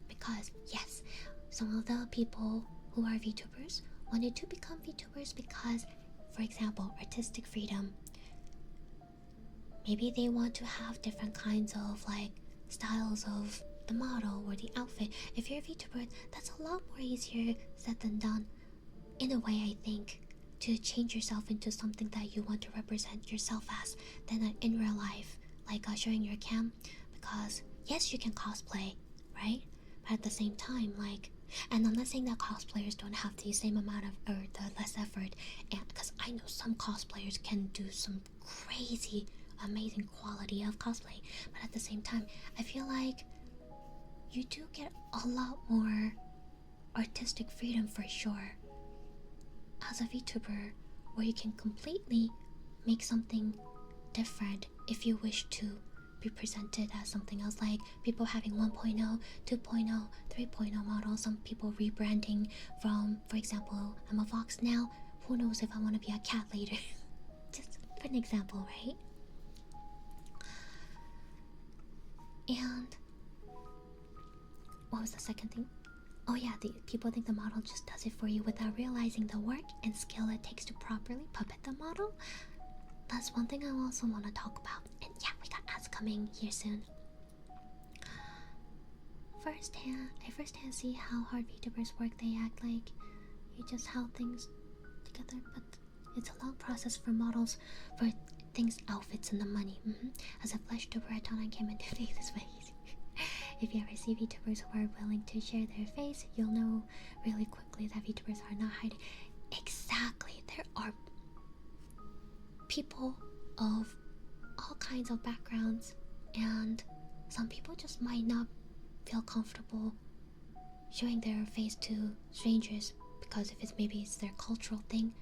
Because yes, some of the people who are VTubers wanted to become VTubers because, for example, artistic freedom. Maybe they want to have different kinds of like styles of the model or the outfit. If you're a VTuber, that's a lot more easier said than done. In a way, I think, to change yourself into something that you want to represent yourself as than in real life, like showing your cam. Because yes, you can cosplay, right? But at the same time, like, and I'm not saying that cosplayers don't have the same amount of or the less effort, and because I know some cosplayers can do some crazy amazing quality of cosplay, but at the same time I feel like you do get a lot more artistic freedom for sure as a VTuber, where you can completely make something different if you wish to be presented as something else, like people having 1.0, 2.0, 3.0 models, some people rebranding from, for example, I'm a fox now, who knows if I want to be a cat later. Just for an example, right? And what was the second thing? Oh yeah, the people think the model just does it for you without realizing the work and skill it takes to properly puppet the model. That's one thing I also want to talk about. And yeah, we got ads coming here soon. I firsthand see how hard VTubers work. They act like you just held things together, but it's a long process for models, for things, outfits, and the money. As a flesh tuber, I thought I came into face this way easy. If you ever see VTubers who are willing to share their face, you'll know really quickly that VTubers are not hiding. Exactly, there are people of all kinds of backgrounds, and some people just might not feel comfortable showing their face to strangers because maybe it's their cultural thing,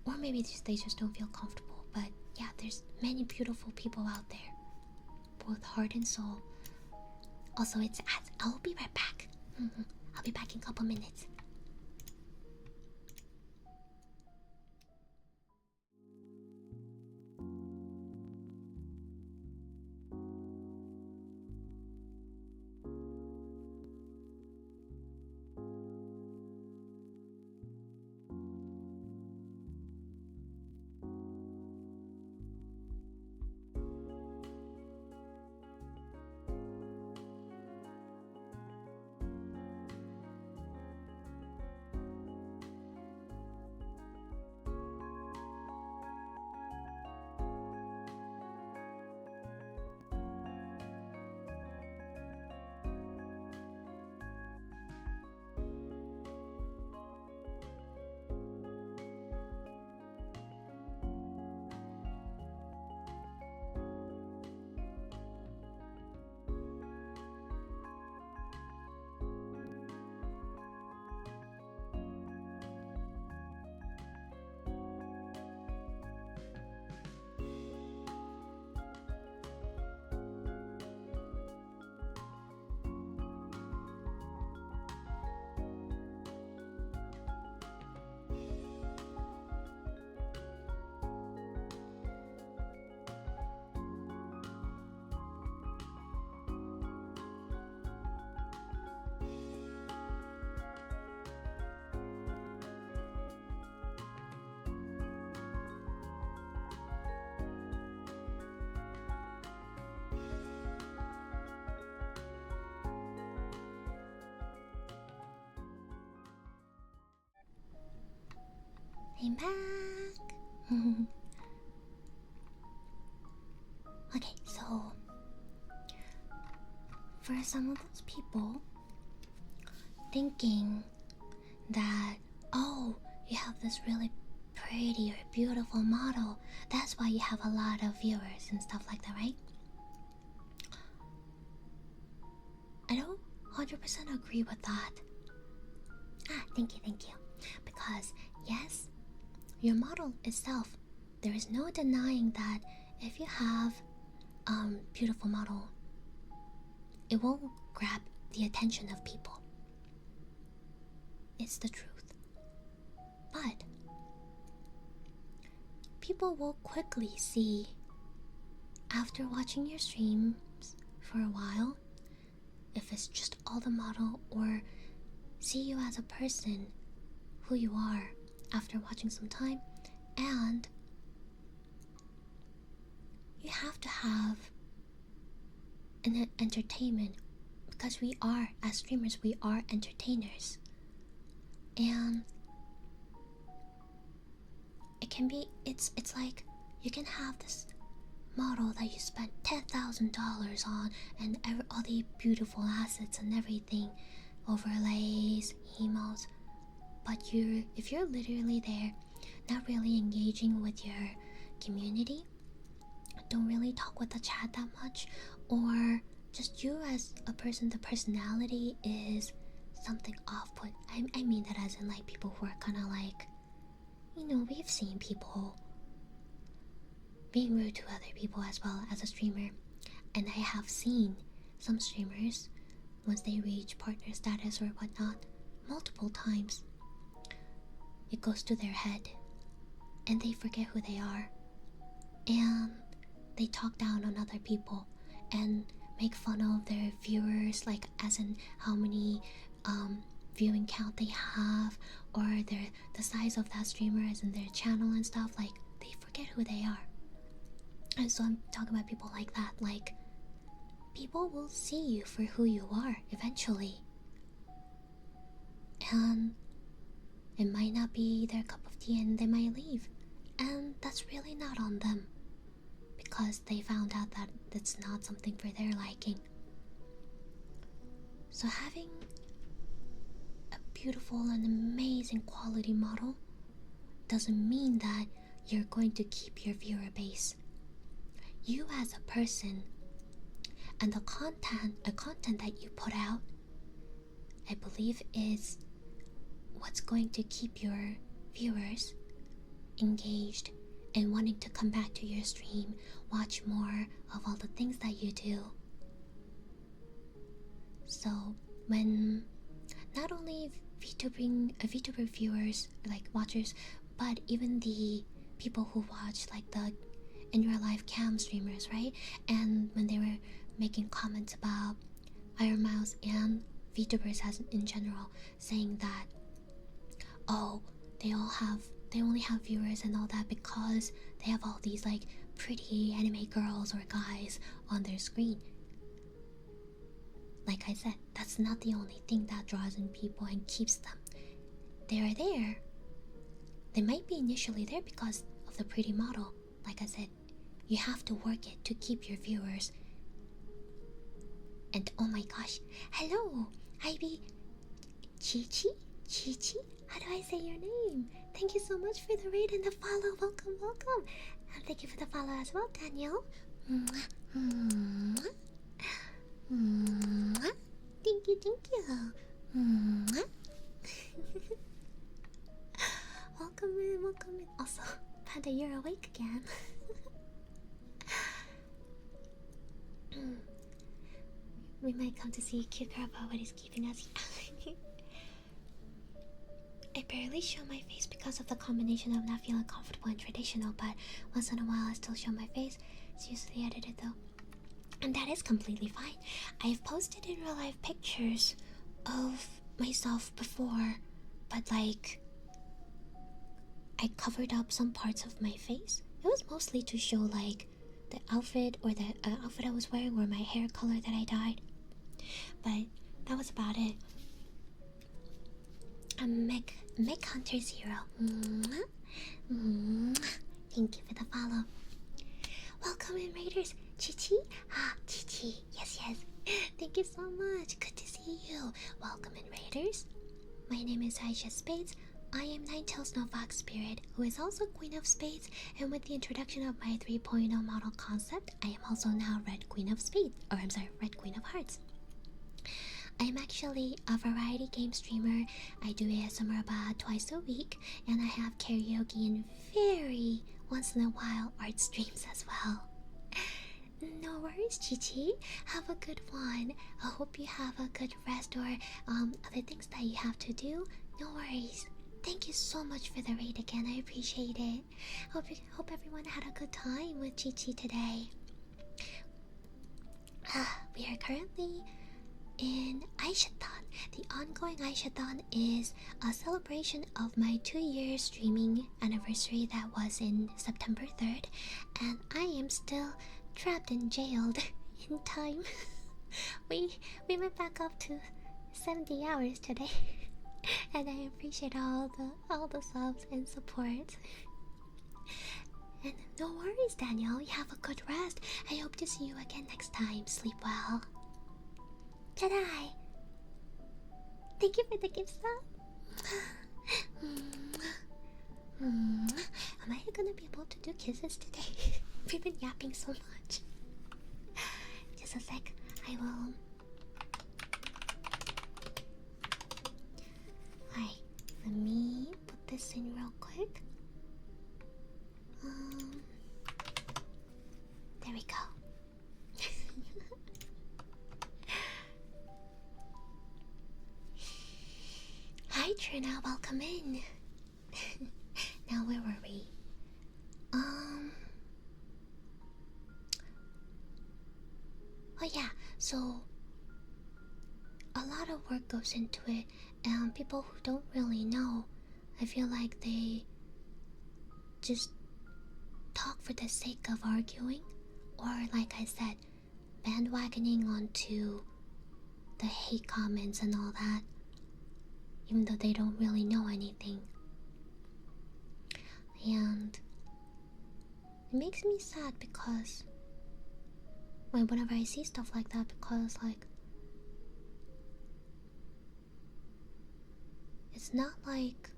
or maybe they just don't feel comfortable. But yeah, there's many beautiful people out there, both heart and soul. Also, it's ads. I'll be right back. I'll be back in a couple minutes. I'm back. for some of those people thinking that, oh, you have this really pretty or beautiful model, that's why you have a lot of viewers and stuff like that, right? I don't 100% agree with that. Thank you. Because, yes, your model itself, there is no denying that if you have beautiful model, it will grab the attention of people. It's the truth. But people will quickly see, after watching your streams for a while, if it's just all the model, or see you as a person, who you are, after watching some time. And you have to have an entertainment, because we are, as streamers, we are entertainers. And it can be, it's like you can have this model that you spent $10,000 on, and all the beautiful assets and everything, overlays, emotes, but if you're literally there, not really engaging with your community, don't really talk with the chat that much, or just you as a person, the personality is something off-put. I mean that as in like people who are kind of like, you know, we've seen people being rude to other people as well as a streamer, and I have seen some streamers, once they reach partner status or whatnot, multiple times, it goes to their head and they forget who they are, and they talk down on other people and make fun of their viewers, like as in how many viewing count they have, or the size of that streamer as in their channel and stuff. Like, they forget who they are. And so I'm talking about people like that. Like, people will see you for who you are eventually, and it might not be their cup of tea and they might leave, and that's really not on them, because they found out that it's not something for their liking. So having a beautiful and amazing quality model doesn't mean that you're going to keep your viewer base. You as a person, and the content that you put out, I believe, is what's going to keep your viewers engaged and wanting to come back to your stream, watch more of all the things that you do. So when not only VTuber viewers, like watchers, but even the people who watch like the in real life cam streamers, right? And when they were making comments about Iron Mouse and VTubers as in general, saying that, oh, they only have viewers and all that because they have all these like pretty anime girls or guys on their screen. Like I said, that's not the only thing that draws in people and keeps them. They're there. They might be initially there because of the pretty model. Like I said, you have to work it to keep your viewers. And oh my gosh, hello, Ivy, Chichi? How do I say your name? Thank you so much for the raid and the follow. Welcome. And thank you for the follow as well, Daniel. Thank you. Welcome in. Also, Panda, you're awake again. We might come to see a cute girl about what is keeping us. I barely show my face because of the combination of not feeling comfortable and traditional, but once in a while I still show my face. It's usually edited though, and that is completely fine. I've posted in real life pictures of myself before, but like I covered up some parts of my face. It was mostly to show like the outfit, or the outfit I was wearing, or my hair color that I dyed, but that was about it. Meg Hunter Zero. Thank you for the follow. Welcome in, Raiders. Chichi? Chichi. Yes. Thank you so much. Good to see you. Welcome in, Raiders. My name is Aisha Spades. I am Ninetales Snow Fox Spirit, who is also Queen of Spades, and with the introduction of my 3.0 model concept, I am also now Red Queen of Spades, or I'm sorry, Red Queen of Hearts. I am actually a variety game streamer. I do ASMR about twice a week, and I have karaoke and very once in a while art streams as well. No worries, Chichi. Have a good one. I hope you have a good rest or other things that you have to do. No worries. Thank you so much for the raid again. I appreciate it. Hope everyone had a good time with Chichi today. We are currently in Aishathon. The ongoing Aishathon is a celebration of my 2-year streaming anniversary that was in September 3rd, and I am still trapped and jailed in time. we went back up to 70 hours today, and I appreciate all the subs and support. And no worries, Daniel. You have a good rest. I hope to see you again next time. Sleep well. Jedi! Thank you for the gift sub. Am I gonna be able to do kisses today? We've been yapping so much. Just a sec. I will. Alright, let me put this in real quick. There we go. Hi Trina, welcome in. Now where were we? Oh yeah, so a lot of work goes into it, and people who don't really know, I feel like they just talk for the sake of arguing, or like I said, bandwagoning onto the hate comments and all that, even though they don't really know anything. And it makes me sad because whenever I see stuff like that, because like it's not like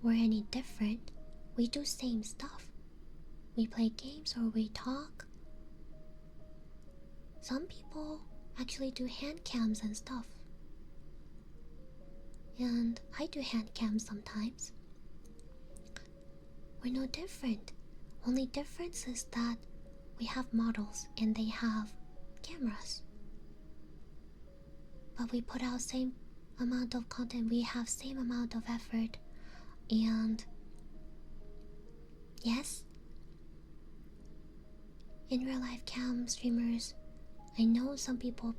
we're any different. We do same stuff. We play games or we talk. Some people actually do hand cams and stuff. And I do hand cams sometimes. We're no different. Only difference is that we have models and they have cameras. But we put out same amount of content. We have same amount of effort. And yes, in real life cam streamers, I know some people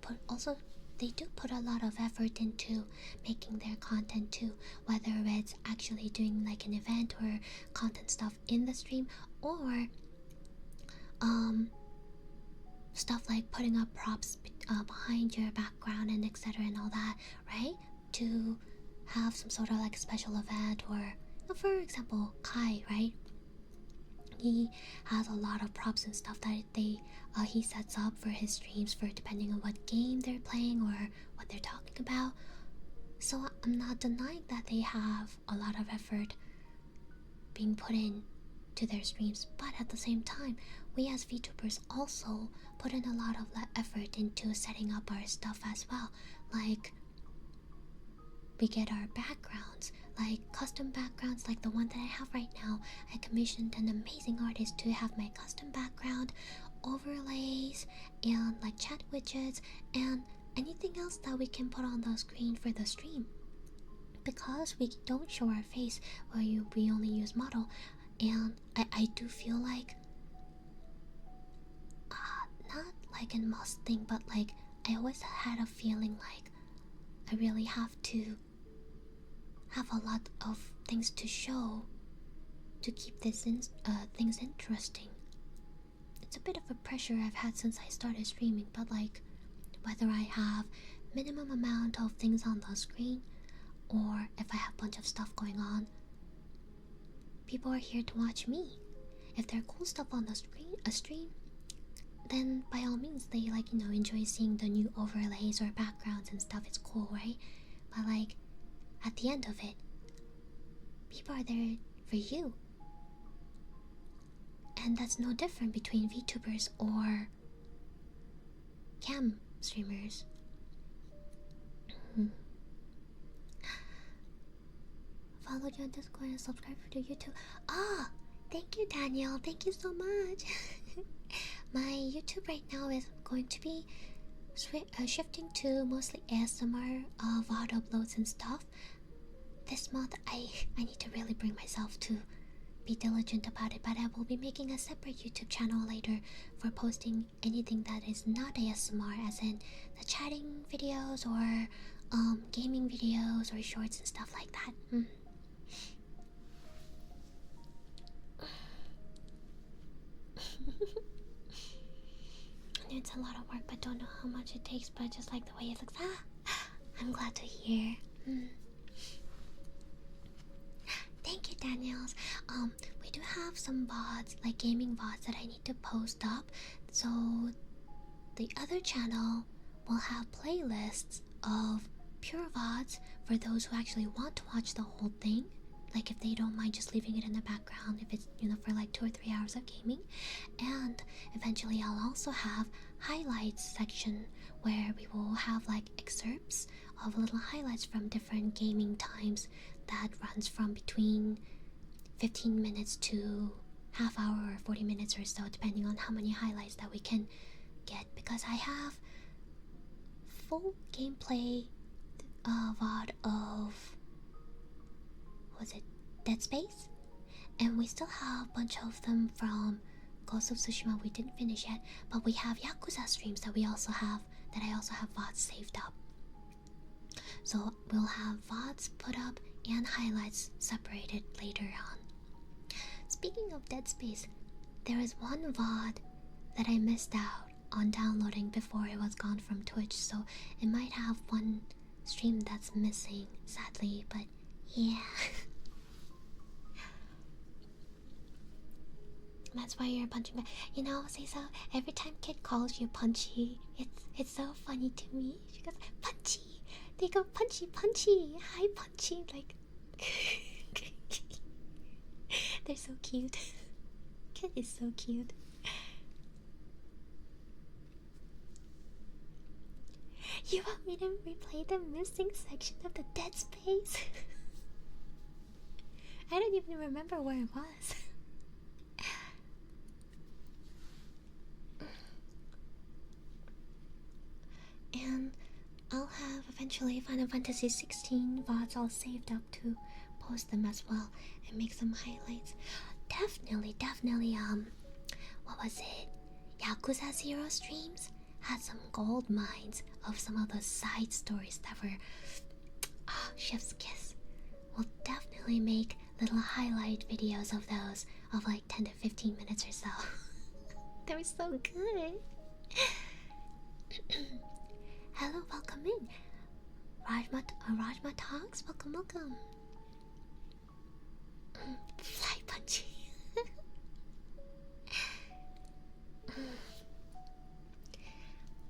they do put a lot of effort into making their content too, whether it's actually doing like an event or content stuff in the stream, or stuff like putting up props behind your background and etc and all that, right? To have some sort of like special event, or for example Kai, right? He has a lot of props and stuff that he sets up for his streams, for depending on what game they're playing or what they're talking about. So I'm not denying that they have a lot of effort being put in to their streams, but at the same time, we as VTubers also put in a lot of effort into setting up our stuff as well. Like, we get our backgrounds, like custom backgrounds, like the one that I have right now. I commissioned an amazing artist to have my custom background, overlays, and like chat widgets, and anything else that we can put on the screen for the stream. Because we don't show our face, we only use model, and I do feel like, not like in most thing, but like I always had a feeling like I really have to have a lot of things to show to keep things interesting. It's a bit of a pressure I've had since I started streaming, but like whether I have minimum amount of things on the screen or if I have a bunch of stuff going on, people are here to watch me. If there are cool stuff on the screen, then by all means they like, you know, enjoy seeing the new overlays or backgrounds and stuff. It's cool, right? But like at the end of it, people are there for you. And that's no different between VTubers or cam streamers. Follow you on Discord and subscribe to YouTube. Ah, thank you, Daniel. Thank you so much. My YouTube right now is going to be shifting to mostly ASMR VOD uploads and stuff. This month, I need to really bring myself to be diligent about it, but I will be making a separate YouTube channel later for posting anything that is not ASMR, as in the chatting videos or gaming videos or shorts and stuff like that. It's a lot of work, but don't know how much it takes, but just like the way it looks. I'm glad to hear. Thank you, Daniels. We do have some VODs, like gaming VODs, that I need to post up. So the other channel will have playlists of pure VODs for those who actually want to watch the whole thing. Like if they don't mind just leaving it in the background, if it's, you know, for like 2 or 3 hours of gaming. And eventually I'll also have highlights section where we will have like excerpts of little highlights from different gaming times that runs from between 15 minutes to half hour or 40 minutes or so, depending on how many highlights that we can get, because I have full gameplay VOD of, was it Dead Space? And we still have a bunch of them from Ghost of Tsushima we didn't finish yet, but we have Yakuza streams that I also have VODs saved up. So we'll have VODs put up and highlights separated later on. Speaking of Dead Space, there is one VOD that I missed out on downloading before it was gone from Twitch, so it might have one stream that's missing, sadly, but yeah. That's why you're punching back. You know, say so. Every time kid calls you punchy, it's so funny to me. She goes, punchy. They go punchy, punchy. Hi, punchy. Like, they're so cute. Kid is so cute. You want me to replay the missing section of the Dead Space? I don't even remember where it was. And I'll have eventually Final Fantasy 16 VODs all saved up to post them as well and make some highlights. Definitely, what was it? Yakuza 0 streams had some gold mines of some of the side stories that were chef's kiss. We'll definitely make little highlight videos of those of like 10 to 15 minutes or so. They were so good. Hello, welcome in. Rajma Talks, welcome. Fly punchy.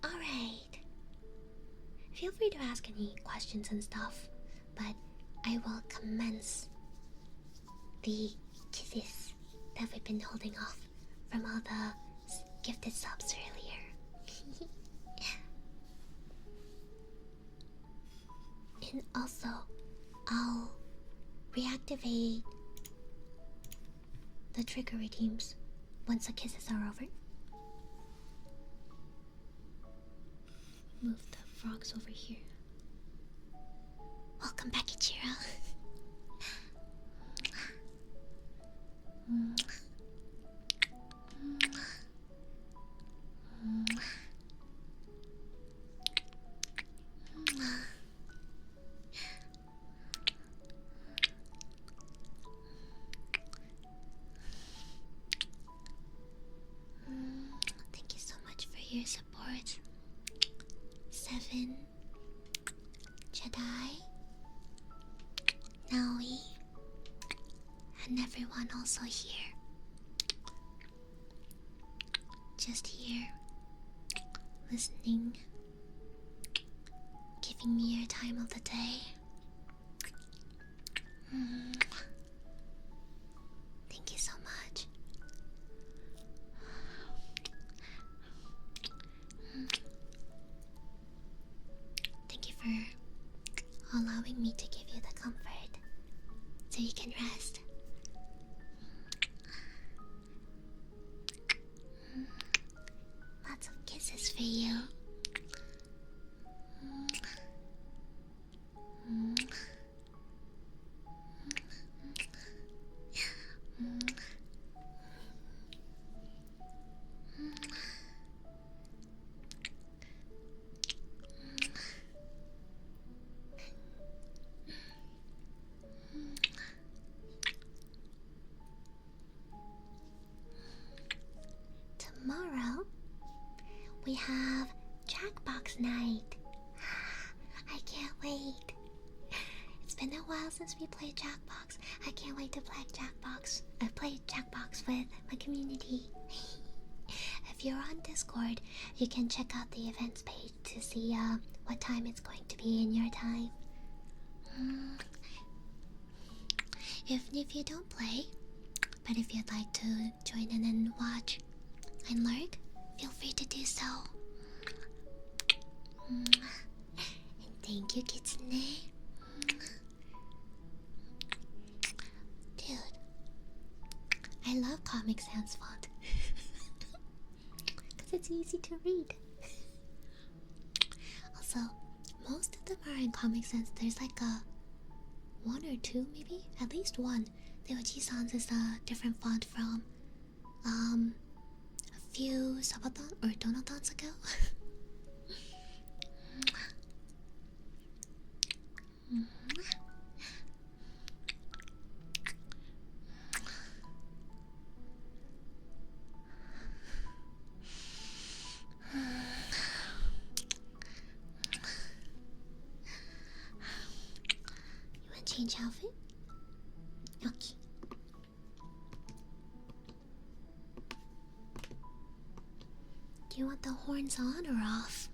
Alright. Feel free to ask any questions and stuff, but I will commence the kisses that we've been holding off from all the gifted subs earlier. And also, I'll reactivate the trigger redeems once the kisses are over. Move the frogs over here. Welcome back, Ichiro. Thank you so much for your support. 7 Jedi, Naoi, and everyone also here. Just here listening, giving me your time of the day. Thank you so much. Thank you for allowing me to give you the comfort so you can rest. Lots of kisses for you. Tomorrow we have Jackbox night. I can't wait. It's been a while since we played Jackbox. I can't wait to play Jackbox. Play Jackbox with my community. If you're on Discord, you can check out the events page to see what time it's going to be in your time. Even if you don't play, but if you'd like to join in and watch and lurk, feel free to do so. And thank you, Kitsune. Dude, I love Comic Sans font because it's easy to read. Also, most of them are in Comic Sans. There's like a one or two, maybe at least one. The Oji-sans is a different font from a few Sabaton or Donatons ago. You want to change outfit? Okay. Do you want the horns on or off?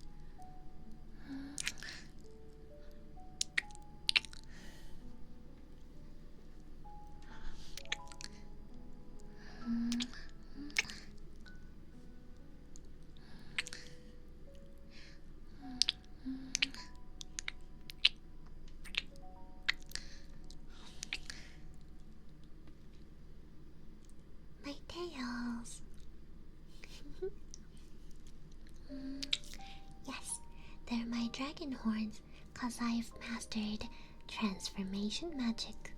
My tails. Yes, they're my dragon horns, cause I've mastered transformation magic.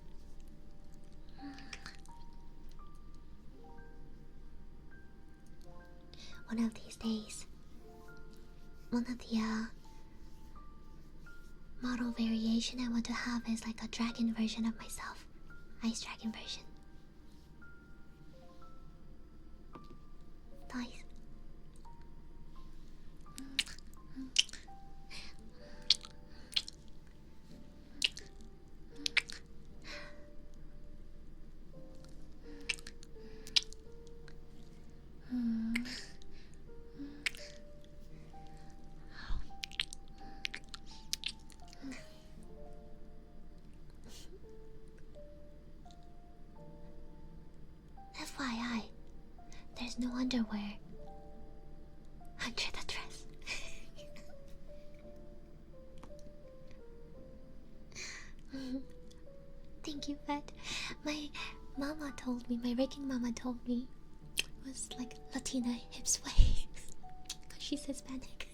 One of these days, one of the model variation I want to have is like a dragon version of myself. Ice dragon version. Nice. FYI, there's no underwear under the dress. Thank you, Fed. My mama told me, my Rican mama told me, it was like Latina hip sway. Because she's Hispanic.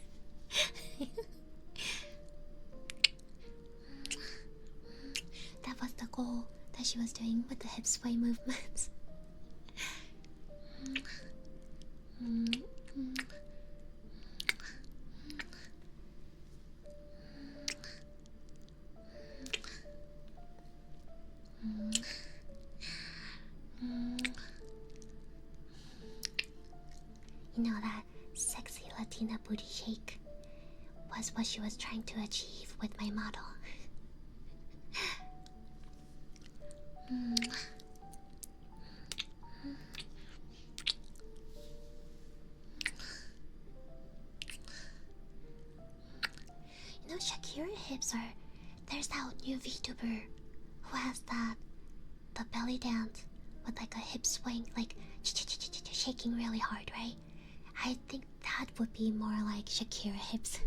That was the goal that she was doing with the hip sway movements. You know, that sexy Latina booty shake was what she was trying to achieve with my model. Shakira hips are. There's that new VTuber who has the belly dance with like a hip swing, like shaking really hard, right? I think that would be more like Shakira hips.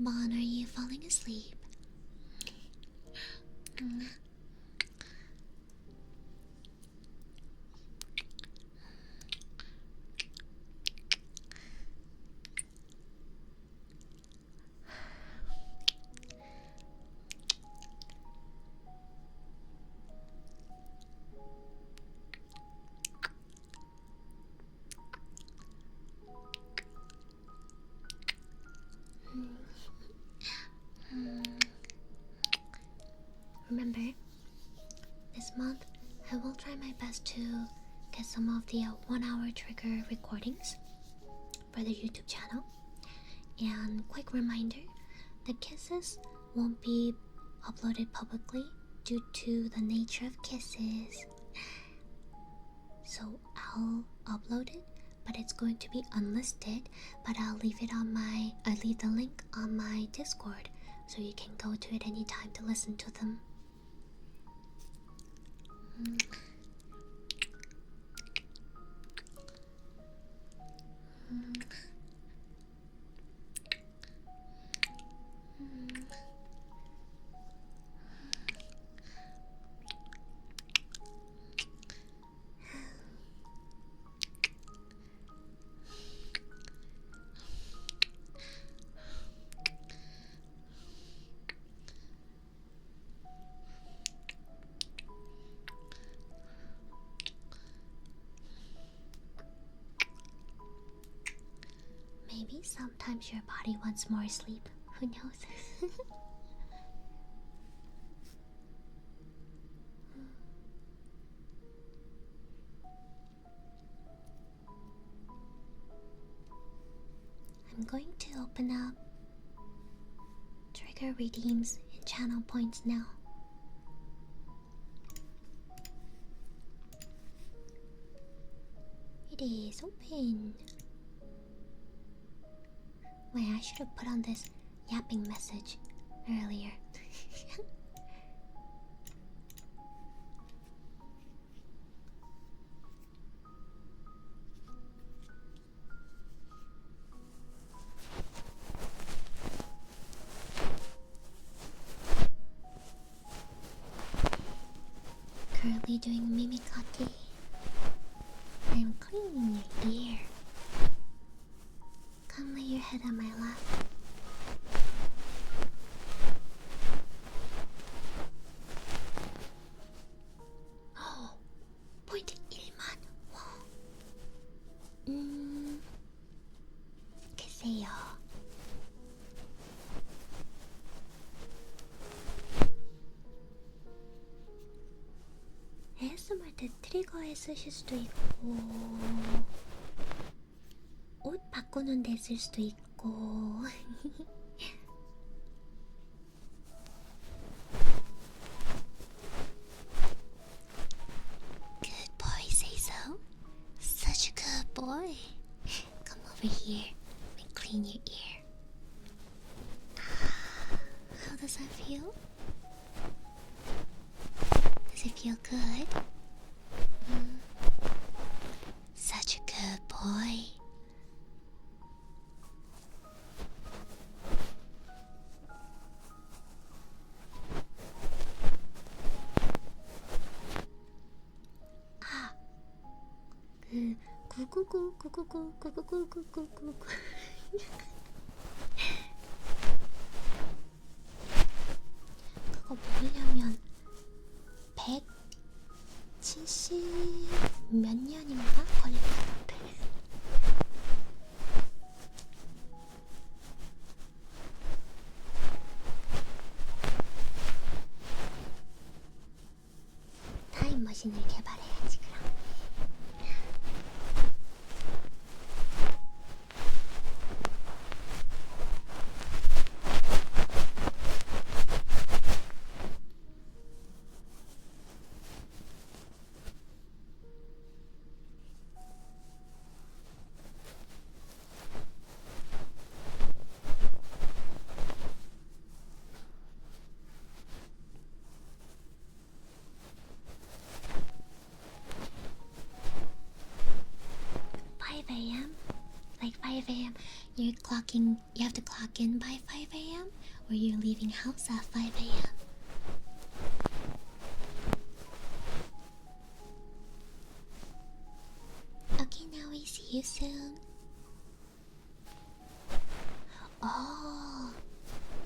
Bon, are you falling asleep? Remember, this month I will try my best to get some of the 1 hour trigger recordings for the YouTube channel. And quick reminder, the kisses won't be uploaded publicly due to the nature of kisses. So I'll upload it, but it's going to be unlisted, but I'll leave the link on my Discord so you can go to it anytime to listen to them. Maybe sometimes your body wants more sleep. Who knows? I'm going to open up trigger redeems and channel points now. It is open. Wait, I should have put on this yapping message earlier. Currently doing mimikake. I'm cleaning your ear. Come lay your head on my lap. Oh, 0.1만. 계세요. ASMR 때 트리거에 쓰실 수도 있고 옷 바꾸는 데 쓸 수도 있고. Good boy, say so. Such a good boy. Come over here and clean your ear. How does that feel? Does it feel good? 구구구구구구구구구구구구구. 그거 모으려면 170 몇 년인가 걸릴 것 같아. 타임머신을 개발해야지 그럼. 5 a.m. Like 5 a.m. You have to clock in by 5 a.m. or you're leaving house at 5 a.m. Okay, now we see you soon. Oh,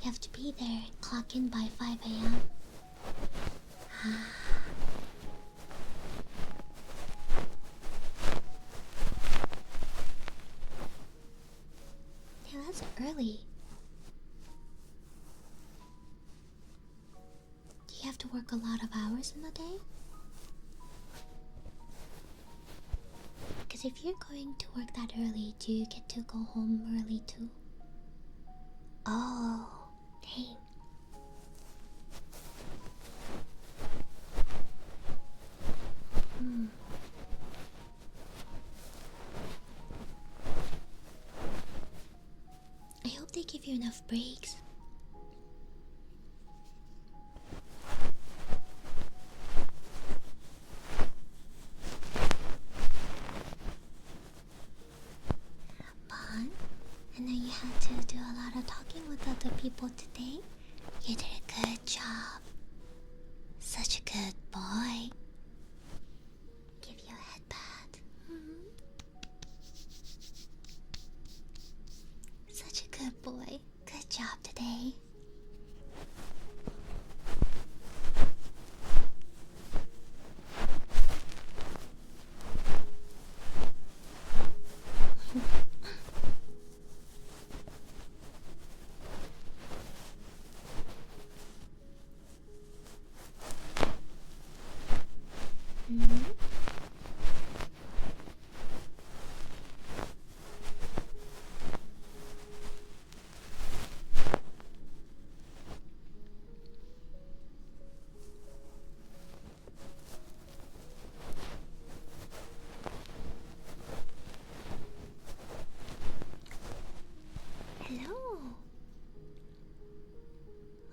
you have to be there and clock in by 5 a.m. Yeah, that's early. Do you have to work a lot of hours in the day? Because if you're going to work that early, do you get to go home early too? Oh, dang. I hope they give you enough breaks. Bon, I know you had to do a lot of talking with other people today. You did a good job. Such a good boy. Give you a head pat. Such a good boy. Good job today. Hello.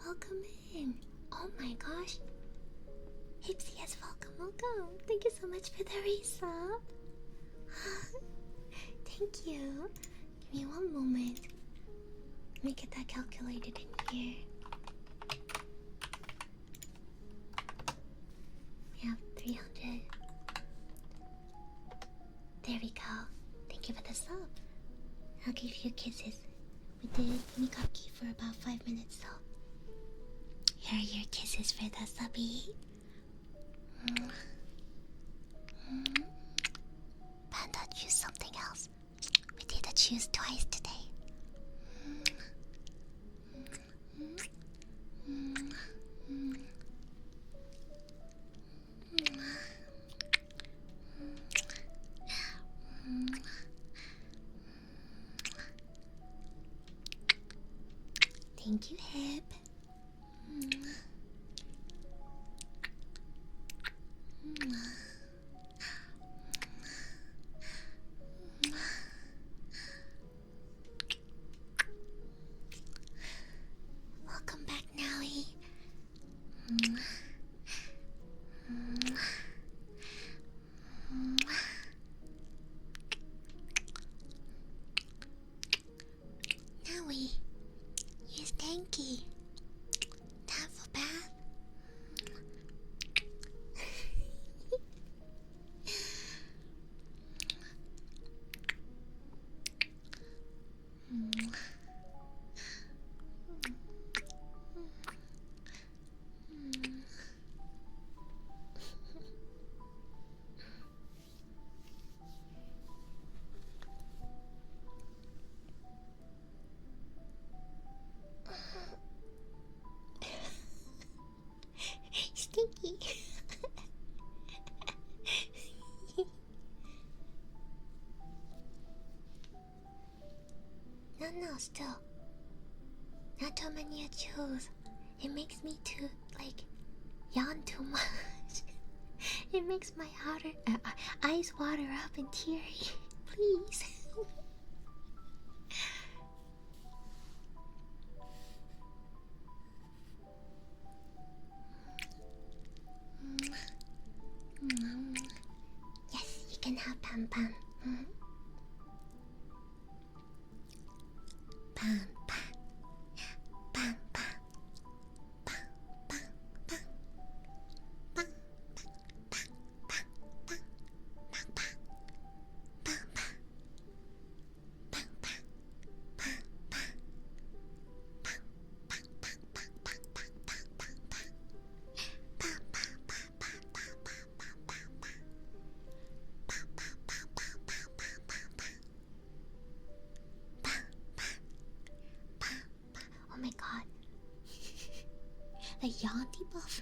Welcome in. Oh my gosh. Hipsy, yes, welcome. Thank you so much for the resub. Thank you. Give me one moment. Let me get that calculated in here. We have 300. There we go. Thank you for the sub. I'll give you kisses. We did mini cupcake for about 5 minutes, so here are your kisses for the subby. Panda, choose something else. We did a choose twice today. Thank you, Hip. Welcome back, Nowie. Nowie, you're stanky. now still. Not too many to choose. It makes me too like yawn too much. It makes my eyes water up and teary. Please. Yes, you can have Pam Pam. Pam Pam. Pam Pam. Pam Pam Pam. Pam Oh my god. The yawn debuff.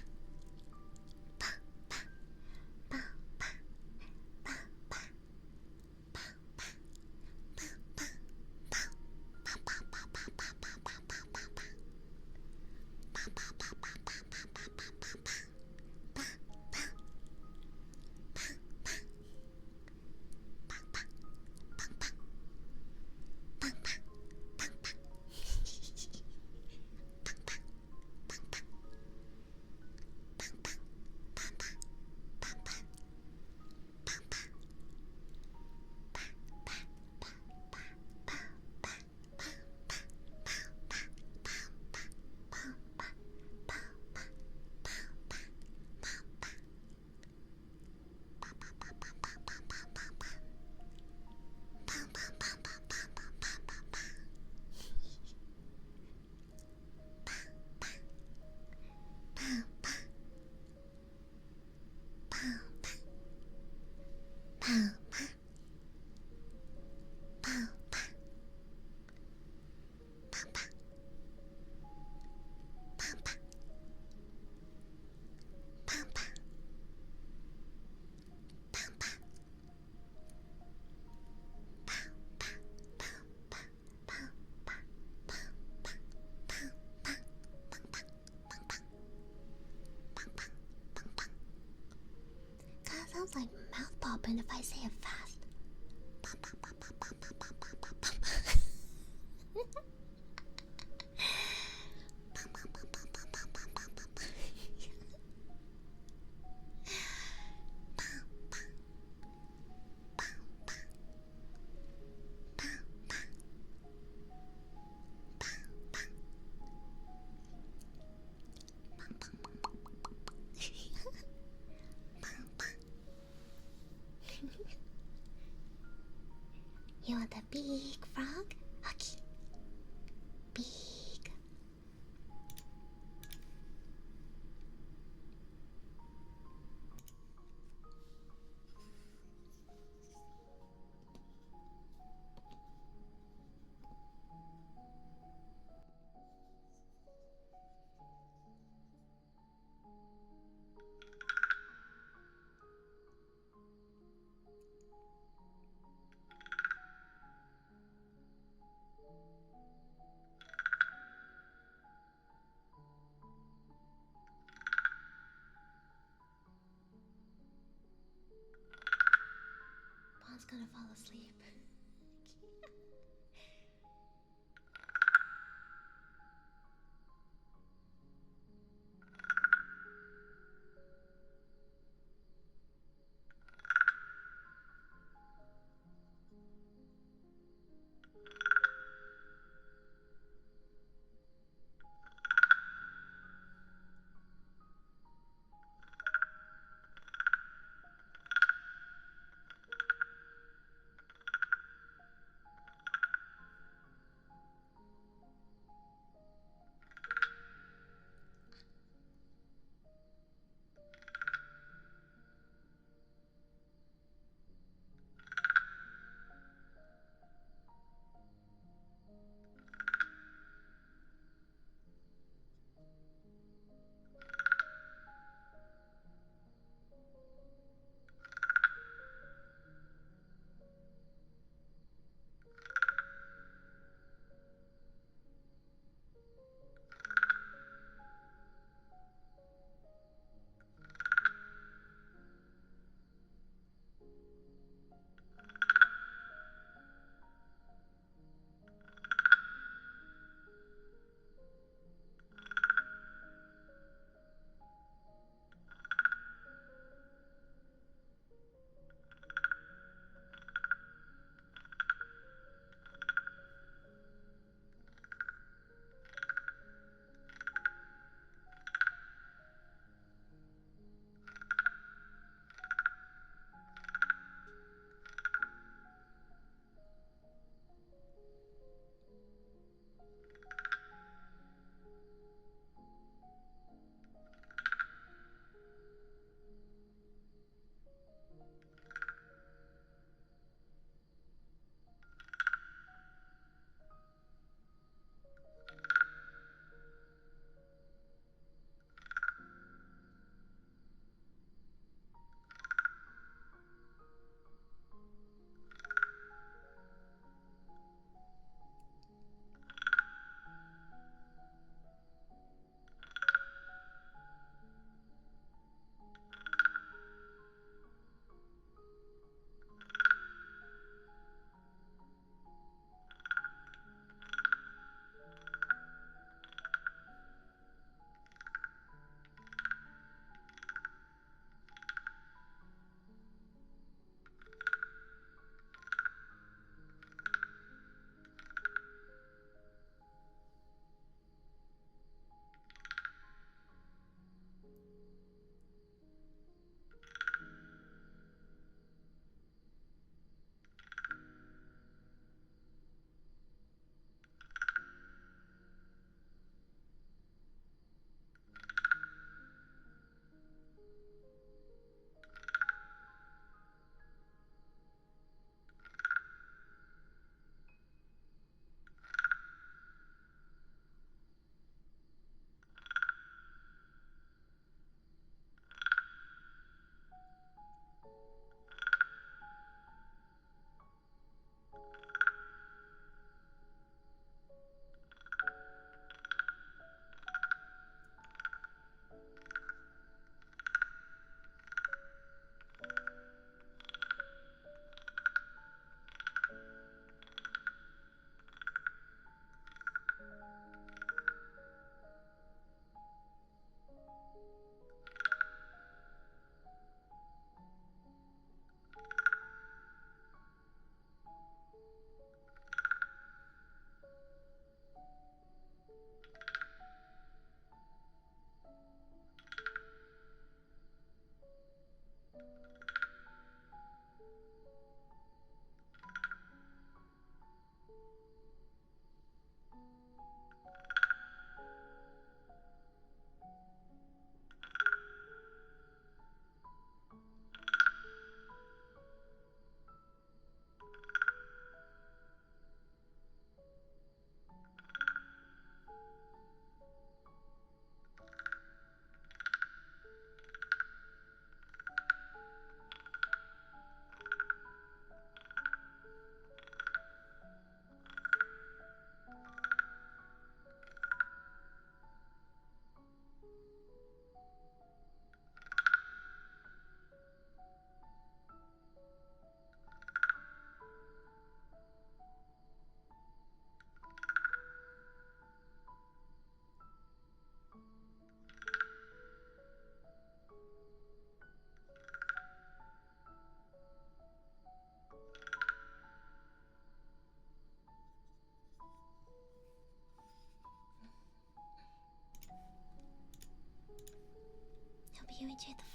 Sounds like mouth popping if I say it fast. You want the big frog? Okay. Big. Mom's gonna fall asleep.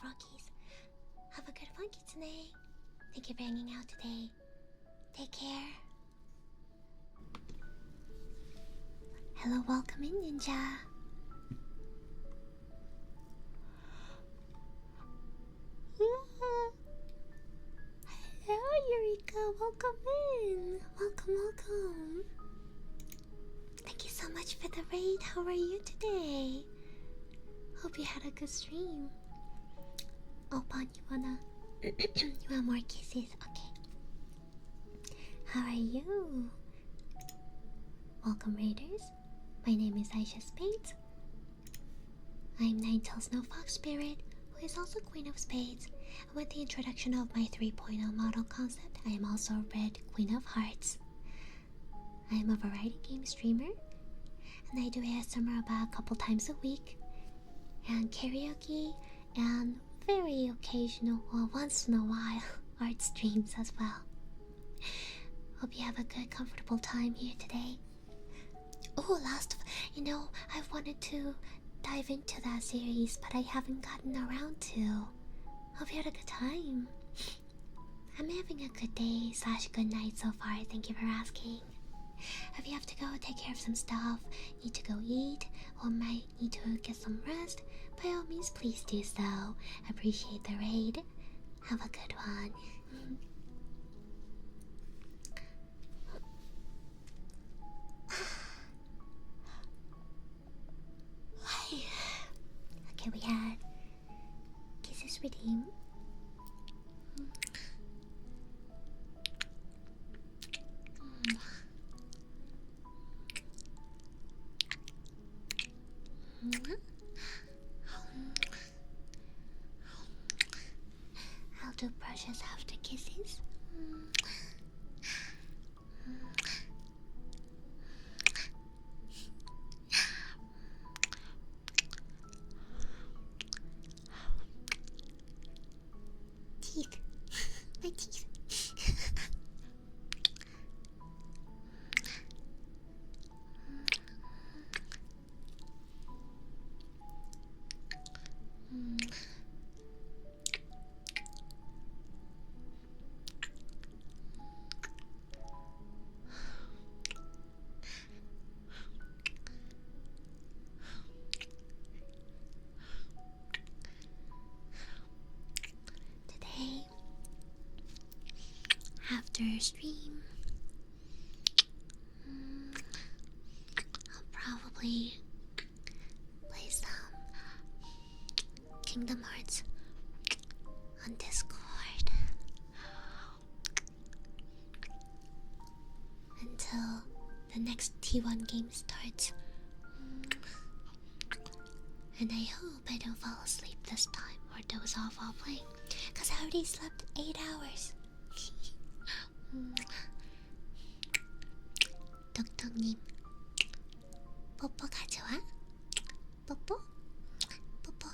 froggies. Have a good one, Kitsune. Thank you for hanging out today. Take care. Hello, welcome in, Ninja. Hello, Eureka. Welcome in. Welcome. Thank you so much for the raid. How are you today? Hope you had a good stream. Oh, Bon, you want more kisses? Okay. How are you? Welcome, Raiders. My name is Aisha Spades. I'm Ninetale Snow Fox Spirit, who is also Queen of Spades. And with the introduction of my 3.0 model concept, I am also Red Queen of Hearts. I am a variety game streamer, and I do ASMR about a couple times a week, and karaoke, and very occasional, well, once in a while, art streams as well. Hope you have a good, comfortable time here today. Oh, I've wanted to dive into that series, but I haven't gotten around to. Hope you had a good time. I'm having a good day / good night so far, thank you for asking. If you have to go take care of some stuff, need to go eat, or might need to get some rest, by all means please do so. Appreciate the raid. Have a good one. Okay, we had Kisses Redeem. I'll do brushes after kisses. Teeth. My teeth. Today, after stream, I'll probably play some Kingdom Hearts on Discord until the next T1 game starts. And I hope I don't fall asleep this time or doze off while playing, because I already slept 8 hours. 덕덕님, 뽀뽀가 좋아? 뽀뽀? 뽀뽀.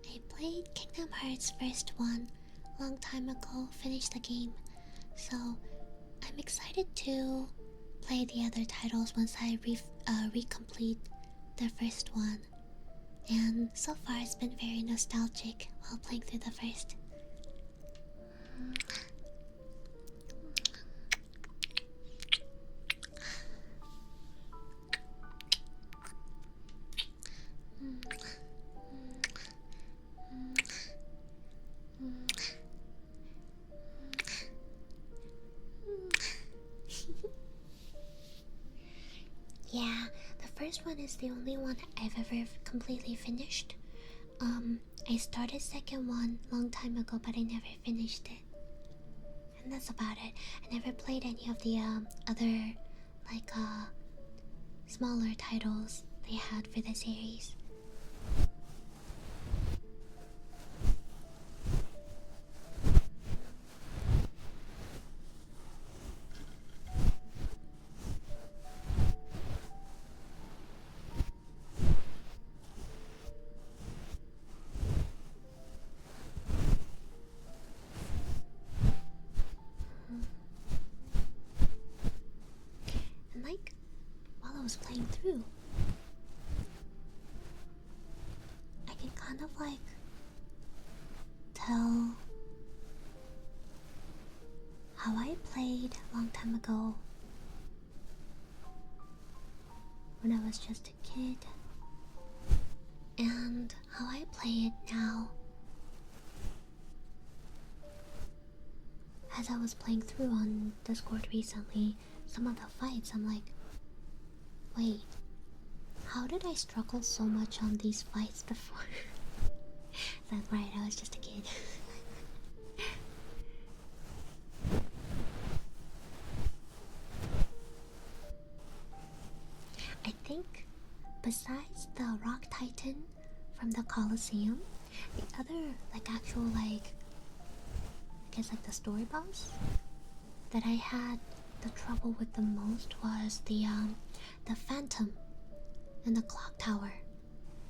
I played Kingdom Hearts first one long time ago, finished the game, so I'm excited to play the other titles once I recomplete the first one. And so far it's been very nostalgic while playing through the first. Yeah, the first one is the only one I've ever completely finished. I started second one long time ago, but I never finished it. And that's about it. I never played any of the other smaller titles they had for the series. was playing through, I can kind of like tell how I played a long time ago when I was just a kid and how I play it now. As I was playing through on Discord recently, some of the fights, I'm like, wait, how did I struggle so much on these fights before? That's right, I was just a kid. I think besides the Rock Titan from the Colosseum, the other like actual like I guess like the story boss that I had the trouble with the most was the Phantom in the clock tower.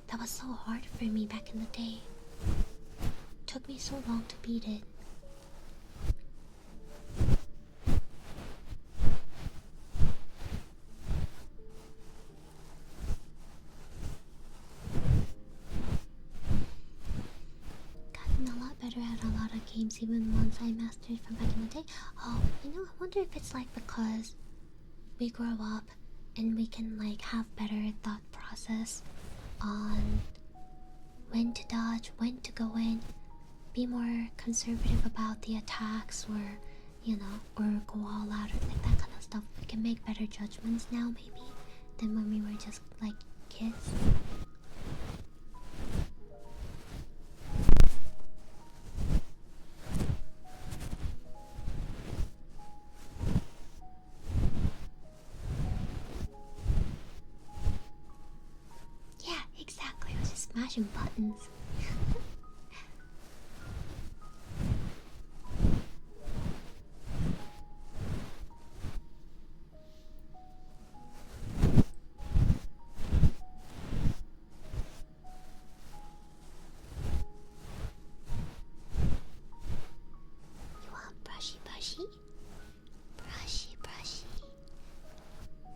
That was so hard for me back in the day. Took me so long to beat it. Gotten a lot better at a lot of games, even ones I mastered from back in the day. Oh, you know, I wonder if it's like because we grow up and we can like have better thought process on when to dodge, when to go in, be more conservative about the attacks, or you know, or go all out, or like that kind of stuff. We can make better judgments now maybe than when we were just like kids. Yeah, exactly. I was just smashing buttons. You want brushy brushy? Brushy brushy.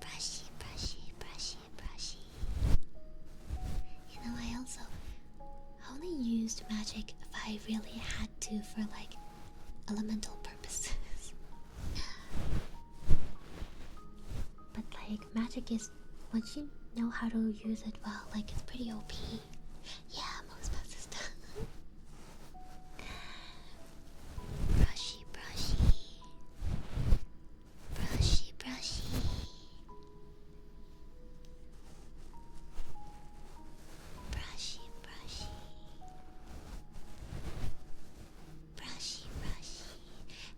Brushy brushy brushy brushy. You know, I only used magic if I really had to for like elemental purposes. But like magic is, once you know how to use it well, like it's pretty OP. Yeah, most passes done. Brushy brushy. Brushy brushy. Brushy brushy. Brushy brushy.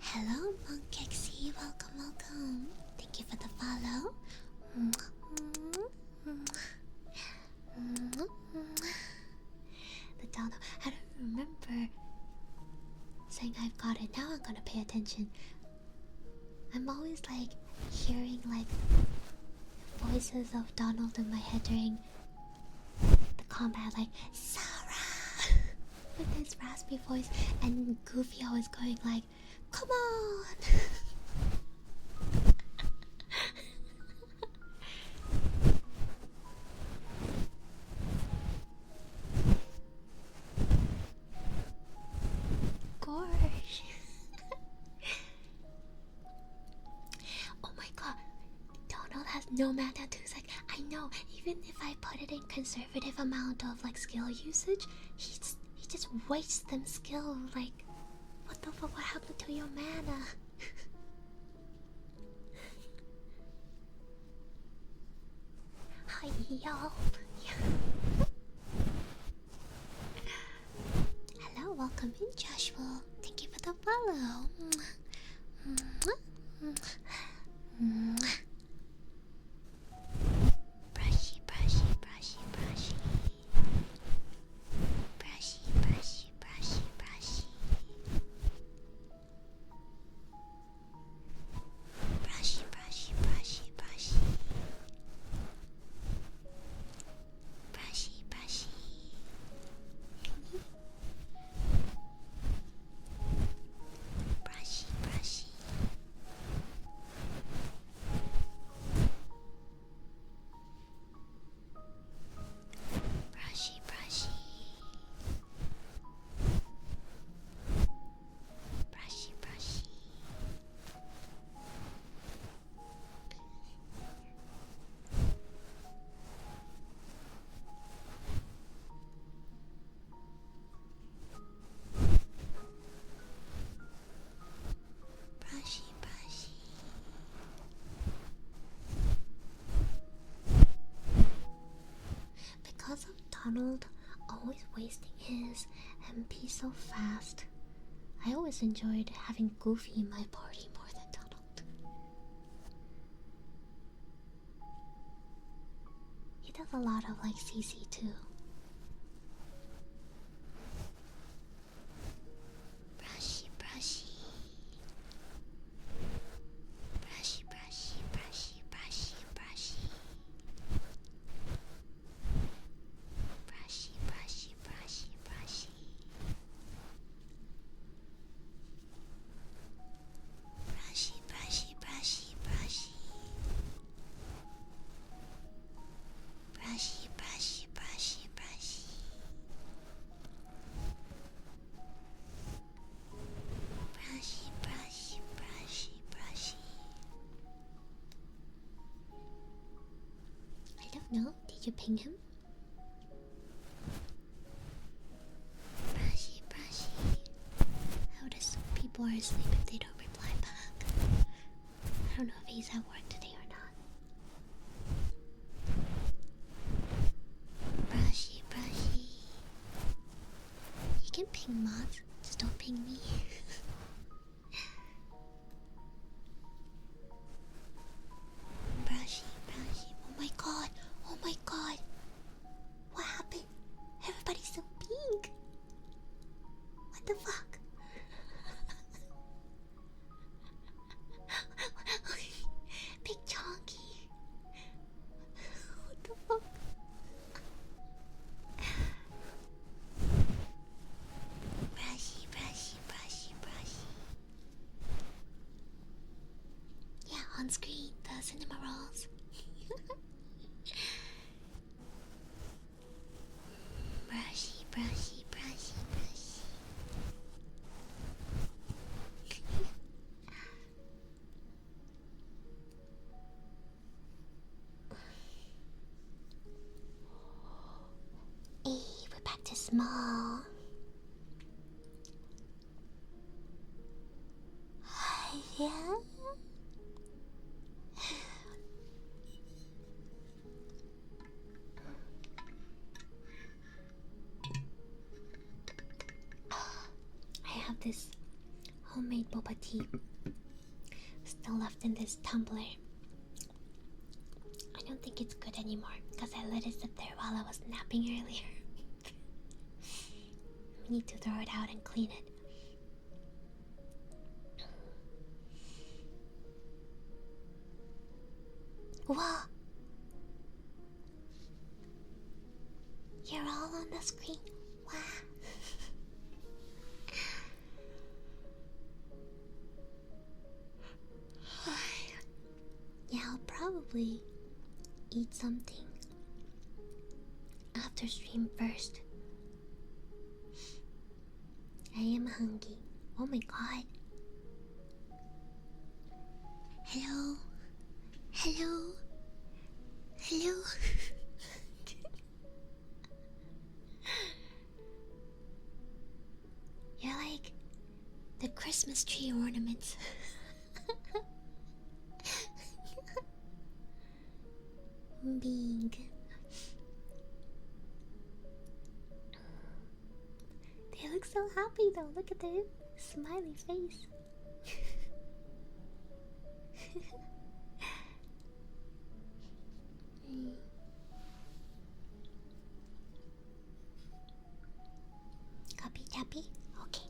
Hello Monkexy, welcome, welcome. Thank you for the follow. The download. I don't remember saying I've got it. Now I'm gonna pay attention. I'm always like hearing like voices of Donald in my head during the combat, like Sarah with his raspy voice, and Goofy always going like, "Come on!" Gosh. Oh my god, Donald has no mana too. Like, I know, even if I put it in conservative amount of like skill usage, he just wastes them skill. Like, what the fuck? What happened to your mana? Hi y'all. Hello, welcome in, Joshua. Thank you for the follow. Brushy, brushy, brushy, brushy. Brushy, brushy, brushy, brushy. Brushy, brushy, brushy, brushy. Brushy, brushy. Brushy, Donald always wasting his MP so fast. I always enjoyed having Goofy in my party more than Donald. He does a lot of like CC too. Brushy, brushy. Brushy, brushy, brushy, brushy, brushy. Brushy, brushy, brushy, brushy. Brushy, brushy, brushy, brushy. Brushy, brushy, brushy, brushy. Brushy, brushy, brushy, brushy. I don't know. Did you ping him? Brushy, brushy. How does people are asleep if they don't reply back? I don't know if he's at work today or not. Brushy, brushy. You can ping mods, just don't ping me. Brushy, brushy. Oh my god, oh my god. What happened? Everybody's so pink. What the fuck? Big chonky. What the fuck? Brushy, brushy, brushy, brushy. Yeah, on screen, the cinema rolls. Brushy, brushy, brushy, brushy. Hey, we're back to small. Yeah. I have this homemade boba tea still left in this tumbler. I don't think it's good anymore because I let it sit there while I was napping earlier. We need to throw it out and clean it. Whoa! You're all on the screen. Wow. Yeah, I'll probably eat something after stream first. I am hungry. Oh my god. Hello? Hello? Hello? You're like the Christmas tree ornaments. Big. They look so happy though. Look at their smiley face. Copy, tappy? Okay.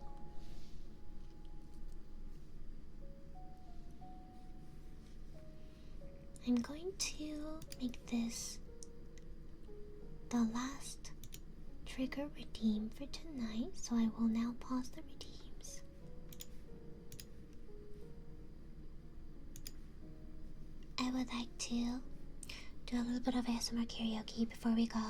I'm going to make this the last trigger redeem for tonight, so I will now pause the redeems. I would like to do a little bit of ASMR karaoke before we go.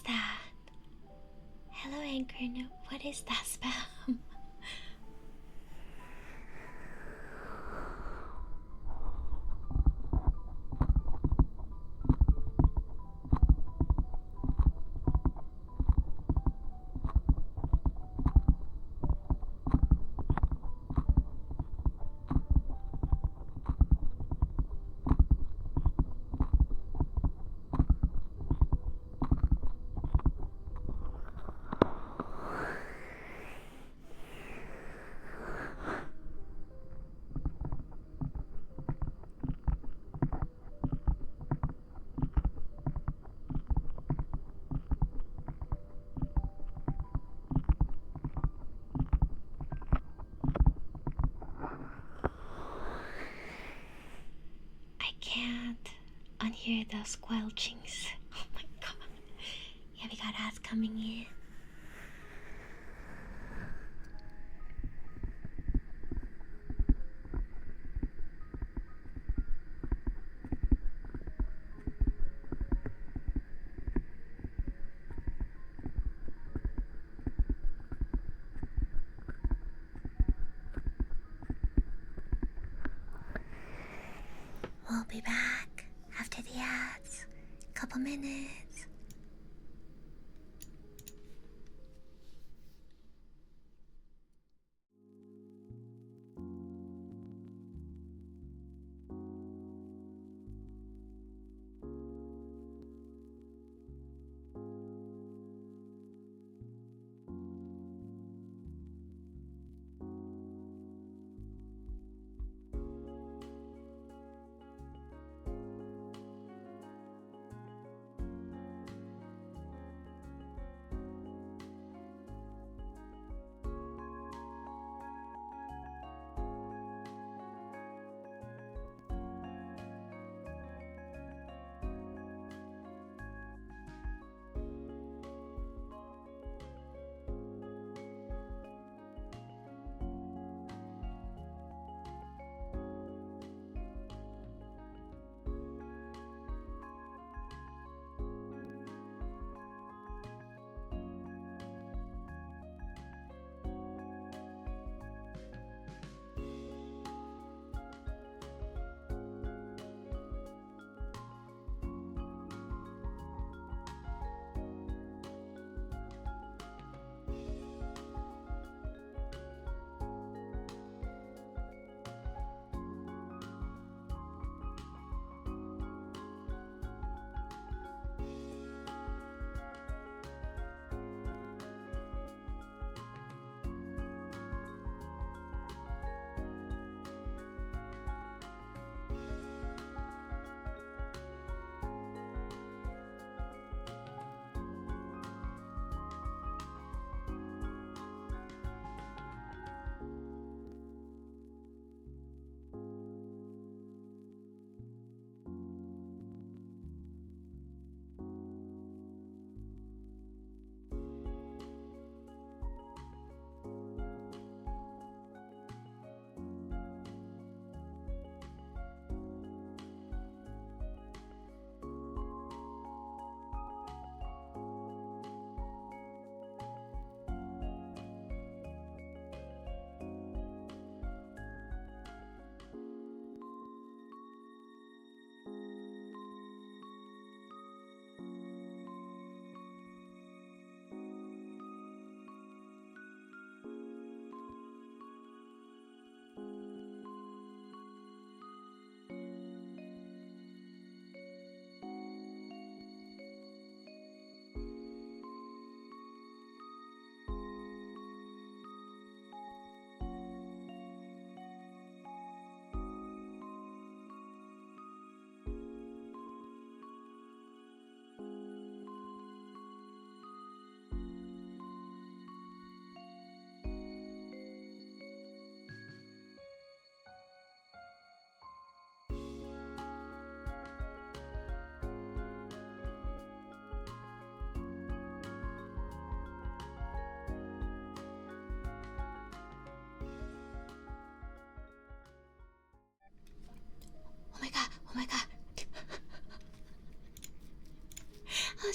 that? Hello, Anchor. No, what is that spam? Can't unhear those squelchings. Oh my god. Yeah, we got ads coming in. We'll be back after the ads. Couple minutes.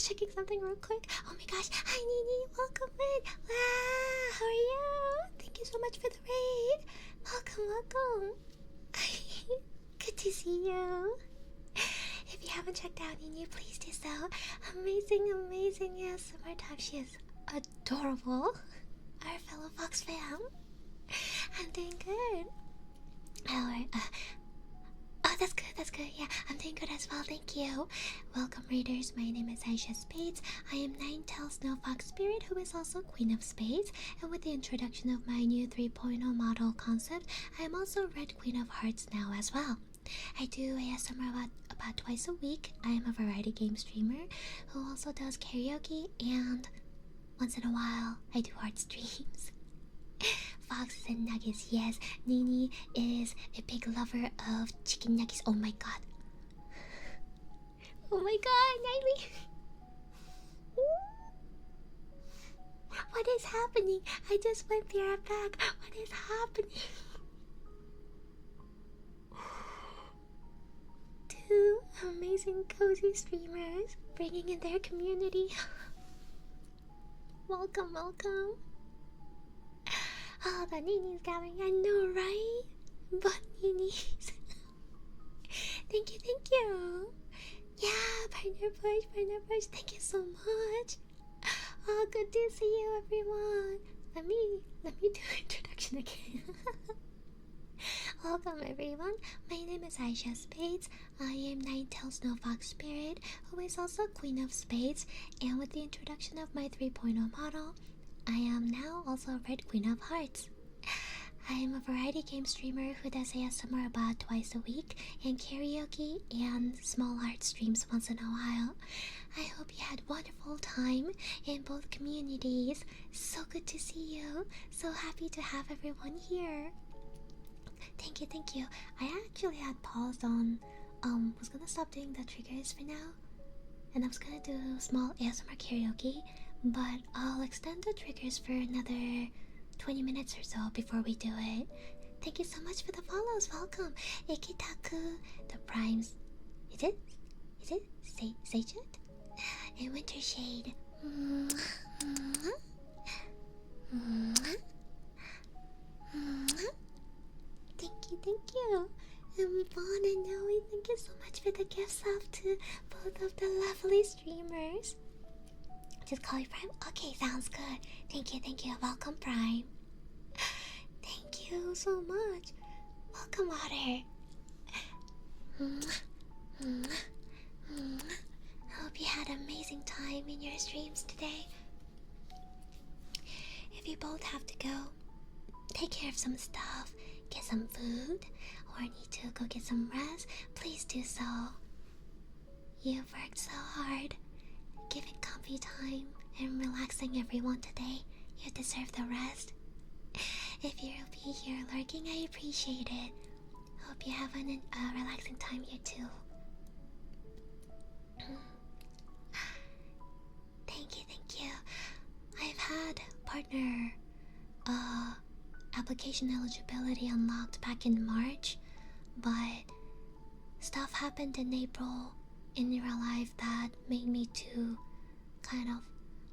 was checking something real quick. Oh my gosh. Hi, Nini. Welcome in. Wow. How are you? Thank you so much for the raid. Welcome. Good to see you. If you haven't checked out Nini, please do so. Amazing ASMR time. She is adorable. Our fellow Fox fam. I'm doing good. Oh, that's good. Yeah, I'm doing good as well, thank you. Welcome, readers. My name is Aisha Spades. I am Ninetale Snow Fox Spirit, who is also Queen of Spades. And with the introduction of my new 3.0 model concept, I am also Red Queen of Hearts now as well. I do ASMR about twice a week. I am a variety game streamer who also does karaoke, and once in a while, I do art streams. Foxes and nuggets, yes. Nini is a big lover of chicken nuggets. Oh my god. Oh my god, Nightly. What is happening? I just went there and back. What is happening? Two amazing cozy streamers bringing in their community. Welcome. Oh, the Nini's coming. I know, right? But Nini's. Thank you. Yeah, partner push. Thank you so much. Oh, good to see you, everyone. Let me do introduction again. Welcome, everyone. My name is Aisha Spades. I am Ninetale Snow Fox Spirit, who is also Queen of Spades. And with the introduction of my 3.0 model, I am now also Red Queen of Hearts. I am a variety game streamer who does ASMR about twice a week, and karaoke and small art streams once in a while. I hope you had wonderful time in both communities. So good to see you. So happy to have everyone here. Thank you. I actually had paused on was gonna stop doing the triggers for now, and I was gonna do small ASMR karaoke, but I'll extend the triggers for another 20 minutes or so before we do it. Thank you so much for the follows. Welcome. Ikitaku, the primes. Is it? Sage it? And Winter Shade. Thank you. And Vaughn and Noe, thank you so much for the gifts up to both of the lovely streamers. Just call you Prime? Okay, sounds good. Thank you. Welcome, Prime. Thank you so much. Welcome, Otter. I hope you had an amazing time in your streams today. If you both have to go, take care of some stuff, get some food, or need to go get some rest, please do so. You've worked so hard, giving comfy time and relaxing everyone today. You deserve the rest. If you'll be here lurking, I appreciate it. Hope you have a relaxing time here too. Thank you. I've had partner application eligibility unlocked back in March, but stuff happened in April in real life that made me to kind of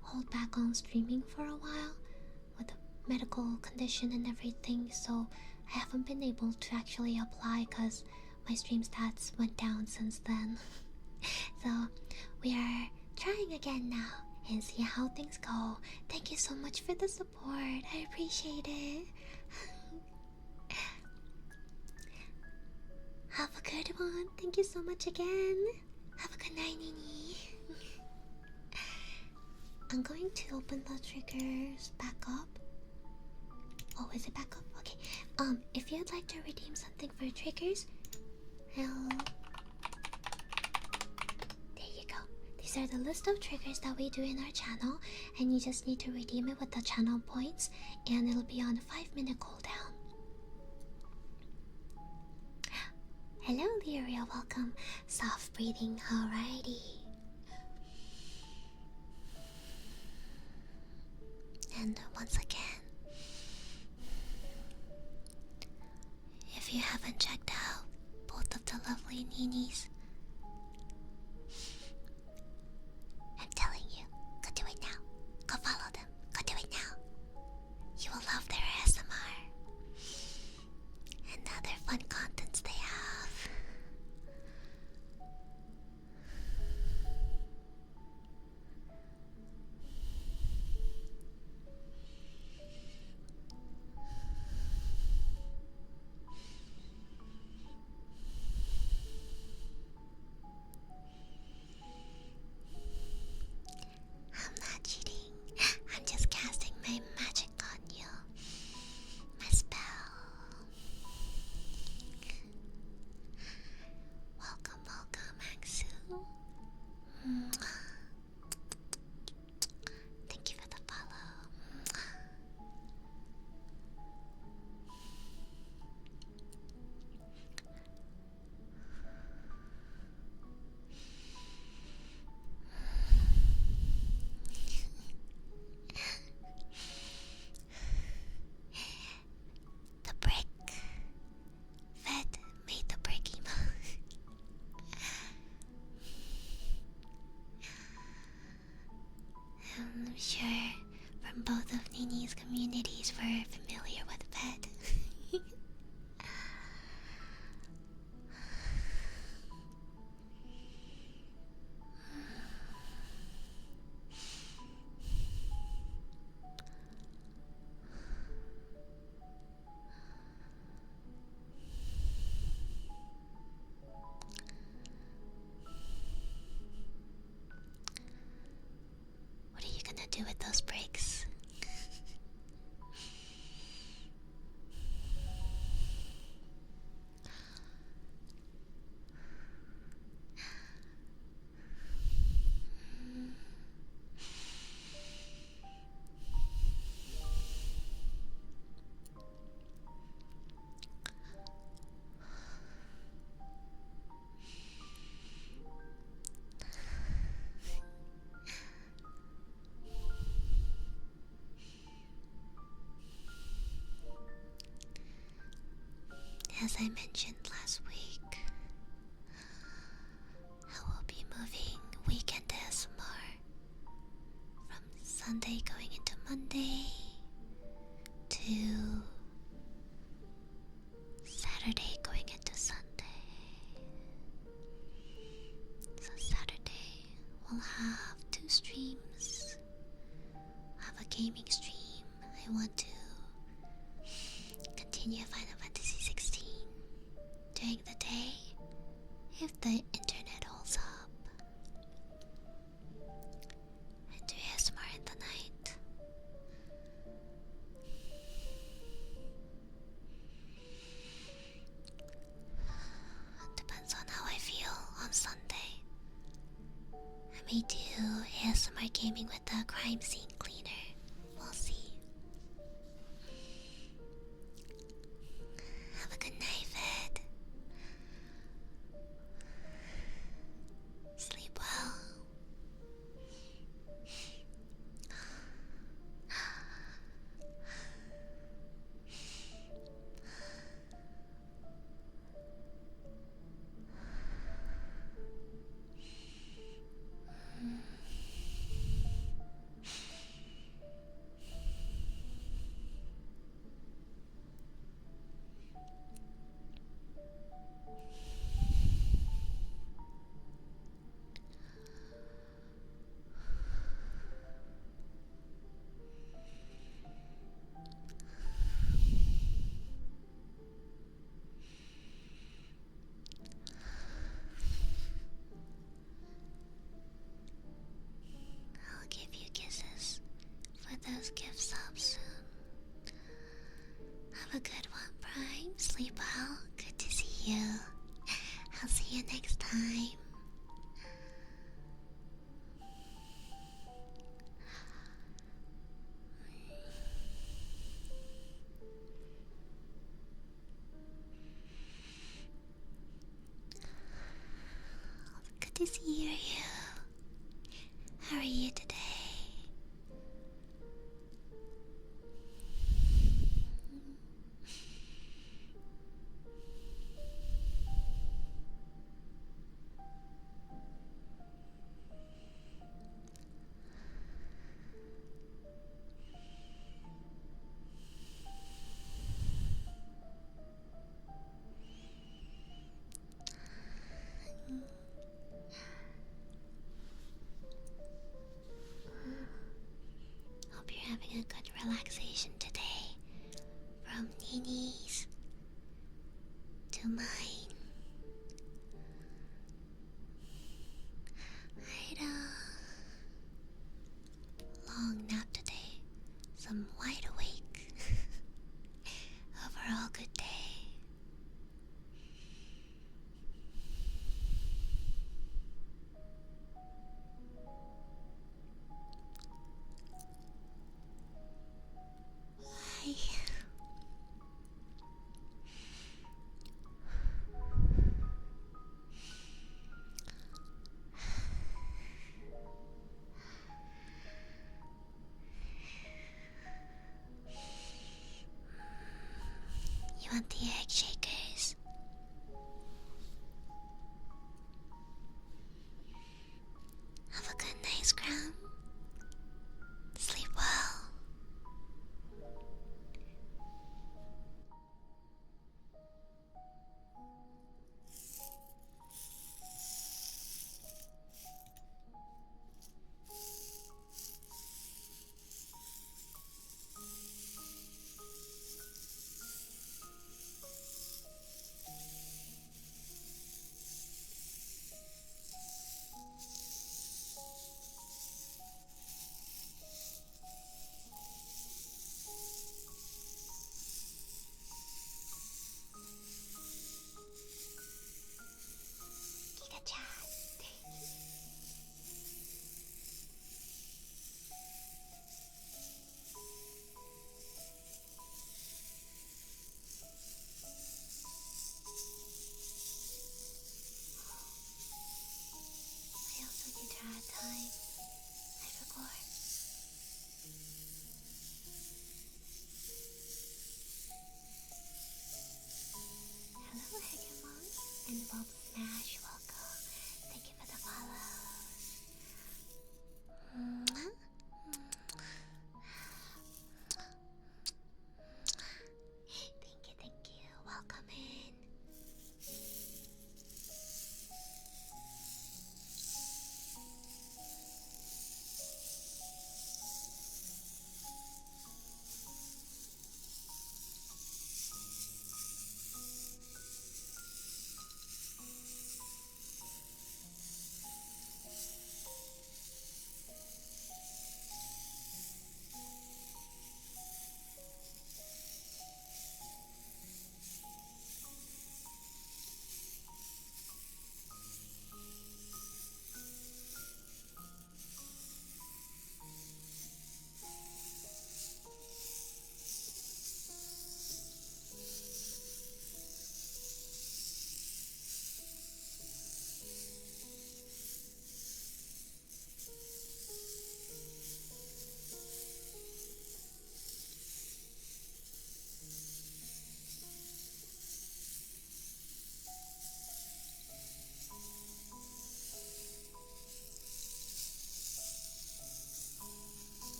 hold back on streaming for a while with a medical condition and everything, so I haven't been able to actually apply because my stream stats went down since then. So we are trying again now and see how things go. Thank you so much for the support. I appreciate it. Have a good one. Thank you so much again. Have a good night, Nini. I'm going to open the triggers back up. Oh, is it back up? Okay. If you'd like to redeem something for triggers, there you go. These are the list of triggers that we do in our channel, and you just need to redeem it with the channel points, and it'll be on a 5-minute cooldown. Hello, Lyria, welcome. Soft breathing, alrighty. And once again, if you haven't checked out both of the lovely Ninis, I'm sure from both of Nini's communities we're familiar with bed. What are you gonna do with those breaks? As I mentioned last week, I will be moving weekend ASMR from Sunday going into Monday to Saturday going into Sunday. So Saturday we'll have 2 streams. I'll have a gaming stream. I want to continue Final Fantasy 16 during the day if the internet holds up, and do ASMR in the night. Depends on how I feel on Sunday. I may do ASMR gaming with the crime scene cleaner. We'll see. Have a good night, Vid. Sleep well. I'll give you kisses for those gift subs soon. Have a good one, Prime. Sleep well. Good to see you. I'll see you next time. Good to see you. How are you today? Hope you're having a good relaxation today. From Nini's to mine. I had a long nap today, so I'm wide awake. Overall, good day. chat. I also need to add time. I forgot. Hello, Hegemon and Bob Smash. Welcome. Thank you for the follows. Thank you. Welcome in.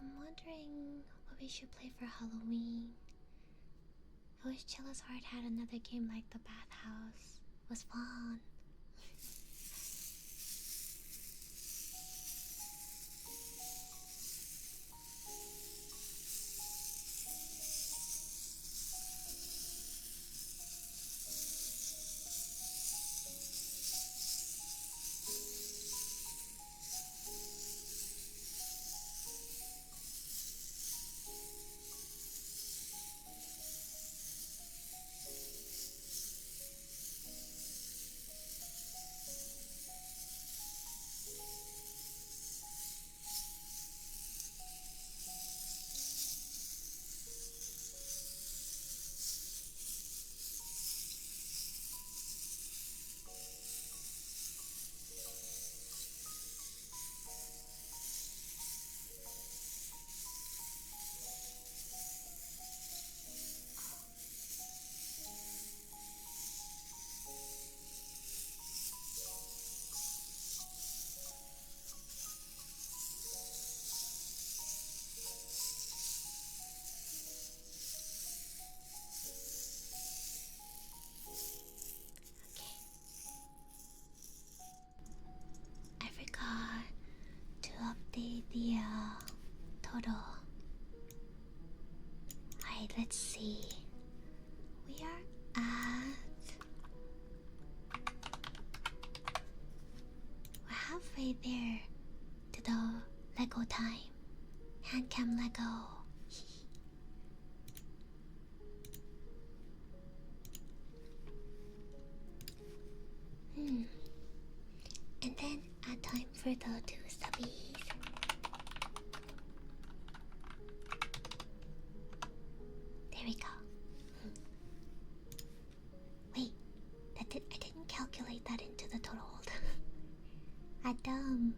I'm wondering what we should play for Halloween. I wish Chilla's Heart had another game like the Bathhouse. It was fun. The total. Alright, let's see. We are at... We're halfway there to the Lego time. Handcam Lego. the 2 stubbies. There we go. Wait, I didn't calculate that into the total hold. I dumb.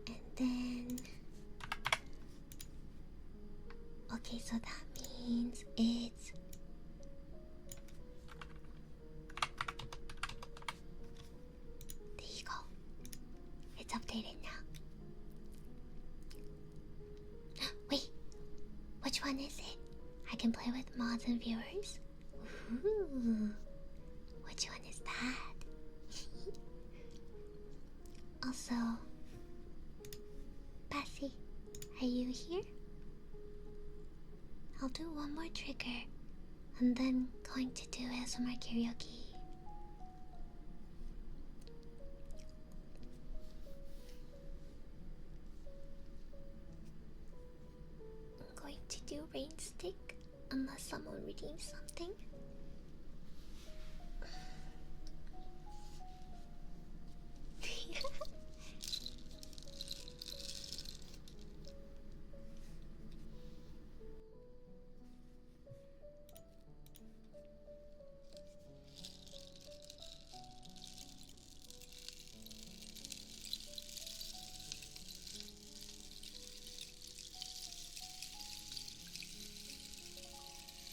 And then okay, so that means it's there you go. It's updated now. Wait, which one is it? I can play with mods and viewers. Ooh, which one is that? Also, Bessie, are you here? I'll do one more trigger and then going to do ASMR karaoke. I'm going to do rainstick unless someone redeems something.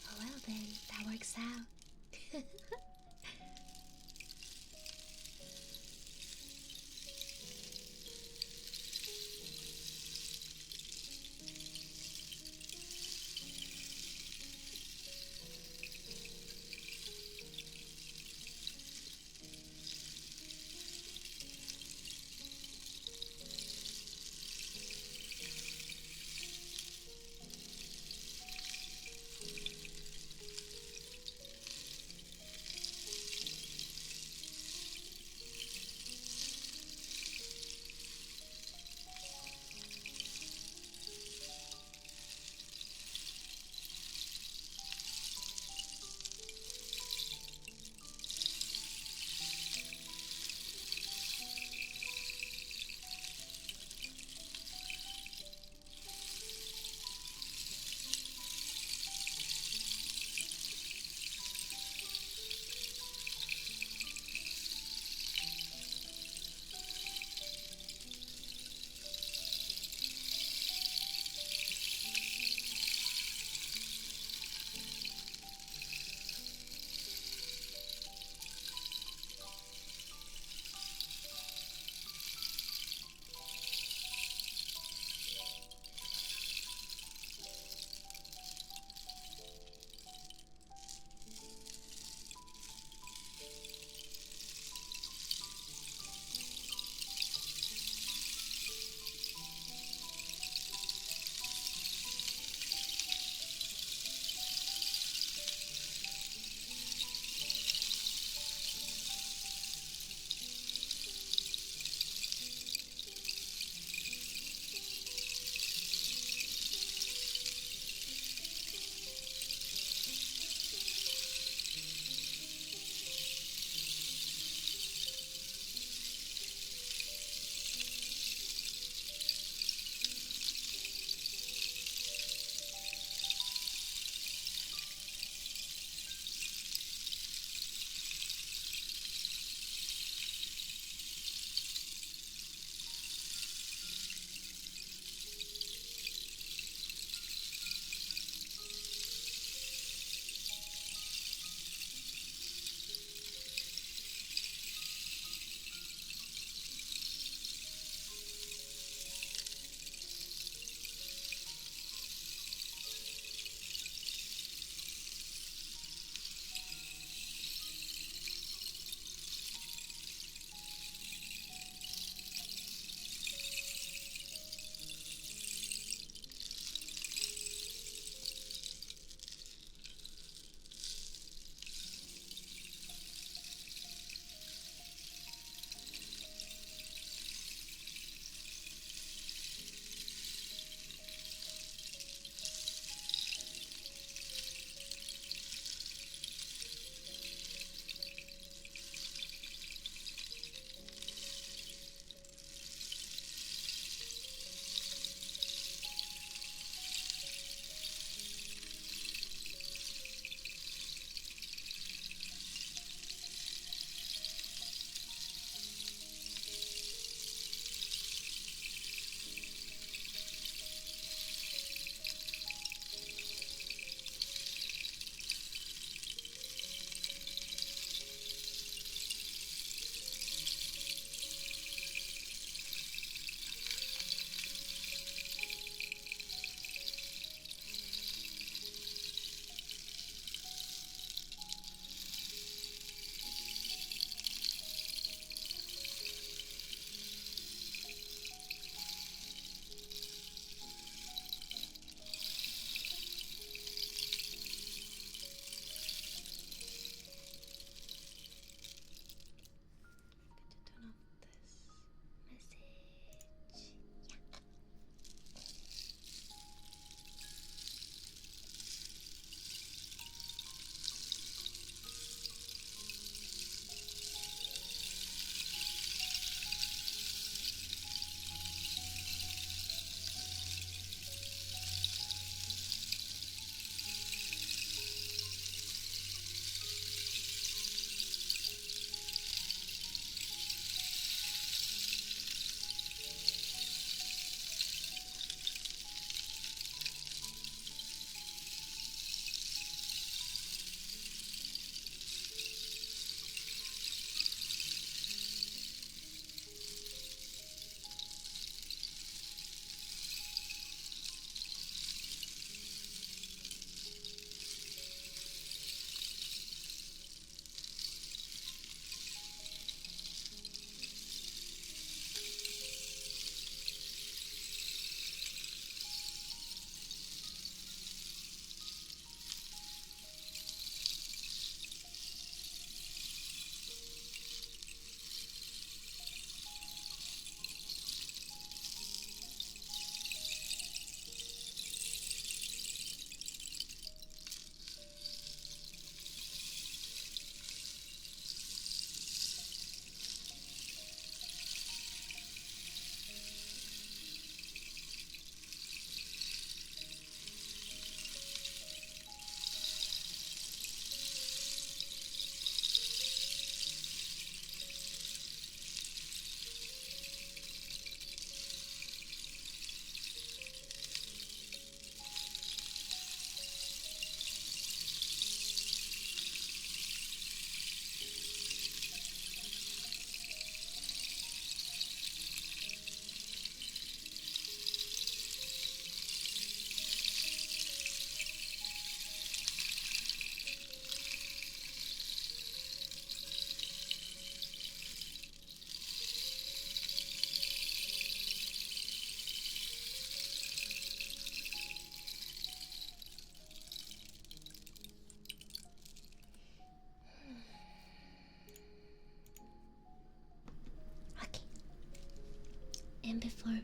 Oh well then, that works out.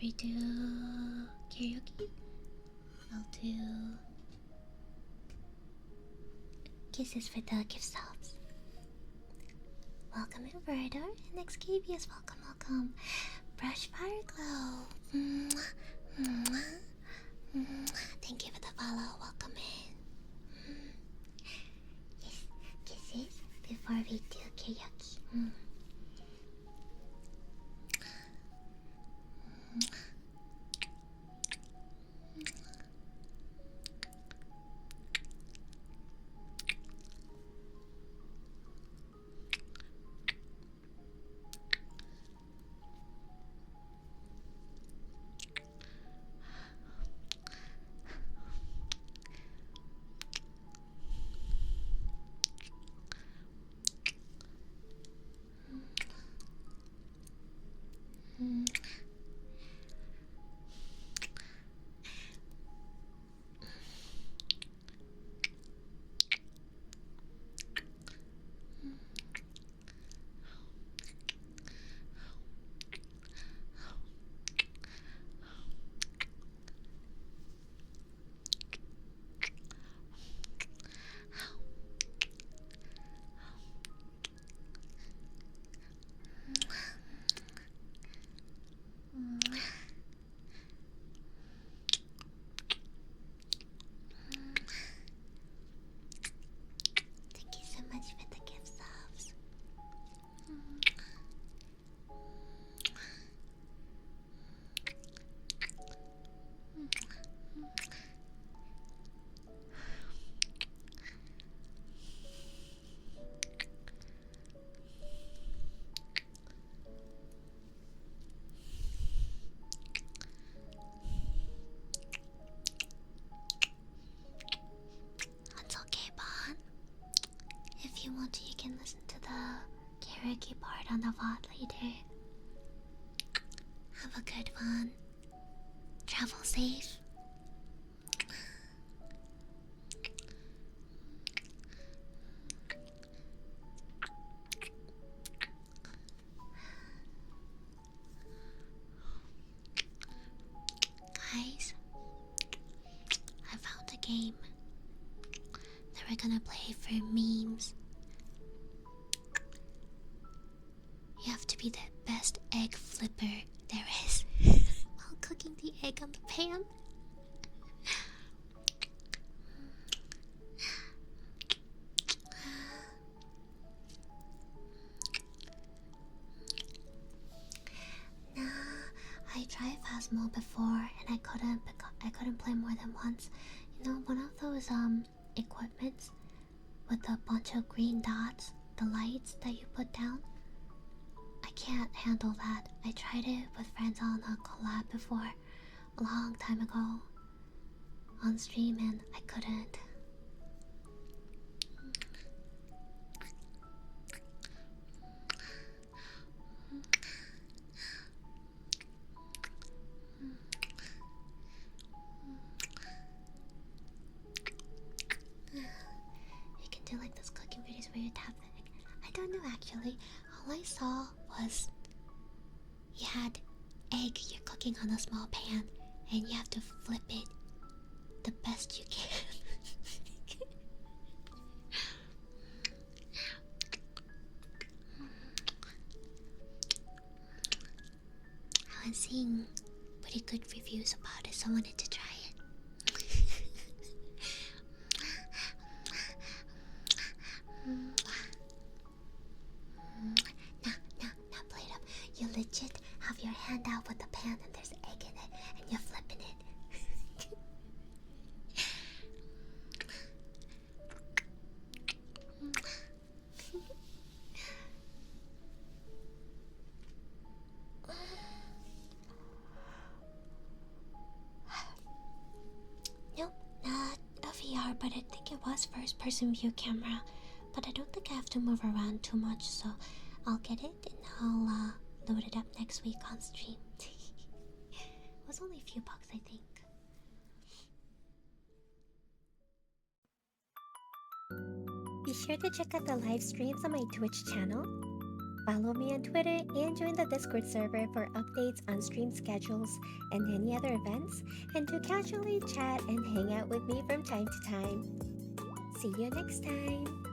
we do karaoke, I'll do kisses for the gift subs. Welcome Inverter and Xcavius, welcome. Brush Fire Glow. Thank you for the follow, welcome in. Yes, kisses before we do karaoke. If you want to, you can listen to the karaoke part on the VOD later. Have a good one. Travel safe. Guys, I found a game that we're gonna play for memes. You have to be the best egg flipper there is while cooking the egg on the pan. Nah, I tried Phasmo before and I couldn't play more than once. You know, one of those equipments with a bunch of green dots, the lights that you put down. I can't handle that. I tried it with friends on a collab before, a long time ago, on stream, and I couldn't. You can do like those cooking videos where you tap the egg. I don't know actually. All I saw was you had egg you're cooking on a small pan and you have to flip it the best you can. I was seeing pretty good reviews about it, so I wanted to try it. Now play it up. You legit have your hand out with the pan and there's egg in it and you're flipping it. Nope, not a VR, but I think it was first person view camera. But I don't think I have to move around too much, so I'll get it and I'll load it up next week on stream. It was only a few bucks, I think. Be sure to check out the live streams on my Twitch channel. Follow me on Twitter and join the Discord server for updates on stream schedules and any other events, and to casually chat and hang out with me from time to time. See you next time!